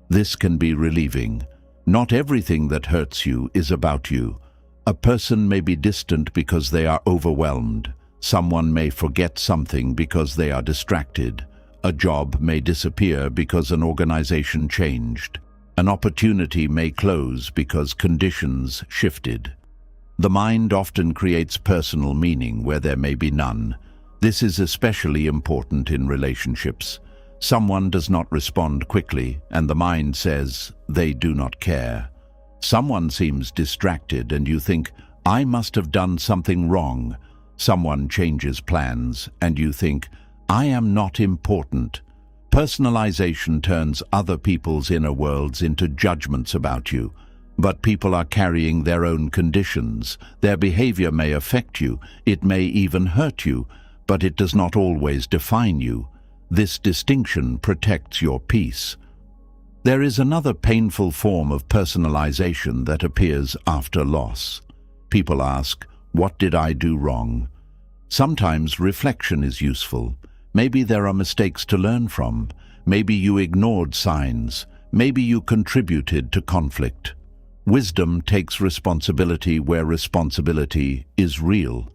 This can be relieving. Not everything that hurts you is about you. A person may be distant because they are overwhelmed. Someone may forget something because they are distracted. A job may disappear because an organization changed. An opportunity may close because conditions shifted. The mind often creates personal meaning where there may be none. This is especially important in relationships. Someone does not respond quickly, and the mind says, they do not care. Someone seems distracted, and you think, I must have done something wrong. Someone changes plans, and you think, I am not important. Personalization turns other people's inner worlds into judgments about you. But people are carrying their own conditions. Their behavior may affect you, it may even hurt you, but it does not always define you. This distinction protects your peace. There is another painful form of personalization that appears after loss. People ask, what did I do wrong? Sometimes reflection is useful. Maybe there are mistakes to learn from. Maybe you ignored signs. Maybe you contributed to conflict. Wisdom takes responsibility where responsibility is real.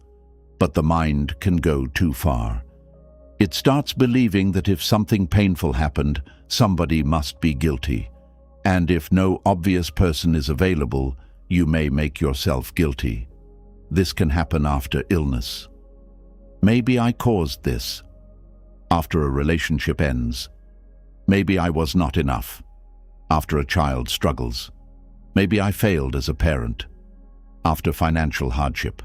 But the mind can go too far. It starts believing that if something painful happened, somebody must be guilty. And if no obvious person is available, you may make yourself guilty. This can happen after illness. Maybe I caused this. After a relationship ends. Maybe I was not enough. After a child struggles. Maybe I failed as a parent. After financial hardship.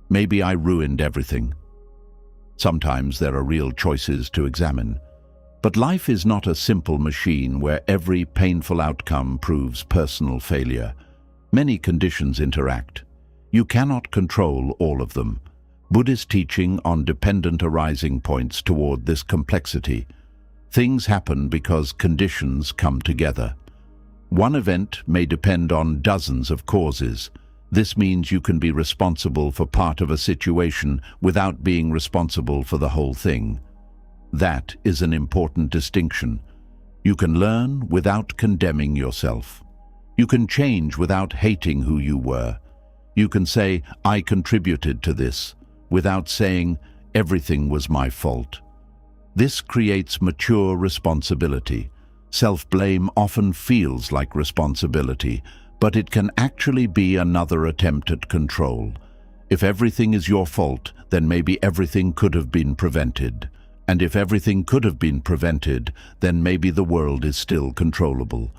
Maybe I ruined everything. Sometimes there are real choices to examine. But life is not a simple machine where every painful outcome proves personal failure. Many conditions interact. You cannot control all of them. Buddhist teaching on dependent arising points toward this complexity. Things happen because conditions come together. One event may depend on dozens of causes. This means you can be responsible for part of a situation without being responsible for the whole thing. That is an important distinction. You can learn without condemning yourself. You can change without hating who you were. You can say, "I contributed to this," without saying, "Everything was my fault." This creates mature responsibility. Self-blame often feels like responsibility, but it can actually be another attempt at control. If everything is your fault, then maybe everything could have been prevented. And if everything could have been prevented, then maybe the world is still controllable.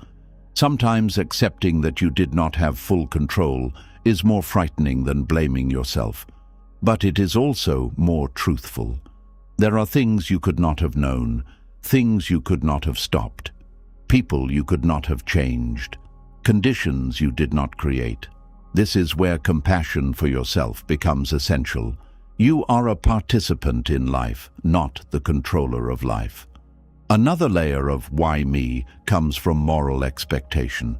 Sometimes accepting that you did not have full control is more frightening than blaming yourself. But it is also more truthful. There are things you could not have known, things you could not have stopped, people you could not have changed, conditions you did not create. This is where compassion for yourself becomes essential. You are a participant in life, not the controller of life. Another layer of why me comes from moral expectation.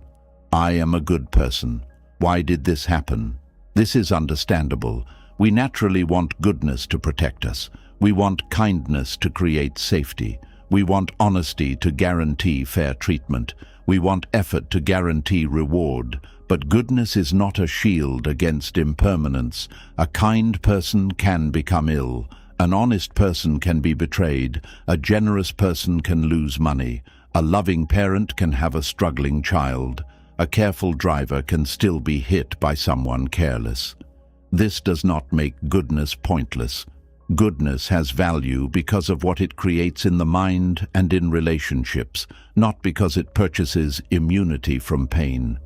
I am a good person. Why did this happen? This is understandable. We naturally want goodness to protect us. We want kindness to create safety. We want honesty to guarantee fair treatment. We want effort to guarantee reward. But goodness is not a shield against impermanence. A kind person can become ill. An honest person can be betrayed. A generous person can lose money. A loving parent can have a struggling child. A careful driver can still be hit by someone careless. This does not make goodness pointless. Goodness has value because of what it creates in the mind and in relationships, not because it purchases immunity from pain.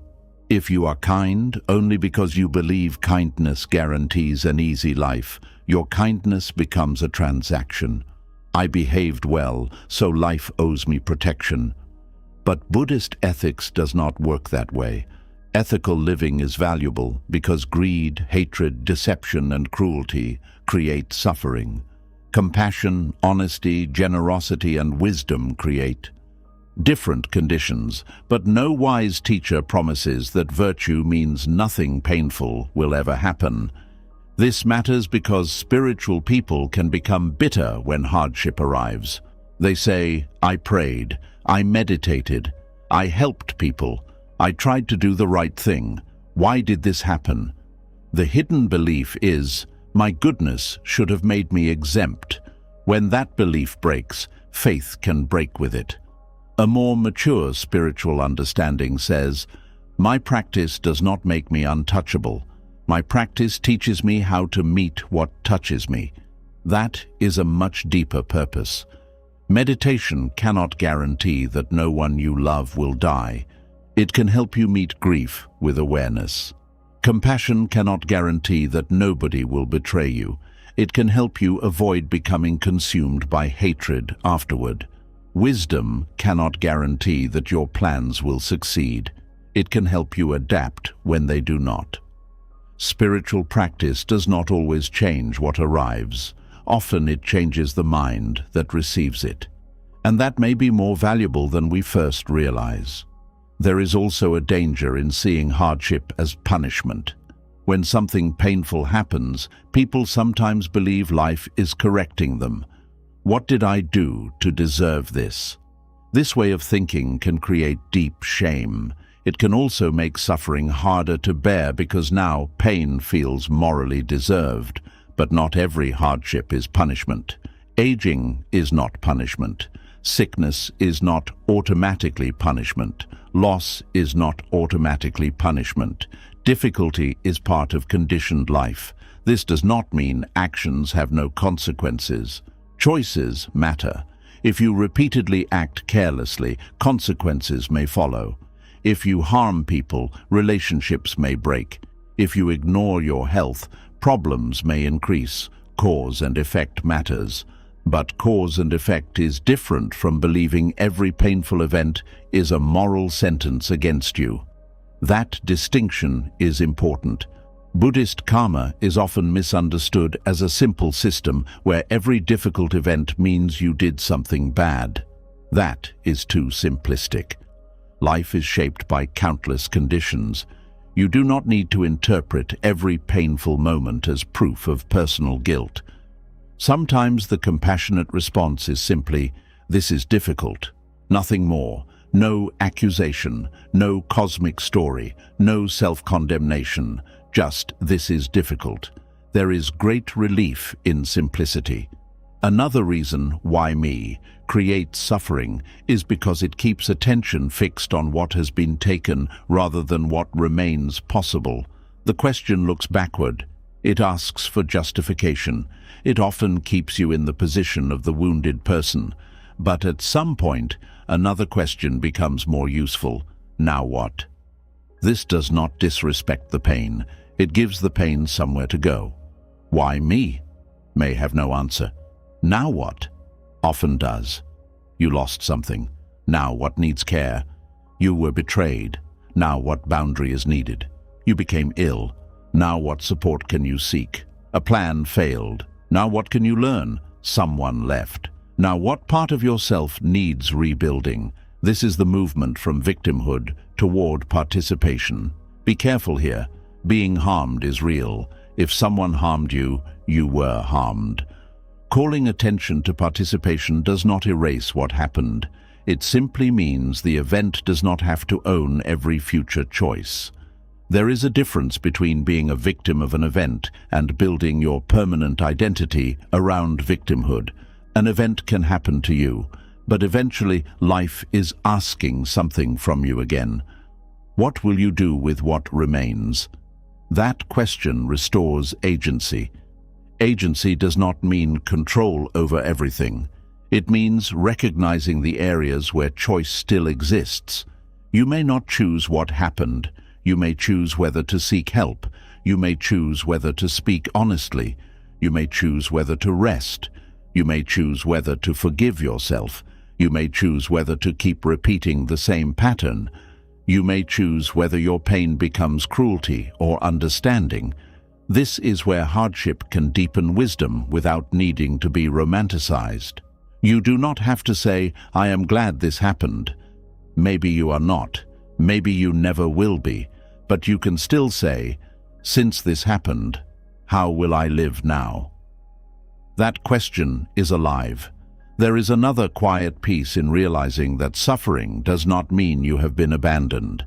If you are kind only because you believe kindness guarantees an easy life, your kindness becomes a transaction. I behaved well, so life owes me protection. But Buddhist ethics does not work that way. Ethical living is valuable because greed, hatred, deception, and cruelty create suffering. Compassion, honesty, generosity, and wisdom create different conditions, but no wise teacher promises that virtue means nothing painful will ever happen. This matters because spiritual people can become bitter when hardship arrives. They say, "I prayed, I meditated, I helped people, I tried to do the right thing. Why did this happen?" The hidden belief is, "My goodness should have made me exempt." When that belief breaks, faith can break with it. A more mature spiritual understanding says, "My practice does not make me untouchable. My practice teaches me how to meet what touches me." That is a much deeper purpose. Meditation cannot guarantee that no one you love will die. It can help you meet grief with awareness. Compassion cannot guarantee that nobody will betray you. It can help you avoid becoming consumed by hatred afterward. Wisdom cannot guarantee that your plans will succeed. It can help you adapt when they do not. Spiritual practice does not always change what arrives. Often it changes the mind that receives it. And that may be more valuable than we first realize. There is also a danger in seeing hardship as punishment. When something painful happens, people sometimes believe life is correcting them. What did I do to deserve this? This way of thinking can create deep shame. It can also make suffering harder to bear because now pain feels morally deserved. But not every hardship is punishment. Aging is not punishment. Sickness is not automatically punishment. Loss is not automatically punishment. Difficulty is part of conditioned life. This does not mean actions have no consequences. Choices matter. If you repeatedly act carelessly, consequences may follow. If you harm people, relationships may break. If you ignore your health, problems may increase. Cause and effect matters. But cause and effect is different from believing every painful event is a moral sentence against you. That distinction is important. Buddhist karma is often misunderstood as a simple system where every difficult event means you did something bad. That is too simplistic. Life is shaped by countless conditions. You do not need to interpret every painful moment as proof of personal guilt. Sometimes the compassionate response is simply, "This is difficult." Nothing more. No accusation, no cosmic story, no self-condemnation. Just, "This is difficult." There is great relief in simplicity. Another reason why me creates suffering is because it keeps attention fixed on what has been taken rather than what remains possible. The question looks backward. It asks for justification. It often keeps you in the position of the wounded person. But at some point, another question becomes more useful. Now what? This does not disrespect the pain. It gives the pain somewhere to go. Why me? May have no answer. Now what? Often does. You lost something. Now what needs care? You were betrayed. Now what boundary is needed? You became ill. Now what support can you seek? A plan failed. Now what can you learn? Someone left. Now what part of yourself needs rebuilding? This is the movement from victimhood toward participation. Be careful here. Being harmed is real. If someone harmed you, you were harmed. Calling attention to participation does not erase what happened. It simply means the event does not have to own every future choice. There is a difference between being a victim of an event and building your permanent identity around victimhood. An event can happen to you, but eventually life is asking something from you again. What will you do with what remains? That question restores agency. Agency does not mean control over everything. It means recognizing the areas where choice still exists. You may not choose what happened. You may choose whether to seek help. You may choose whether to speak honestly. You may choose whether to rest. You may choose whether to forgive yourself. You may choose whether to keep repeating the same pattern. You may choose whether your pain becomes cruelty or understanding. This is where hardship can deepen wisdom without needing to be romanticized. You do not have to say, "I am glad this happened." Maybe you are not. Maybe you never will be. But you can still say, "Since this happened, how will I live now?" That question is alive. There is another quiet peace in realizing that suffering does not mean you have been abandoned.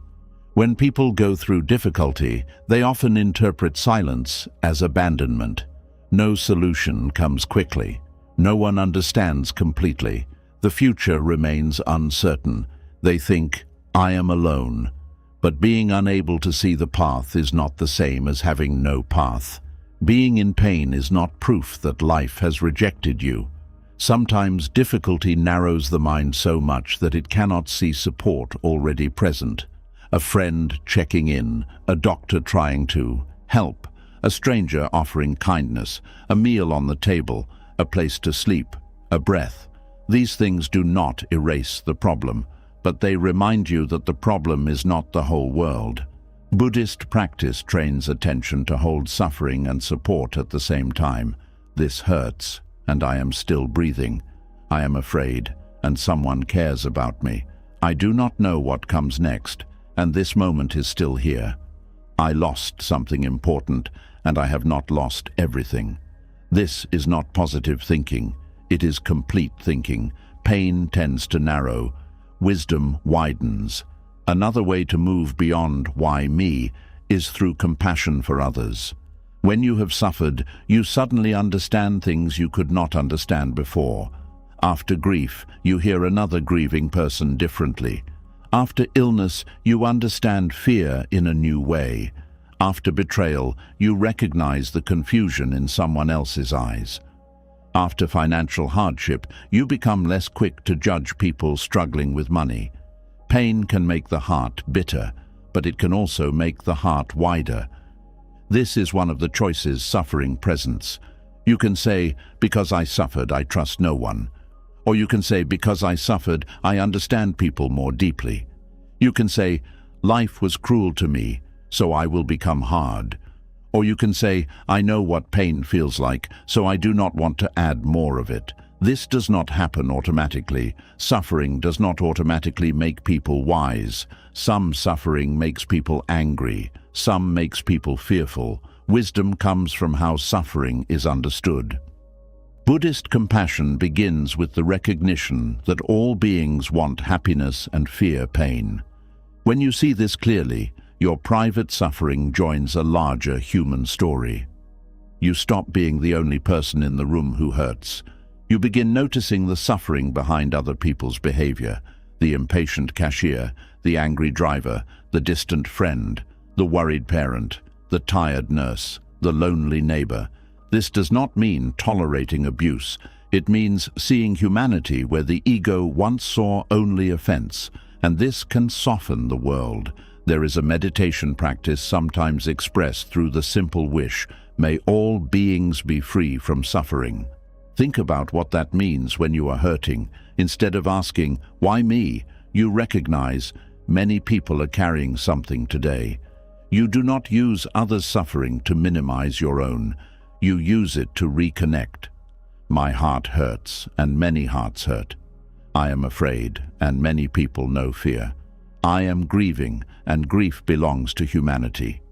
When people go through difficulty, they often interpret silence as abandonment. No solution comes quickly. No one understands completely. The future remains uncertain. They think, "I am alone." But being unable to see the path is not the same as having no path. Being in pain is not proof that life has rejected you. Sometimes difficulty narrows the mind so much that it cannot see support already present. A friend checking in, a doctor trying to help, a stranger offering kindness, a meal on the table, a place to sleep, a breath. These things do not erase the problem, but they remind you that the problem is not the whole world. Buddhist practice trains attention to hold suffering and support at the same time. This hurts, and I am still breathing. I am afraid, and someone cares about me. I do not know what comes next, and this moment is still here. I lost something important, and I have not lost everything. This is not positive thinking. It is complete thinking. Pain tends to narrow. Wisdom widens. Another way to move beyond "why me" is through compassion for others. When you have suffered, you suddenly understand things you could not understand before. After grief, you hear another grieving person differently. After illness, you understand fear in a new way. After betrayal, you recognize the confusion in someone else's eyes. After financial hardship, you become less quick to judge people struggling with money. Pain can make the heart bitter, but it can also make the heart wider. This is one of the choices suffering presents. You can say, "Because I suffered, I trust no one." Or you can say, "Because I suffered, I understand people more deeply." You can say, "Life was cruel to me, so I will become hard." Or you can say, "I know what pain feels like, so I do not want to add more of it." This does not happen automatically. Suffering does not automatically make people wise. Some suffering makes people angry. Some makes people fearful. Wisdom comes from how suffering is understood. Buddhist compassion begins with the recognition that all beings want happiness and fear pain. When you see this clearly, your private suffering joins a larger human story. You stop being the only person in the room who hurts. You begin noticing the suffering behind other people's behavior, the impatient cashier, the angry driver, the distant friend, the worried parent, the tired nurse, the lonely neighbor. This does not mean tolerating abuse. It means seeing humanity where the ego once saw only offense, and this can soften the world. There is a meditation practice sometimes expressed through the simple wish, "May all beings be free from suffering." Think about what that means when you are hurting. Instead of asking, "Why me?" you recognize, many people are carrying something today. You do not use others' suffering to minimize your own. You use it to reconnect. My heart hurts, and many hearts hurt. I am afraid, and many people know fear. I am grieving, and grief belongs to humanity.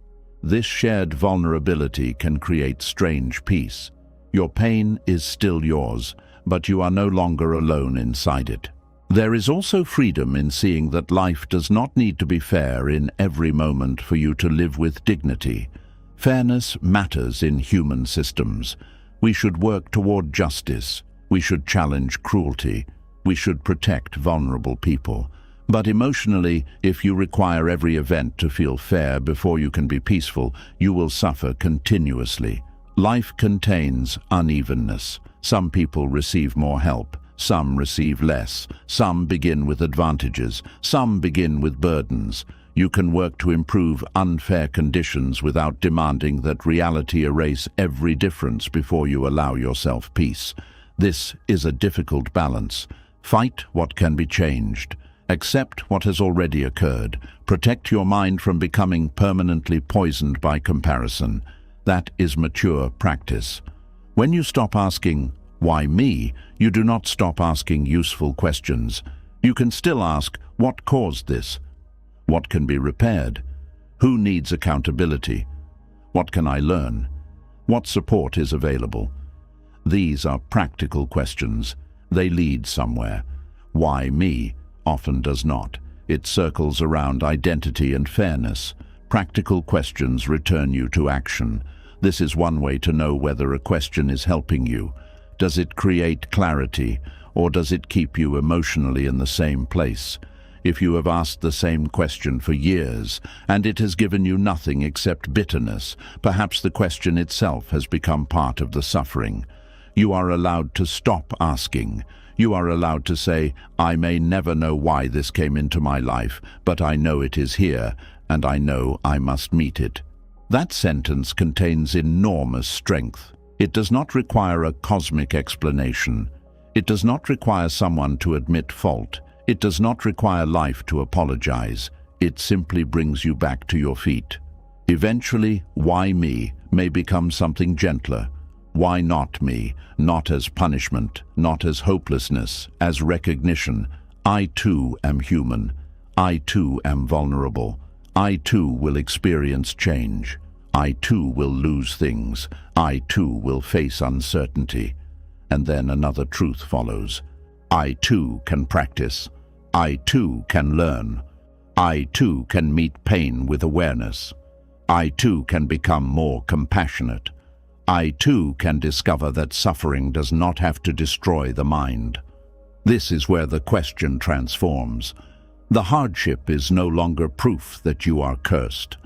This shared vulnerability can create strange peace. Your pain is still yours, but you are no longer alone inside it. There is also freedom in seeing that life does not need to be fair in every moment for you to live with dignity. Fairness matters in human systems. We should work toward justice. We should challenge cruelty. We should protect vulnerable people. But emotionally, if you require every event to feel fair before you can be peaceful, you will suffer continuously. Life contains unevenness. Some people receive more help. Some receive less. Some begin with advantages. Some begin with burdens. You can work to improve unfair conditions without demanding that reality erase every difference before you allow yourself peace. This is a difficult balance. Fight what can be changed. Accept what has already occurred. Protect your mind from becoming permanently poisoned by comparison. That is mature practice. When you stop asking, "Why me?" you do not stop asking useful questions. You can still ask, "What caused this? What can be repaired? Who needs accountability? What can I learn? What support is available?" These are practical questions. They lead somewhere. "Why me?" often does not. It circles around identity and fairness. Practical questions return you to action. This is one way to know whether a question is helping you. Does it create clarity, or does it keep you emotionally in the same place? If you have asked the same question for years, and it has given you nothing except bitterness, perhaps the question itself has become part of the suffering. You are allowed to stop asking. You are allowed to say, "I may never know why this came into my life, but I know it is here, and I know I must meet it." That sentence contains enormous strength. It does not require a cosmic explanation. It does not require someone to admit fault. It does not require life to apologize. It simply brings you back to your feet. Eventually, "Why me?" may become something gentler. Why not me? Not as punishment, not as hopelessness, as recognition. I too am human. I too am vulnerable. I too will experience change. I too will lose things. I too will face uncertainty. And then another truth follows. I too can practice. I too can learn. I too can meet pain with awareness. I too can become more compassionate. I too can discover that suffering does not have to destroy the mind. This is where the question transforms. The hardship is no longer proof that you are cursed.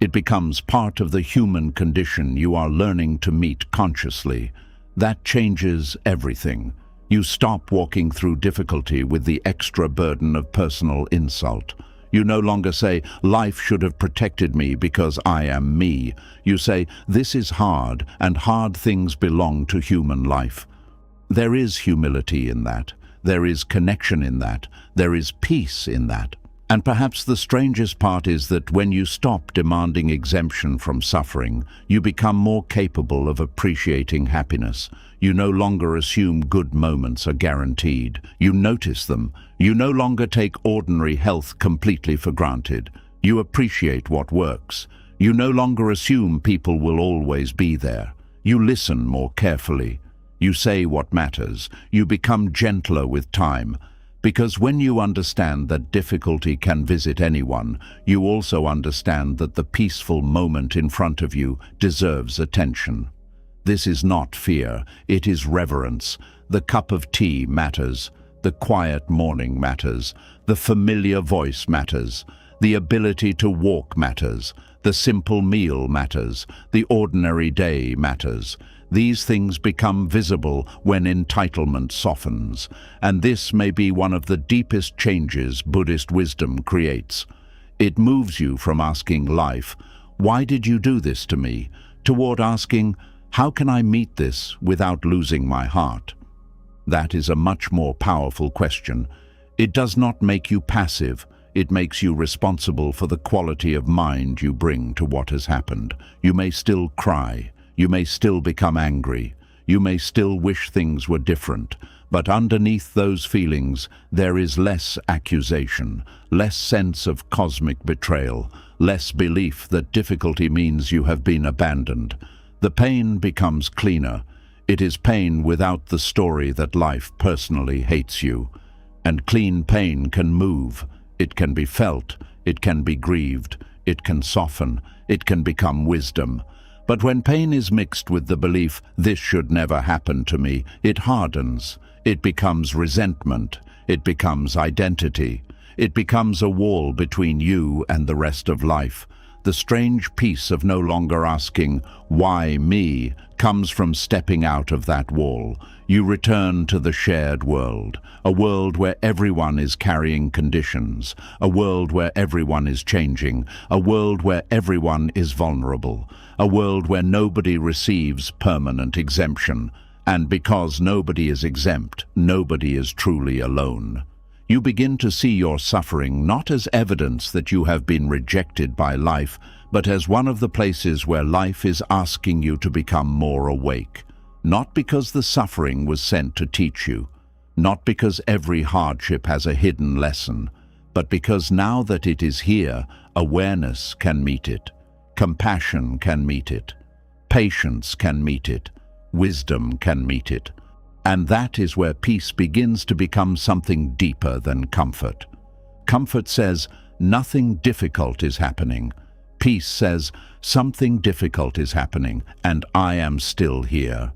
It becomes part of the human condition you are learning to meet consciously. That changes everything. You stop walking through difficulty with the extra burden of personal insult. You no longer say, "Life should have protected me because I am me." You say, "This is hard, and hard things belong to human life." There is humility in that. There is connection in that. There is peace in that. And perhaps the strangest part is that when you stop demanding exemption from suffering, you become more capable of appreciating happiness. You no longer assume good moments are guaranteed. You notice them. You no longer take ordinary health completely for granted. You appreciate what works. You no longer assume people will always be there. You listen more carefully. You say what matters. You become gentler with time. Because when you understand that difficulty can visit anyone, you also understand that the peaceful moment in front of you deserves attention. This is not fear, it is reverence. The cup of tea matters. The quiet morning matters. The familiar voice matters. The ability to walk matters. The simple meal matters. The ordinary day matters. These things become visible when entitlement softens, and this may be one of the deepest changes Buddhist wisdom creates. It moves you from asking life, "Why did you do this to me?" toward asking, "How can I meet this without losing my heart?" That is a much more powerful question. It does not make you passive. It makes you responsible for the quality of mind you bring to what has happened. You may still cry. You may still become angry. You may still wish things were different. But underneath those feelings, there is less accusation, less sense of cosmic betrayal, less belief that difficulty means you have been abandoned. The pain becomes cleaner. It is pain without the story that life personally hates you. And clean pain can move. It can be felt. It can be grieved. It can soften. It can become wisdom. But when pain is mixed with the belief, "This should never happen to me," it hardens. It becomes resentment. It becomes identity. It becomes a wall between you and the rest of life. The strange peace of no longer asking, "Why me?" comes from stepping out of that wall. You return to the shared world, a world where everyone is carrying conditions, a world where everyone is changing, a world where everyone is vulnerable, a world where nobody receives permanent exemption. And because nobody is exempt, nobody is truly alone. You begin to see your suffering not as evidence that you have been rejected by life, but as one of the places where life is asking you to become more awake. Not because the suffering was sent to teach you, not because every hardship has a hidden lesson, but because now that it is here, awareness can meet it, compassion can meet it, patience can meet it, wisdom can meet it. And that is where peace begins to become something deeper than comfort. Comfort says, "Nothing difficult is happening." Peace says, "Something difficult is happening, and I am still here."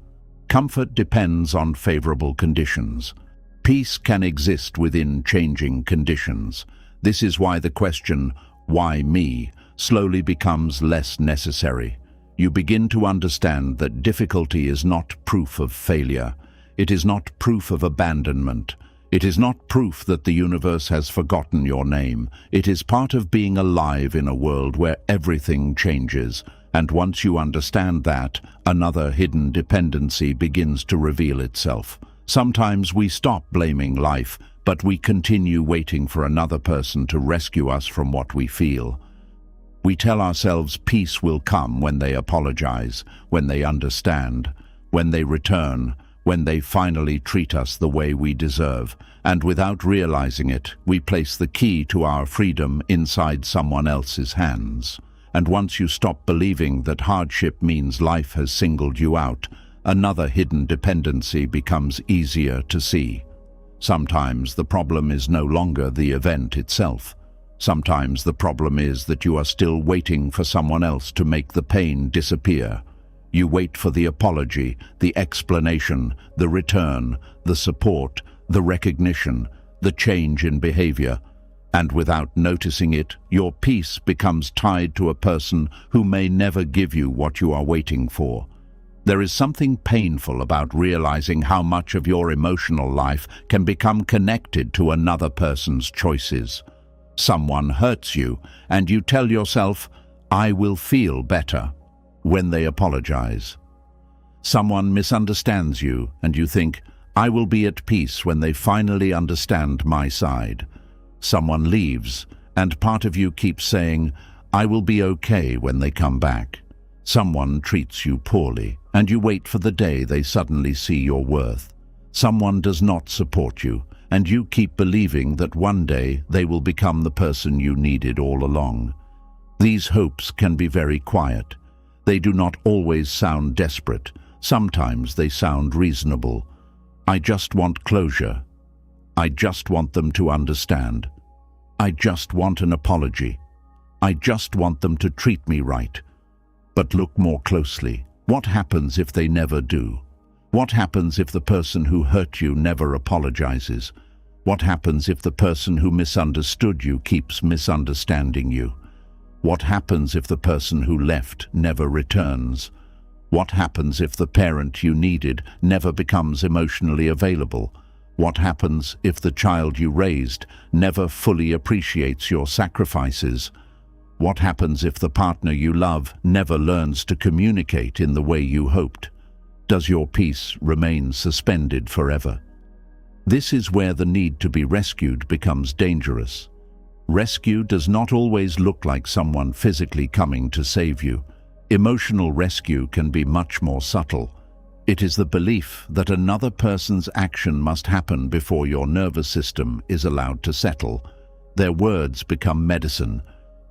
Comfort depends on favorable conditions. Peace can exist within changing conditions. This is why the question, "Why me?" slowly becomes less necessary. You begin to understand that difficulty is not proof of failure. It is not proof of abandonment. It is not proof that the universe has forgotten your name. It is part of being alive in a world where everything changes. And once you understand that, another hidden dependency begins to reveal itself. Sometimes we stop blaming life, but we continue waiting for another person to rescue us from what we feel. We tell ourselves peace will come when they apologize, when they understand, when they return, when they finally treat us the way we deserve. And without realizing it, we place the key to our freedom inside someone else's hands. And once you stop believing that hardship means life has singled you out, another hidden dependency becomes easier to see. Sometimes the problem is no longer the event itself. Sometimes the problem is that you are still waiting for someone else to make the pain disappear. You wait for the apology, the explanation, the return, the support, the recognition, the change in behavior. And without noticing it, your peace becomes tied to a person who may never give you what you are waiting for. There is something painful about realizing how much of your emotional life can become connected to another person's choices. Someone hurts you, and you tell yourself, "I will feel better," when they apologize. Someone misunderstands you, and you think, "I will be at peace when they finally understand my side." Someone leaves, and part of you keeps saying, "I will be okay when they come back." Someone treats you poorly, and you wait for the day they suddenly see your worth. Someone does not support you, and you keep believing that one day they will become the person you needed all along. These hopes can be very quiet. They do not always sound desperate. Sometimes they sound reasonable. I just want closure. I just want them to understand. I just want an apology. I just want them to treat me right. But look more closely. What happens if they never do? What happens if the person who hurt you never apologizes? What happens if the person who misunderstood you keeps misunderstanding you? What happens if the person who left never returns? What happens if the parent you needed never becomes emotionally available? What happens if the child you raised never fully appreciates your sacrifices? What happens if the partner you love never learns to communicate in the way you hoped? Does your peace remain suspended forever? This is where the need to be rescued becomes dangerous. Rescue does not always look like someone physically coming to save you. Emotional rescue can be much more subtle. It is the belief that another person's action must happen before your nervous system is allowed to settle. Their words become medicine.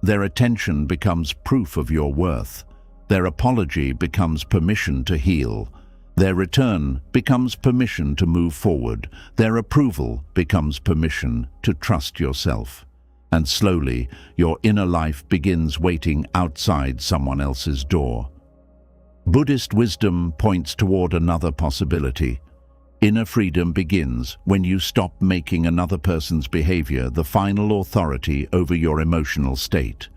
Their attention becomes proof of your worth. Their apology becomes permission to heal. Their return becomes permission to move forward. Their approval becomes permission to trust yourself. And slowly, your inner life begins waiting outside someone else's door. Buddhist wisdom points toward another possibility. Inner freedom begins when you stop making another person's behavior the final authority over your emotional state.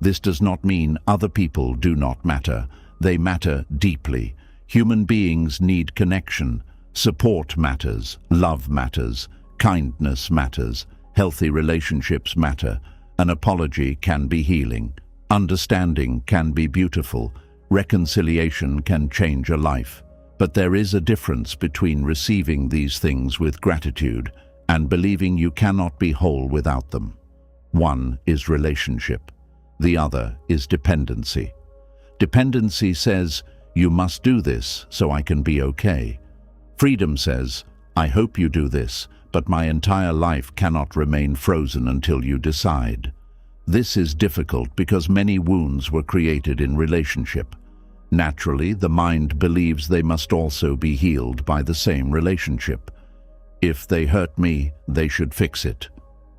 This does not mean other people do not matter. They matter deeply. Human beings need connection. Support matters. Love matters. Kindness matters. Healthy relationships matter. An apology can be healing. Understanding can be beautiful. Reconciliation can change a life. But there is a difference between receiving these things with gratitude and believing you cannot be whole without them. One is relationship. The other is dependency. Dependency says, "You must do this so I can be okay." Freedom says, "I hope you do this, but my entire life cannot remain frozen until you decide." This is difficult because many wounds were created in relationship. Naturally, the mind believes they must also be healed by the same relationship. If they hurt me, they should fix it.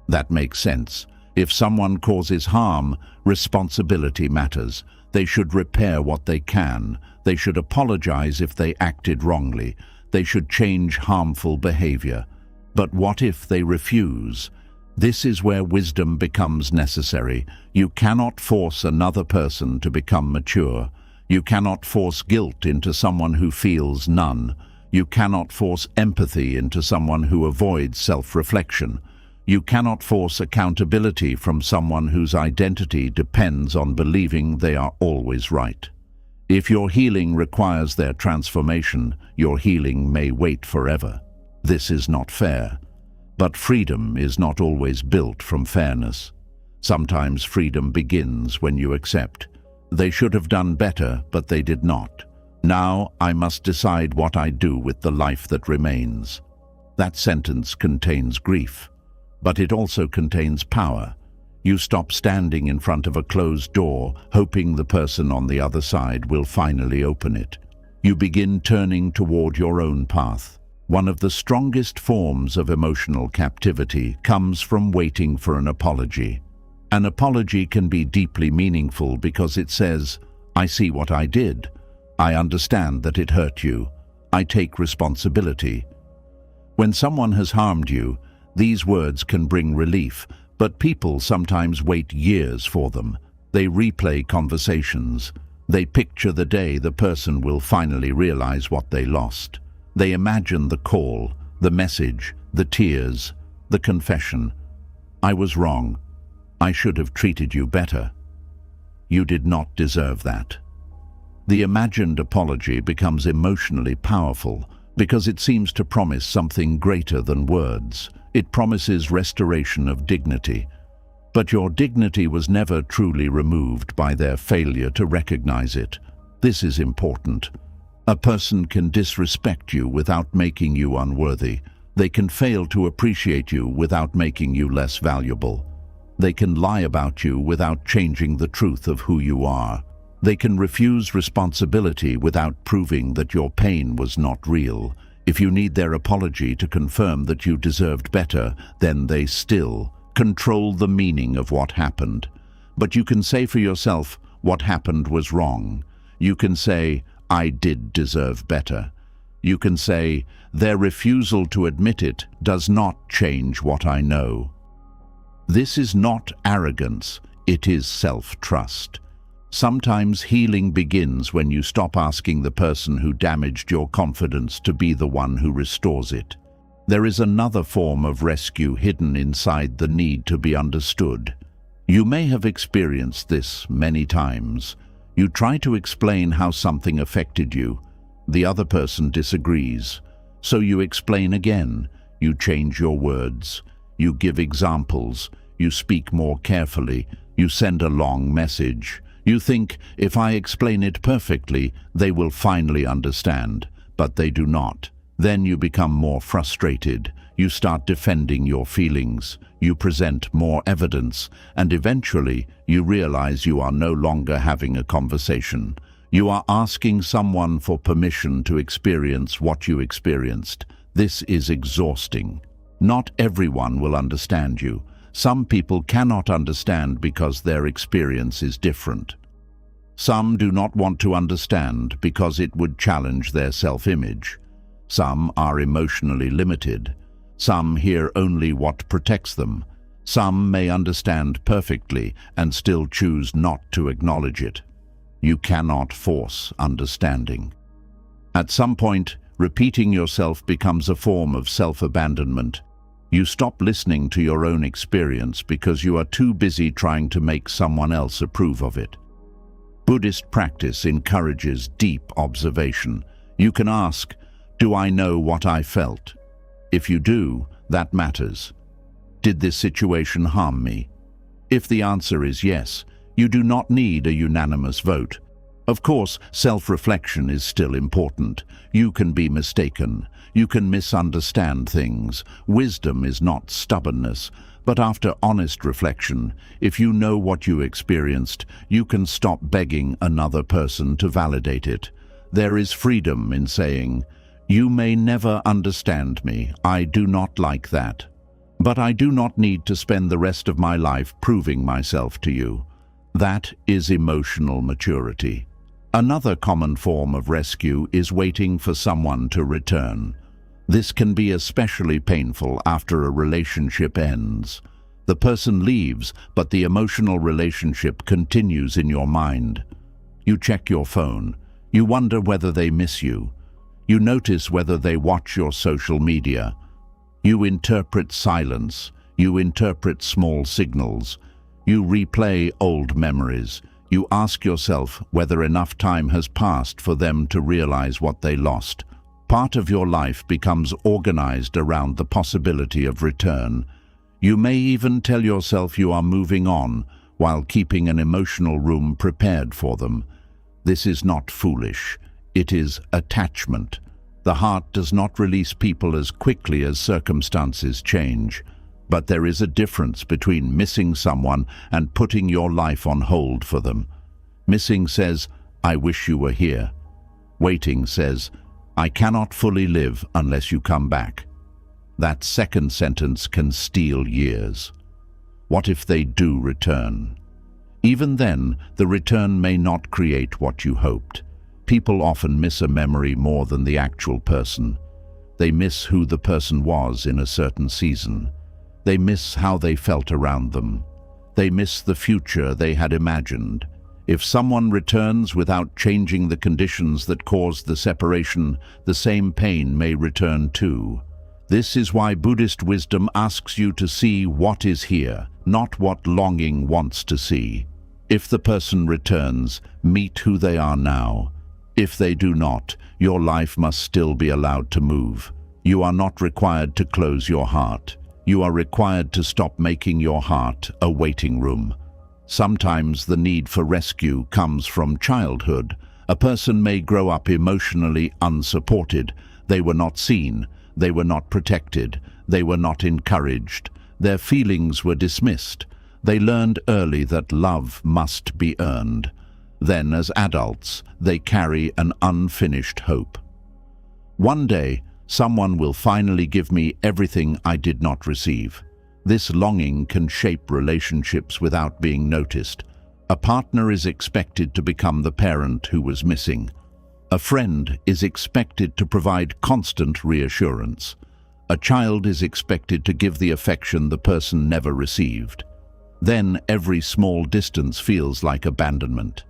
That makes sense. If someone causes harm, responsibility matters. They should repair what they can. They should apologize if they acted wrongly. They should change harmful behavior. But what if they refuse? This is where wisdom becomes necessary. You cannot force another person to become mature. You cannot force guilt into someone who feels none. You cannot force empathy into someone who avoids self-reflection. You cannot force accountability from someone whose identity depends on believing they are always right. If your healing requires their transformation, your healing may wait forever. This is not fair. But freedom is not always built from fairness. Sometimes freedom begins when you accept. They should have done better, but they did not. Now I must decide what I do with the life that remains. That sentence contains grief, but it also contains power. You stop standing in front of a closed door, hoping the person on the other side will finally open it. You begin turning toward your own path. One of the strongest forms of emotional captivity comes from waiting for an apology. An apology can be deeply meaningful because it says, "I see what I did. I understand that it hurt you. I take responsibility." When someone has harmed you, these words can bring relief, but people sometimes wait years for them. They replay conversations. They picture the day the person will finally realize what they lost. They imagine the call, the message, the tears, the confession. "I was wrong. I should have treated you better. You did not deserve that." The imagined apology becomes emotionally powerful because it seems to promise something greater than words. It promises restoration of dignity. But your dignity was never truly removed by their failure to recognize it. This is important. A person can disrespect you without making you unworthy. They can fail to appreciate you without making you less valuable. They can lie about you without changing the truth of who you are. They can refuse responsibility without proving that your pain was not real. If you need their apology to confirm that you deserved better, then they still control the meaning of what happened. But you can say for yourself, what happened was wrong. You can say, I did deserve better. You can say, their refusal to admit it does not change what I know. This is not arrogance, it is self-trust. Sometimes healing begins when you stop asking the person who damaged your confidence to be the one who restores it. There is another form of rescue hidden inside the need to be understood. You may have experienced this many times. You try to explain how something affected you. The other person disagrees. So you explain again. You change your words. You give examples. You speak more carefully. You send a long message. You think, if I explain it perfectly, they will finally understand. But they do not. Then you become more frustrated. You start defending your feelings. You present more evidence. And eventually, you realize you are no longer having a conversation. You are asking someone for permission to experience what you experienced. This is exhausting. Not everyone will understand you. Some people cannot understand because their experience is different. Some do not want to understand because it would challenge their self-image. Some are emotionally limited. Some hear only what protects them. Some may understand perfectly and still choose not to acknowledge it. You cannot force understanding. At some point, repeating yourself becomes a form of self-abandonment. You stop listening to your own experience because you are too busy trying to make someone else approve of it. Buddhist practice encourages deep observation. You can ask, do I know what I felt? If you do, that matters. Did this situation harm me? If the answer is yes, you do not need a unanimous vote. Of course, self-reflection is still important. You can be mistaken. You can misunderstand things. Wisdom is not stubbornness. But after honest reflection, if you know what you experienced, you can stop begging another person to validate it. There is freedom in saying, you may never understand me. I do not like that. But I do not need to spend the rest of my life proving myself to you. That is emotional maturity. Another common form of rescue is waiting for someone to return. This can be especially painful after a relationship ends. The person leaves, but the emotional relationship continues in your mind. You check your phone. You wonder whether they miss you. You notice whether they watch your social media. You interpret silence. You interpret small signals. You replay old memories. You ask yourself whether enough time has passed for them to realize what they lost. Part of your life becomes organized around the possibility of return. You may even tell yourself you are moving on while keeping an emotional room prepared for them. This is not foolish. It is attachment. The heart does not release people as quickly as circumstances change. But there is a difference between missing someone and putting your life on hold for them. Missing says, I wish you were here. Waiting says, I cannot fully live unless you come back. That second sentence can steal years. What if they do return? Even then, the return may not create what you hoped. People often miss a memory more than the actual person. They miss who the person was in a certain season. They miss how they felt around them. They miss the future they had imagined. If someone returns without changing the conditions that caused the separation, the same pain may return too. This is why Buddhist wisdom asks you to see what is here, not what longing wants to see. If the person returns, meet who they are now. If they do not, your life must still be allowed to move. You are not required to close your heart. You are required to stop making your heart a waiting room. Sometimes the need for rescue comes from childhood. A person may grow up emotionally unsupported. They were not seen. They were not protected. They were not encouraged. Their feelings were dismissed. They learned early that love must be earned. Then, as adults, they carry an unfinished hope. One day, someone will finally give me everything I did not receive. This longing can shape relationships without being noticed. A partner is expected to become the parent who was missing. A friend is expected to provide constant reassurance. A child is expected to give the affection the person never received. Then every small distance feels like abandonment.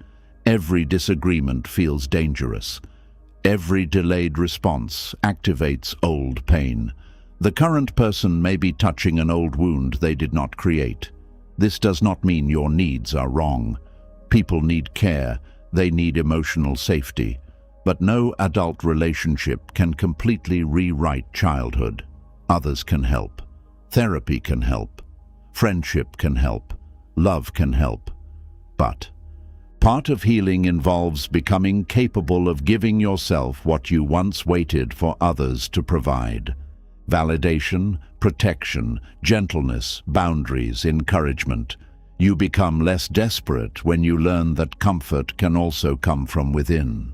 Every disagreement feels dangerous. Every delayed response activates old pain. The current person may be touching an old wound they did not create. This does not mean your needs are wrong. People need care. They need emotional safety. But no adult relationship can completely rewrite childhood. Others can help. Therapy can help. Friendship can help. Love can help. But part of healing involves becoming capable of giving yourself what you once waited for others to provide. Validation, protection, gentleness, boundaries, encouragement. You become less desperate when you learn that comfort can also come from within.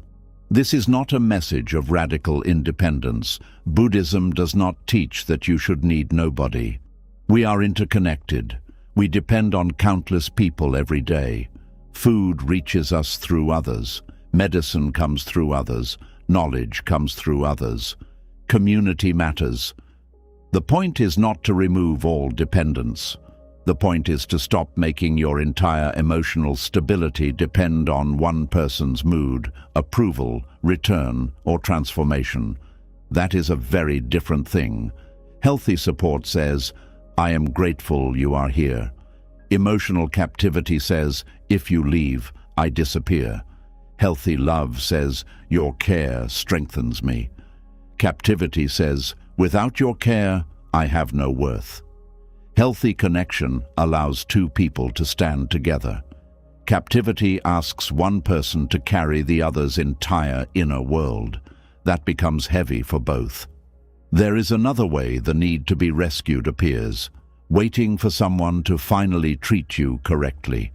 This is not a message of radical independence. Buddhism does not teach that you should need nobody. We are interconnected. We depend on countless people every day. Food reaches us through others. Medicine comes through others. Knowledge comes through others. Community matters. The point is not to remove all dependence. The point is to stop making your entire emotional stability depend on one person's mood, approval, return, or transformation. That is a very different thing. Healthy support says, "I am grateful you are here." Emotional captivity says, "If you leave, I disappear." Healthy love says, "Your care strengthens me." Captivity says, "Without your care, I have no worth." Healthy connection allows two people to stand together. Captivity asks one person to carry the other's entire inner world. That becomes heavy for both. There is another way the need to be rescued appears, waiting for someone to finally treat you correctly.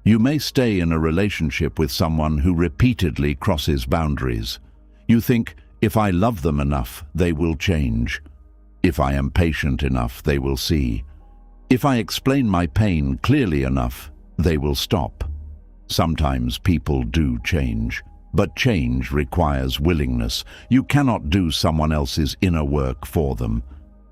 You may stay in a relationship with someone who repeatedly crosses boundaries. You think, if I love them enough, they will change. If I am patient enough, they will see. If I explain my pain clearly enough, they will stop. Sometimes people do change, but change requires willingness. You cannot do someone else's inner work for them.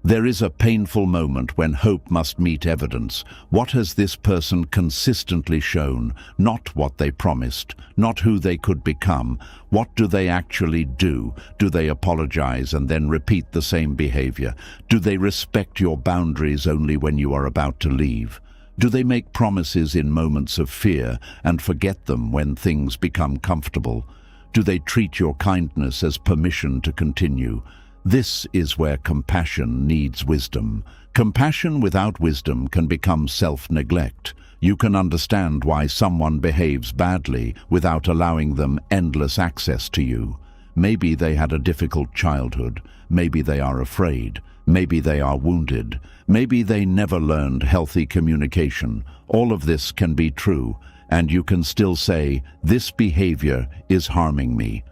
There is a painful moment when hope must meet evidence. What has this person consistently shown? Not what they promised, not who they could become. What do they actually do? Do they apologize and then repeat the same behavior? Do they respect your boundaries only when you are about to leave? Do they make promises in moments of fear and forget them when things become comfortable? Do they treat your kindness as permission to continue? This is where compassion needs wisdom. Compassion without wisdom can become self-neglect. You can understand why someone behaves badly without allowing them endless access to you. Maybe they had a difficult childhood. Maybe they are afraid. Maybe they are wounded. Maybe they never learned healthy communication. All of this can be true, and you can still say, "This behavior is harming me."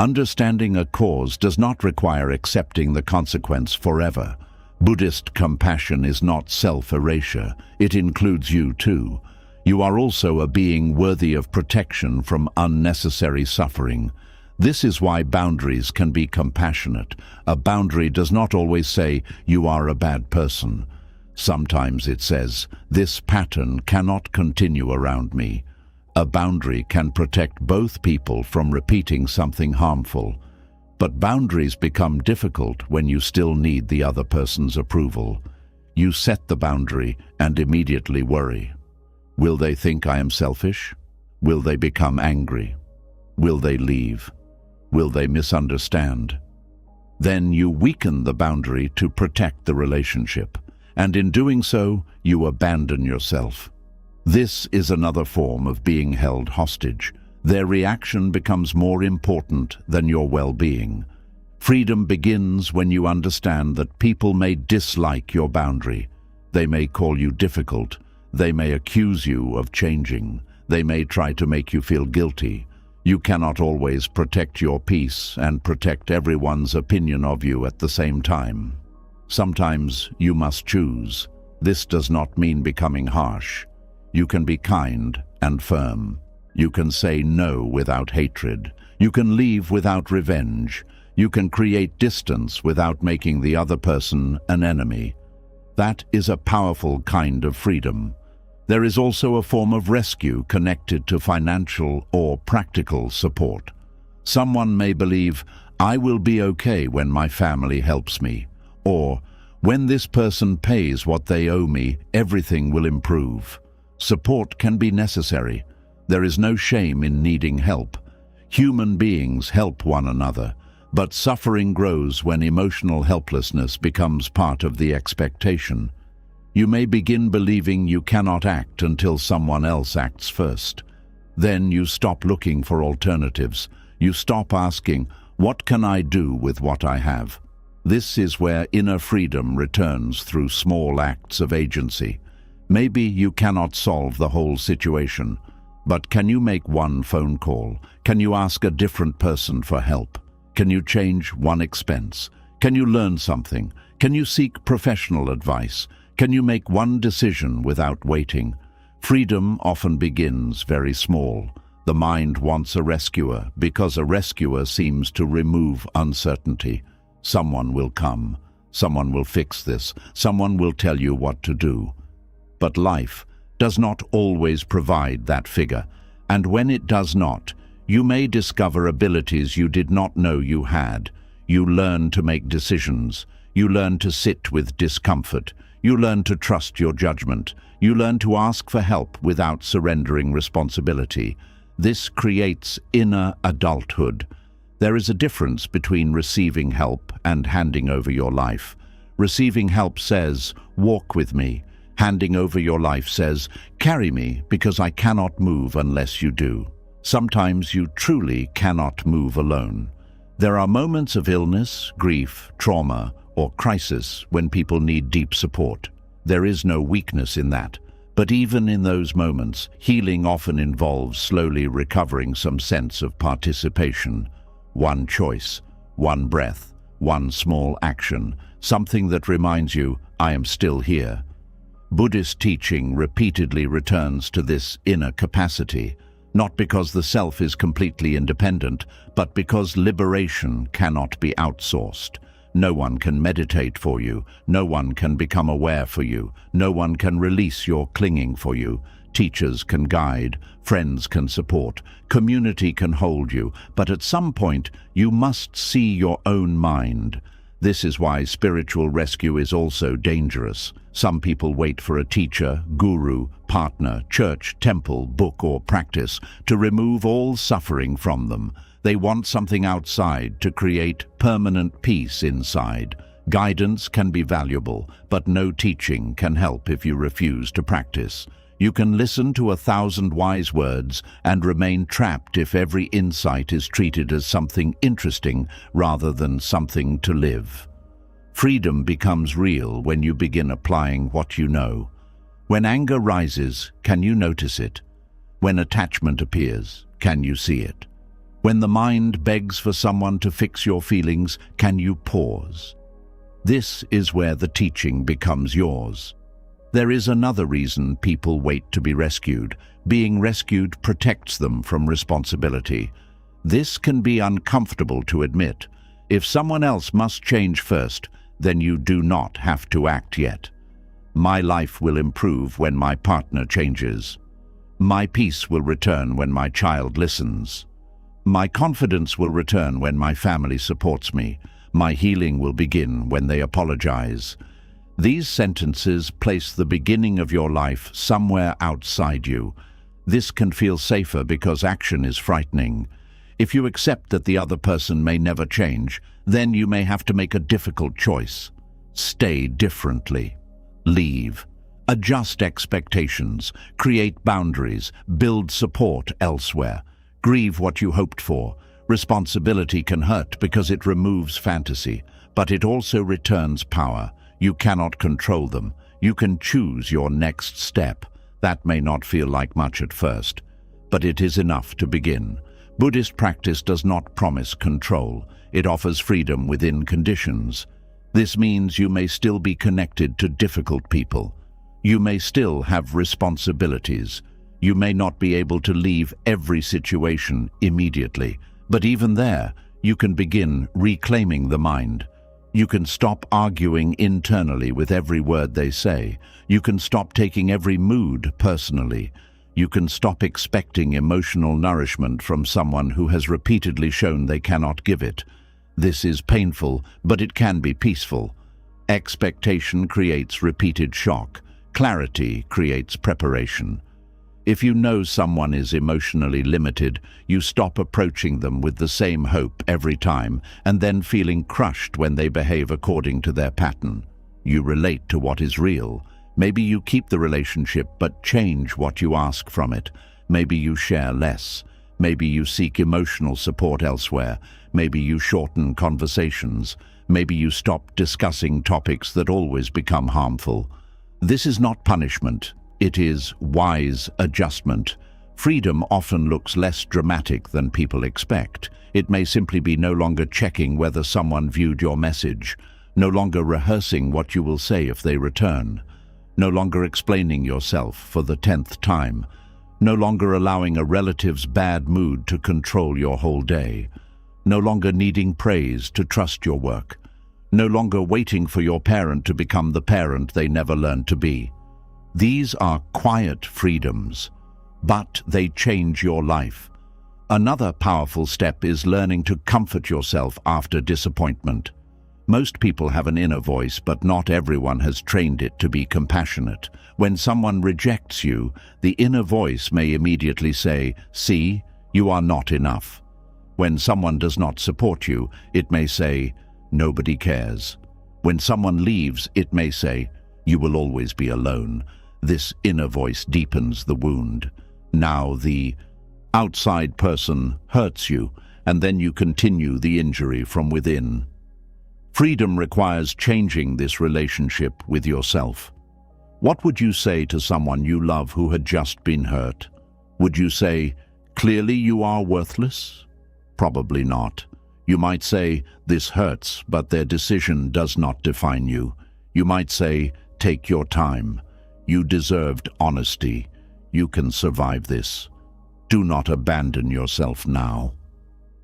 Understanding a cause does not require accepting the consequence forever. Buddhist compassion is not self-erasure. It includes you too. You are also a being worthy of protection from unnecessary suffering. This is why boundaries can be compassionate. A boundary does not always say, "You are a bad person." Sometimes it says, "This pattern cannot continue around me." A boundary can protect both people from repeating something harmful. But boundaries become difficult when you still need the other person's approval. You set the boundary and immediately worry. Will they think I am selfish? Will they become angry? Will they leave? Will they misunderstand? Then you weaken the boundary to protect the relationship. and in doing so, you abandon yourself. This is another form of being held hostage. Their reaction becomes more important than your well-being. Freedom begins when you understand that people may dislike your boundary. They may call you difficult. They may accuse you of changing. They may try to make you feel guilty. You cannot always protect your peace and protect everyone's opinion of you at the same time. Sometimes you must choose. This does not mean becoming harsh. You can be kind and firm. You can say no without hatred. You can leave without revenge. You can create distance without making the other person an enemy. That is a powerful kind of freedom. There is also a form of rescue connected to financial or practical support. Someone may believe, I will be okay when my family helps me, or when this person pays what they owe me, everything will improve. Support can be necessary. There is no shame in needing help. Human beings help one another, but suffering grows when emotional helplessness becomes part of the expectation. You may begin believing you cannot act until someone else acts first. Then you stop looking for alternatives. You stop asking, what can I do with what I have? This is where inner freedom returns through small acts of agency. Maybe you cannot solve the whole situation, but can you make one phone call? Can you ask a different person for help? Can you change one expense? Can you learn something? Can you seek professional advice? Can you make one decision without waiting? Freedom often begins very small. The mind wants a rescuer because a rescuer seems to remove uncertainty. Someone will come. Someone will fix this. Someone will tell you what to do. But life does not always provide that figure, and when it does not, you may discover abilities you did not know you had. You learn to make decisions. You learn to sit with discomfort. You learn to trust your judgment. You learn to ask for help without surrendering responsibility. This creates inner adulthood. There is a difference between receiving help and handing over your life. Receiving help says, walk with me. Handing over your life says, carry me because I cannot move unless you do. Sometimes you truly cannot move alone. There are moments of illness, grief, trauma, or crisis when people need deep support. There is no weakness in that. But even in those moments, healing often involves slowly recovering some sense of participation. One choice, one breath, one small action, something that reminds you, I am still here. Buddhist teaching repeatedly returns to this inner capacity, not because the self is completely independent, but because liberation cannot be outsourced. No one can meditate for you. No one can become aware for you. No one can release your clinging for you. Teachers can guide, friends can support, community can hold you, but at some point you must see your own mind. This is why spiritual rescue is also dangerous. Some people wait for a teacher, guru, partner, church, temple, book, or practice to remove all suffering from them. They want something outside to create permanent peace inside. Guidance can be valuable, but no teaching can help if you refuse to practice. You can listen to 1,000 wise words and remain trapped if every insight is treated as something interesting rather than something to live. Freedom becomes real when you begin applying what you know. When anger rises, can you notice it? When attachment appears, can you see it? When the mind begs for someone to fix your feelings, can you pause? This is where the teaching becomes yours. There is another reason people wait to be rescued. Being rescued protects them from responsibility. This can be uncomfortable to admit. If someone else must change first, then you do not have to act yet. My life will improve when my partner changes. My peace will return when my child listens. My confidence will return when my family supports me. My healing will begin when they apologize. These sentences place the beginning of your life somewhere outside you. This can feel safer because action is frightening. If you accept that the other person may never change, then you may have to make a difficult choice. Stay differently. Leave. Adjust expectations. Create boundaries. Build support elsewhere. Grieve what you hoped for. Responsibility can hurt because it removes fantasy, but it also returns power. You cannot control them. You can choose your next step. That may not feel like much at first, but it is enough to begin. Buddhist practice does not promise control. It offers freedom within conditions. This means you may still be connected to difficult people. You may still have responsibilities. You may not be able to leave every situation immediately, but even there, you can begin reclaiming the mind. You can stop arguing internally with every word they say. You can stop taking every mood personally. You can stop expecting emotional nourishment from someone who has repeatedly shown they cannot give it. This is painful, but it can be peaceful. Expectation creates repeated shock. Clarity creates preparation. If you know someone is emotionally limited, you stop approaching them with the same hope every time and then feeling crushed when they behave according to their pattern. You relate to what is real. Maybe you keep the relationship but change what you ask from it. Maybe you share less. Maybe you seek emotional support elsewhere. Maybe you shorten conversations. Maybe you stop discussing topics that always become harmful. This is not punishment. It is wise adjustment. Freedom often looks less dramatic than people expect. It may simply be no longer checking whether someone viewed your message, no longer rehearsing what you will say if they return, no longer explaining yourself for the 10th time, no longer allowing a relative's bad mood to control your whole day, no longer needing praise to trust your work, no longer waiting for your parent to become the parent they never learned to be. These are quiet freedoms, but they change your life. Another powerful step is learning to comfort yourself after disappointment. Most people have an inner voice, but not everyone has trained it to be compassionate. When someone rejects you, the inner voice may immediately say, "See, you are not enough." When someone does not support you, it may say, "Nobody cares." When someone leaves, it may say, "You will always be alone." This inner voice deepens the wound. Now the outside person hurts you, and then you continue the injury from within. Freedom requires changing this relationship with yourself. What would you say to someone you love who had just been hurt? Would you say, "Clearly you are worthless"? Probably not. You might say, "This hurts, but their decision does not define you." You might say, "Take your time. You deserved honesty. You can survive this. Do not abandon yourself now."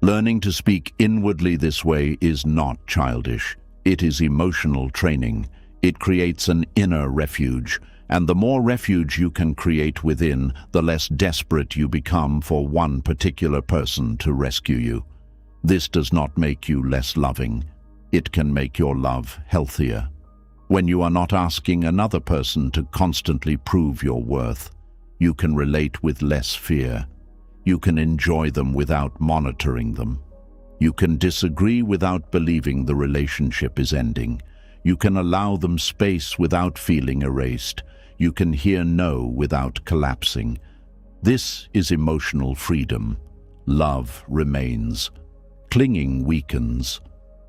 Learning to speak inwardly this way is not childish. It is emotional training. It creates an inner refuge, and the more refuge you can create within, the less desperate you become for one particular person to rescue you. This does not make you less loving. It can make your love healthier. When you are not asking another person to constantly prove your worth, you can relate with less fear. You can enjoy them without monitoring them. You can disagree without believing the relationship is ending. You can allow them space without feeling erased. You can hear no without collapsing. This is emotional freedom. Love remains. Clinging weakens.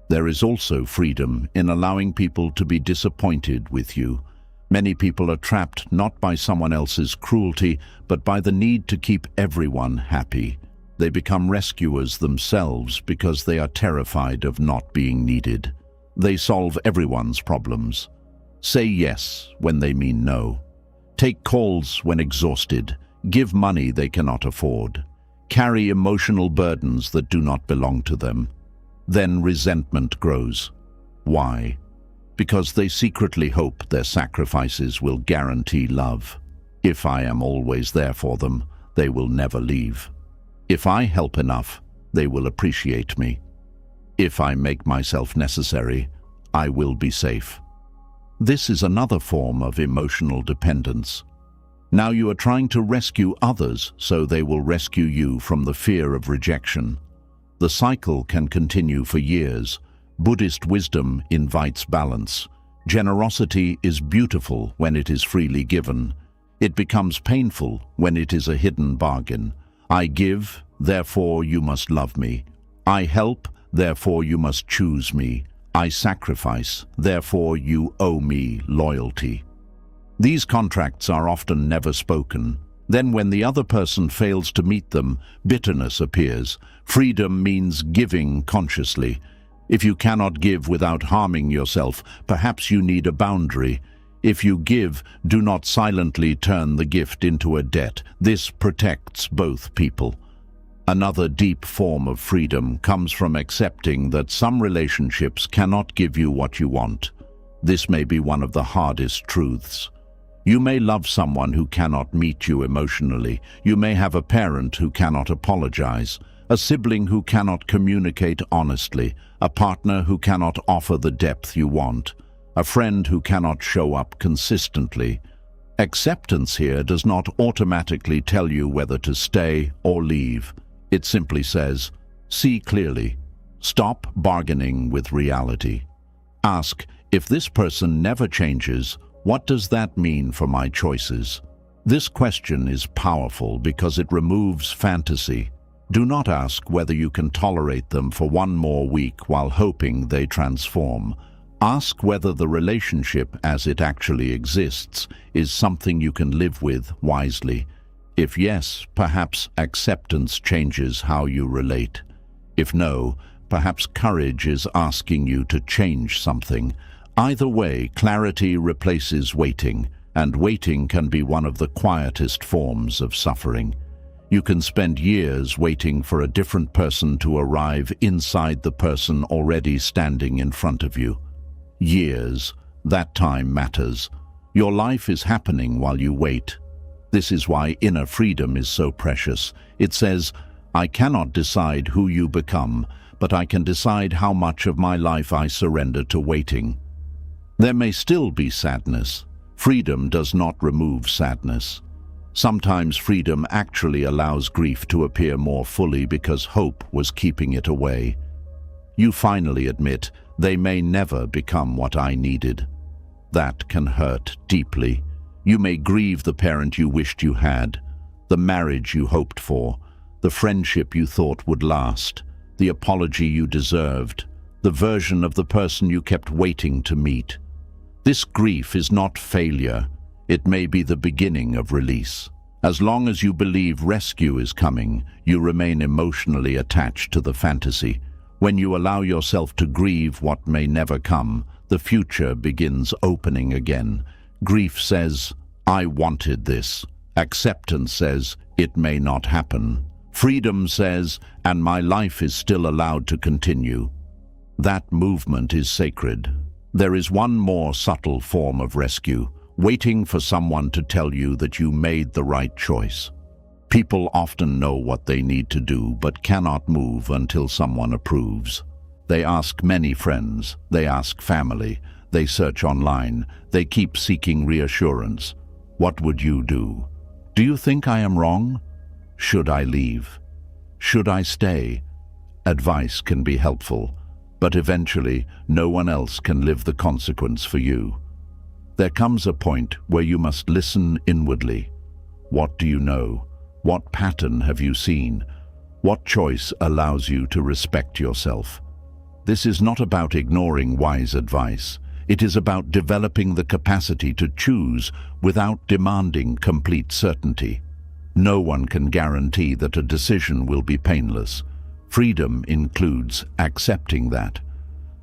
There is also freedom in allowing people to be disappointed with you. Many people are trapped not by someone else's cruelty, but by the need to keep everyone happy. They become rescuers themselves because they are terrified of not being needed. They solve everyone's problems. Say yes when they mean no. Take calls when exhausted. Give money they cannot afford. Carry emotional burdens that do not belong to them. Then resentment grows. Why? Because they secretly hope their sacrifices will guarantee love. If I am always there for them, they will never leave. If I help enough, they will appreciate me. If I make myself necessary, I will be safe. This is another form of emotional dependence. Now you are trying to rescue others so they will rescue you from the fear of rejection. The cycle can continue for years. Buddhist wisdom invites balance. Generosity is beautiful when it is freely given. It becomes painful when it is a hidden bargain. I give, therefore you must love me. I help, therefore you must choose me. I sacrifice, therefore you owe me loyalty. These contracts are often never spoken. Then when the other person fails to meet them, bitterness appears. Freedom means giving consciously. If you cannot give without harming yourself, perhaps you need a boundary. If you give, do not silently turn the gift into a debt. This protects both people. Another deep form of freedom comes from accepting that some relationships cannot give you what you want. This may be one of the hardest truths. You may love someone who cannot meet you emotionally. You may have a parent who cannot apologize, a sibling who cannot communicate honestly, a partner who cannot offer the depth you want, a friend who cannot show up consistently. Acceptance here does not automatically tell you whether to stay or leave. It simply says, see clearly. Stop bargaining with reality. Ask, if this person never changes, what does that mean for my choices? This question is powerful because it removes fantasy. Do not ask whether you can tolerate them for one more week while hoping they transform. Ask whether the relationship as it actually exists is something you can live with wisely. If yes, perhaps acceptance changes how you relate. If no, perhaps courage is asking you to change something. Either way, clarity replaces waiting, and waiting can be one of the quietest forms of suffering. You can spend years waiting for a different person to arrive inside the person already standing in front of you. Years, that time matters. Your life is happening while you wait. This is why inner freedom is so precious. It says, I cannot decide who you become, but I can decide how much of my life I surrender to waiting. There may still be sadness. Freedom does not remove sadness. Sometimes freedom actually allows grief to appear more fully because hope was keeping it away. You finally admit, they may never become what I needed. That can hurt deeply. You may grieve the parent you wished you had, the marriage you hoped for, the friendship you thought would last, the apology you deserved, the version of the person you kept waiting to meet. This grief is not failure. It may be the beginning of release. As long as you believe rescue is coming, you remain emotionally attached to the fantasy. When you allow yourself to grieve what may never come, the future begins opening again. Grief says, I wanted this. Acceptance says, it may not happen. Freedom says, and my life is still allowed to continue. That movement is sacred. There is one more subtle form of rescue, waiting for someone to tell you that you made the right choice. People often know what they need to do but cannot move until someone approves. They ask many friends, they ask family, they search online, they keep seeking reassurance. What would you do? Do you think I am wrong? Should I leave? Should I stay? Advice can be helpful, but eventually no one else can live the consequence for you. There comes a point where you must listen inwardly. What do you know? What pattern have you seen? What choice allows you to respect yourself? This is not about ignoring wise advice. It is about developing the capacity to choose without demanding complete certainty. No one can guarantee that a decision will be painless. Freedom includes accepting that.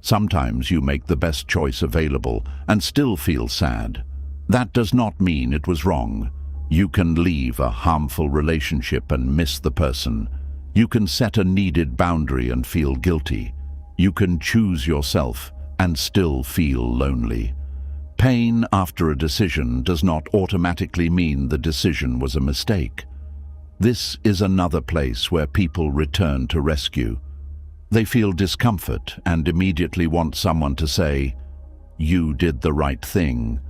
Sometimes you make the best choice available and still feel sad. That does not mean it was wrong. You can leave a harmful relationship and miss the person. You can set a needed boundary and feel guilty. You can choose yourself and still feel lonely. Pain after a decision does not automatically mean the decision was a mistake. This is another place where people return to rescue. They feel discomfort and immediately want someone to say, "You did the right thing."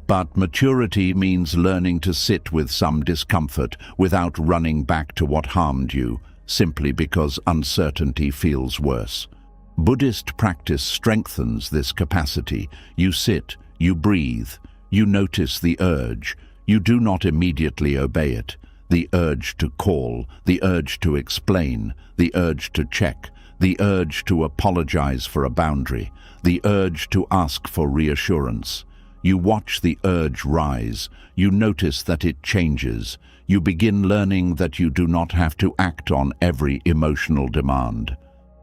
But maturity means learning to sit with some discomfort without running back to what harmed you, simply because uncertainty feels worse. Buddhist practice strengthens this capacity. You sit, you breathe, you notice the urge. You do not immediately obey it. The urge to call, the urge to explain, the urge to check, the urge to apologize for a boundary, the urge to ask for reassurance. You watch the urge rise. You notice that it changes. You begin learning that you do not have to act on every emotional demand.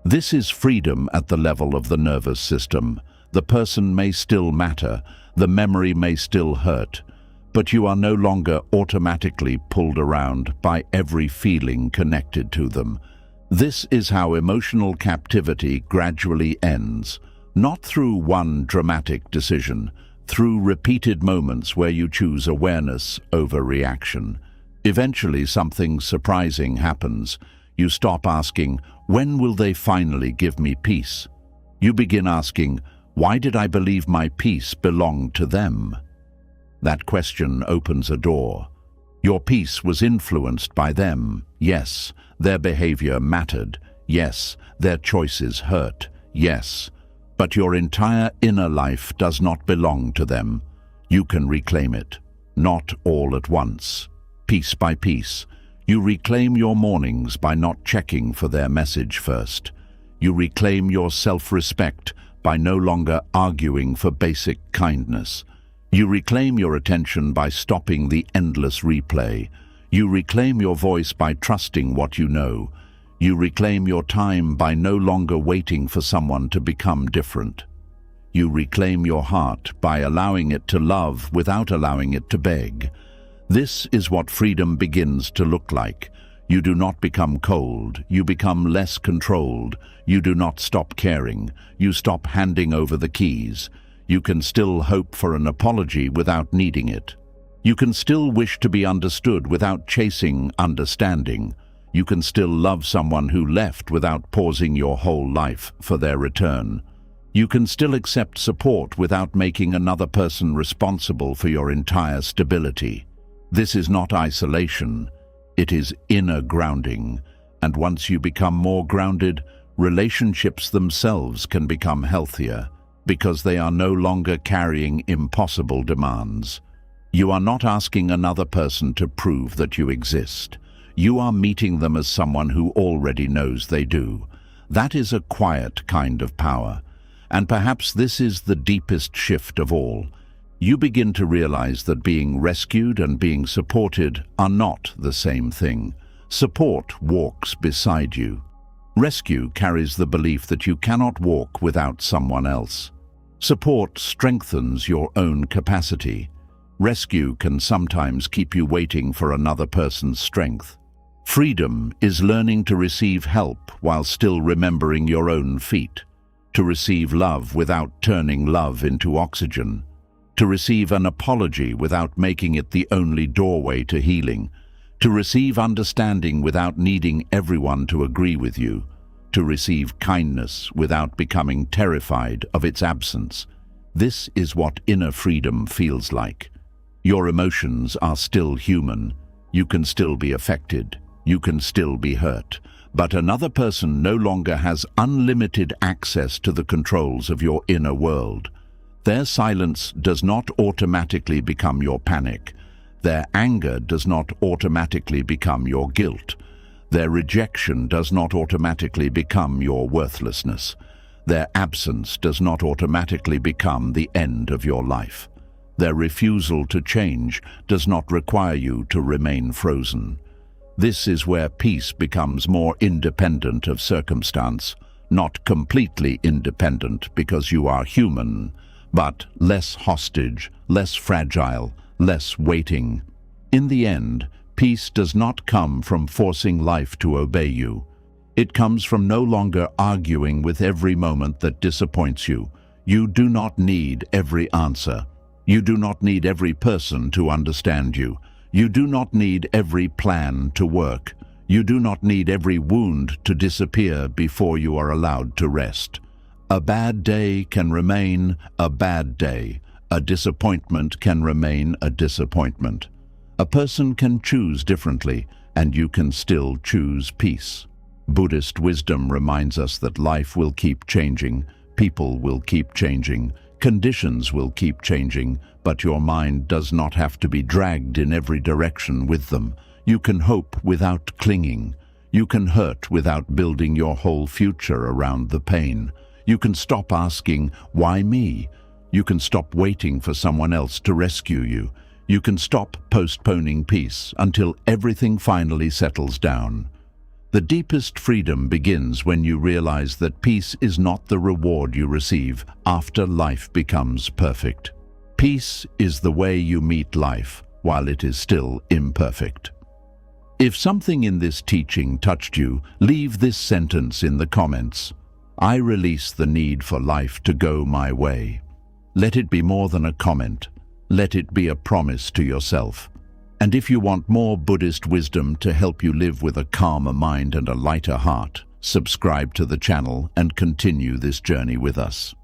This is freedom at the level of the nervous system. The person may still matter, the memory may still hurt, but you are no longer automatically pulled around by every feeling connected to them. This is how emotional captivity gradually ends, not through one dramatic decision, through repeated moments where you choose awareness over reaction. Eventually, something surprising happens. You stop asking, "When will they finally give me peace?" You begin asking, "Why did I believe my peace belonged to them?" That question opens a door. Your peace was influenced by them. Yes, their behavior mattered. Yes, their choices hurt. Yes, but your entire inner life does not belong to them. You can reclaim it, not all at once. Piece by piece, you reclaim your mornings by not checking for their message first. You reclaim your self-respect by no longer arguing for basic kindness. You reclaim your attention by stopping the endless replay. You reclaim your voice by trusting what you know. You reclaim your time by no longer waiting for someone to become different. You reclaim your heart by allowing it to love without allowing it to beg. This is what freedom begins to look like. You do not become cold. You become less controlled. You do not stop caring. You stop handing over the keys. You can still hope for an apology without needing it. You can still wish to be understood without chasing understanding. You can still love someone who left without pausing your whole life for their return. You can still accept support without making another person responsible for your entire stability. This is not isolation. It is inner grounding. And once you become more grounded, relationships themselves can become healthier because they are no longer carrying impossible demands. You are not asking another person to prove that you exist. You are meeting them as someone who already knows they do. That is a quiet kind of power. And perhaps this is the deepest shift of all. You begin to realize that being rescued and being supported are not the same thing. Support walks beside you. Rescue carries the belief that you cannot walk without someone else. Support strengthens your own capacity. Rescue can sometimes keep you waiting for another person's strength. Freedom is learning to receive help while still remembering your own feet. To receive love without turning love into oxygen. To receive an apology without making it the only doorway to healing. To receive understanding without needing everyone to agree with you. To receive kindness without becoming terrified of its absence. This is what inner freedom feels like. Your emotions are still human. You can still be affected. You can still be hurt. But another person no longer has unlimited access to the controls of your inner world. Their silence does not automatically become your panic. Their anger does not automatically become your guilt. Their rejection does not automatically become your worthlessness. Their absence does not automatically become the end of your life. Their refusal to change does not require you to remain frozen. This is where peace becomes more independent of circumstance, not completely independent because you are human, but less hostage, less fragile, less waiting. In the end, peace does not come from forcing life to obey you. It comes from no longer arguing with every moment that disappoints you. You do not need every answer. You do not need every person to understand you. You do not need every plan to work. You do not need every wound to disappear before you are allowed to rest. A bad day can remain a bad day. A disappointment can remain a disappointment. A person can choose differently, and you can still choose peace. Buddhist wisdom reminds us that life will keep changing, people will keep changing, conditions will keep changing, but your mind does not have to be dragged in every direction with them. You can hope without clinging. You can hurt without building your whole future around the pain. You can stop asking, "Why me?" You can stop waiting for someone else to rescue you. You can stop postponing peace until everything finally settles down. The deepest freedom begins when you realize that peace is not the reward you receive after life becomes perfect. Peace is the way you meet life while it is still imperfect. If something in this teaching touched you, leave this sentence in the comments. I release the need for life to go my way. Let it be more than a comment. Let it be a promise to yourself. And if you want more Buddhist wisdom to help you live with a calmer mind and a lighter heart, subscribe to the channel and continue this journey with us.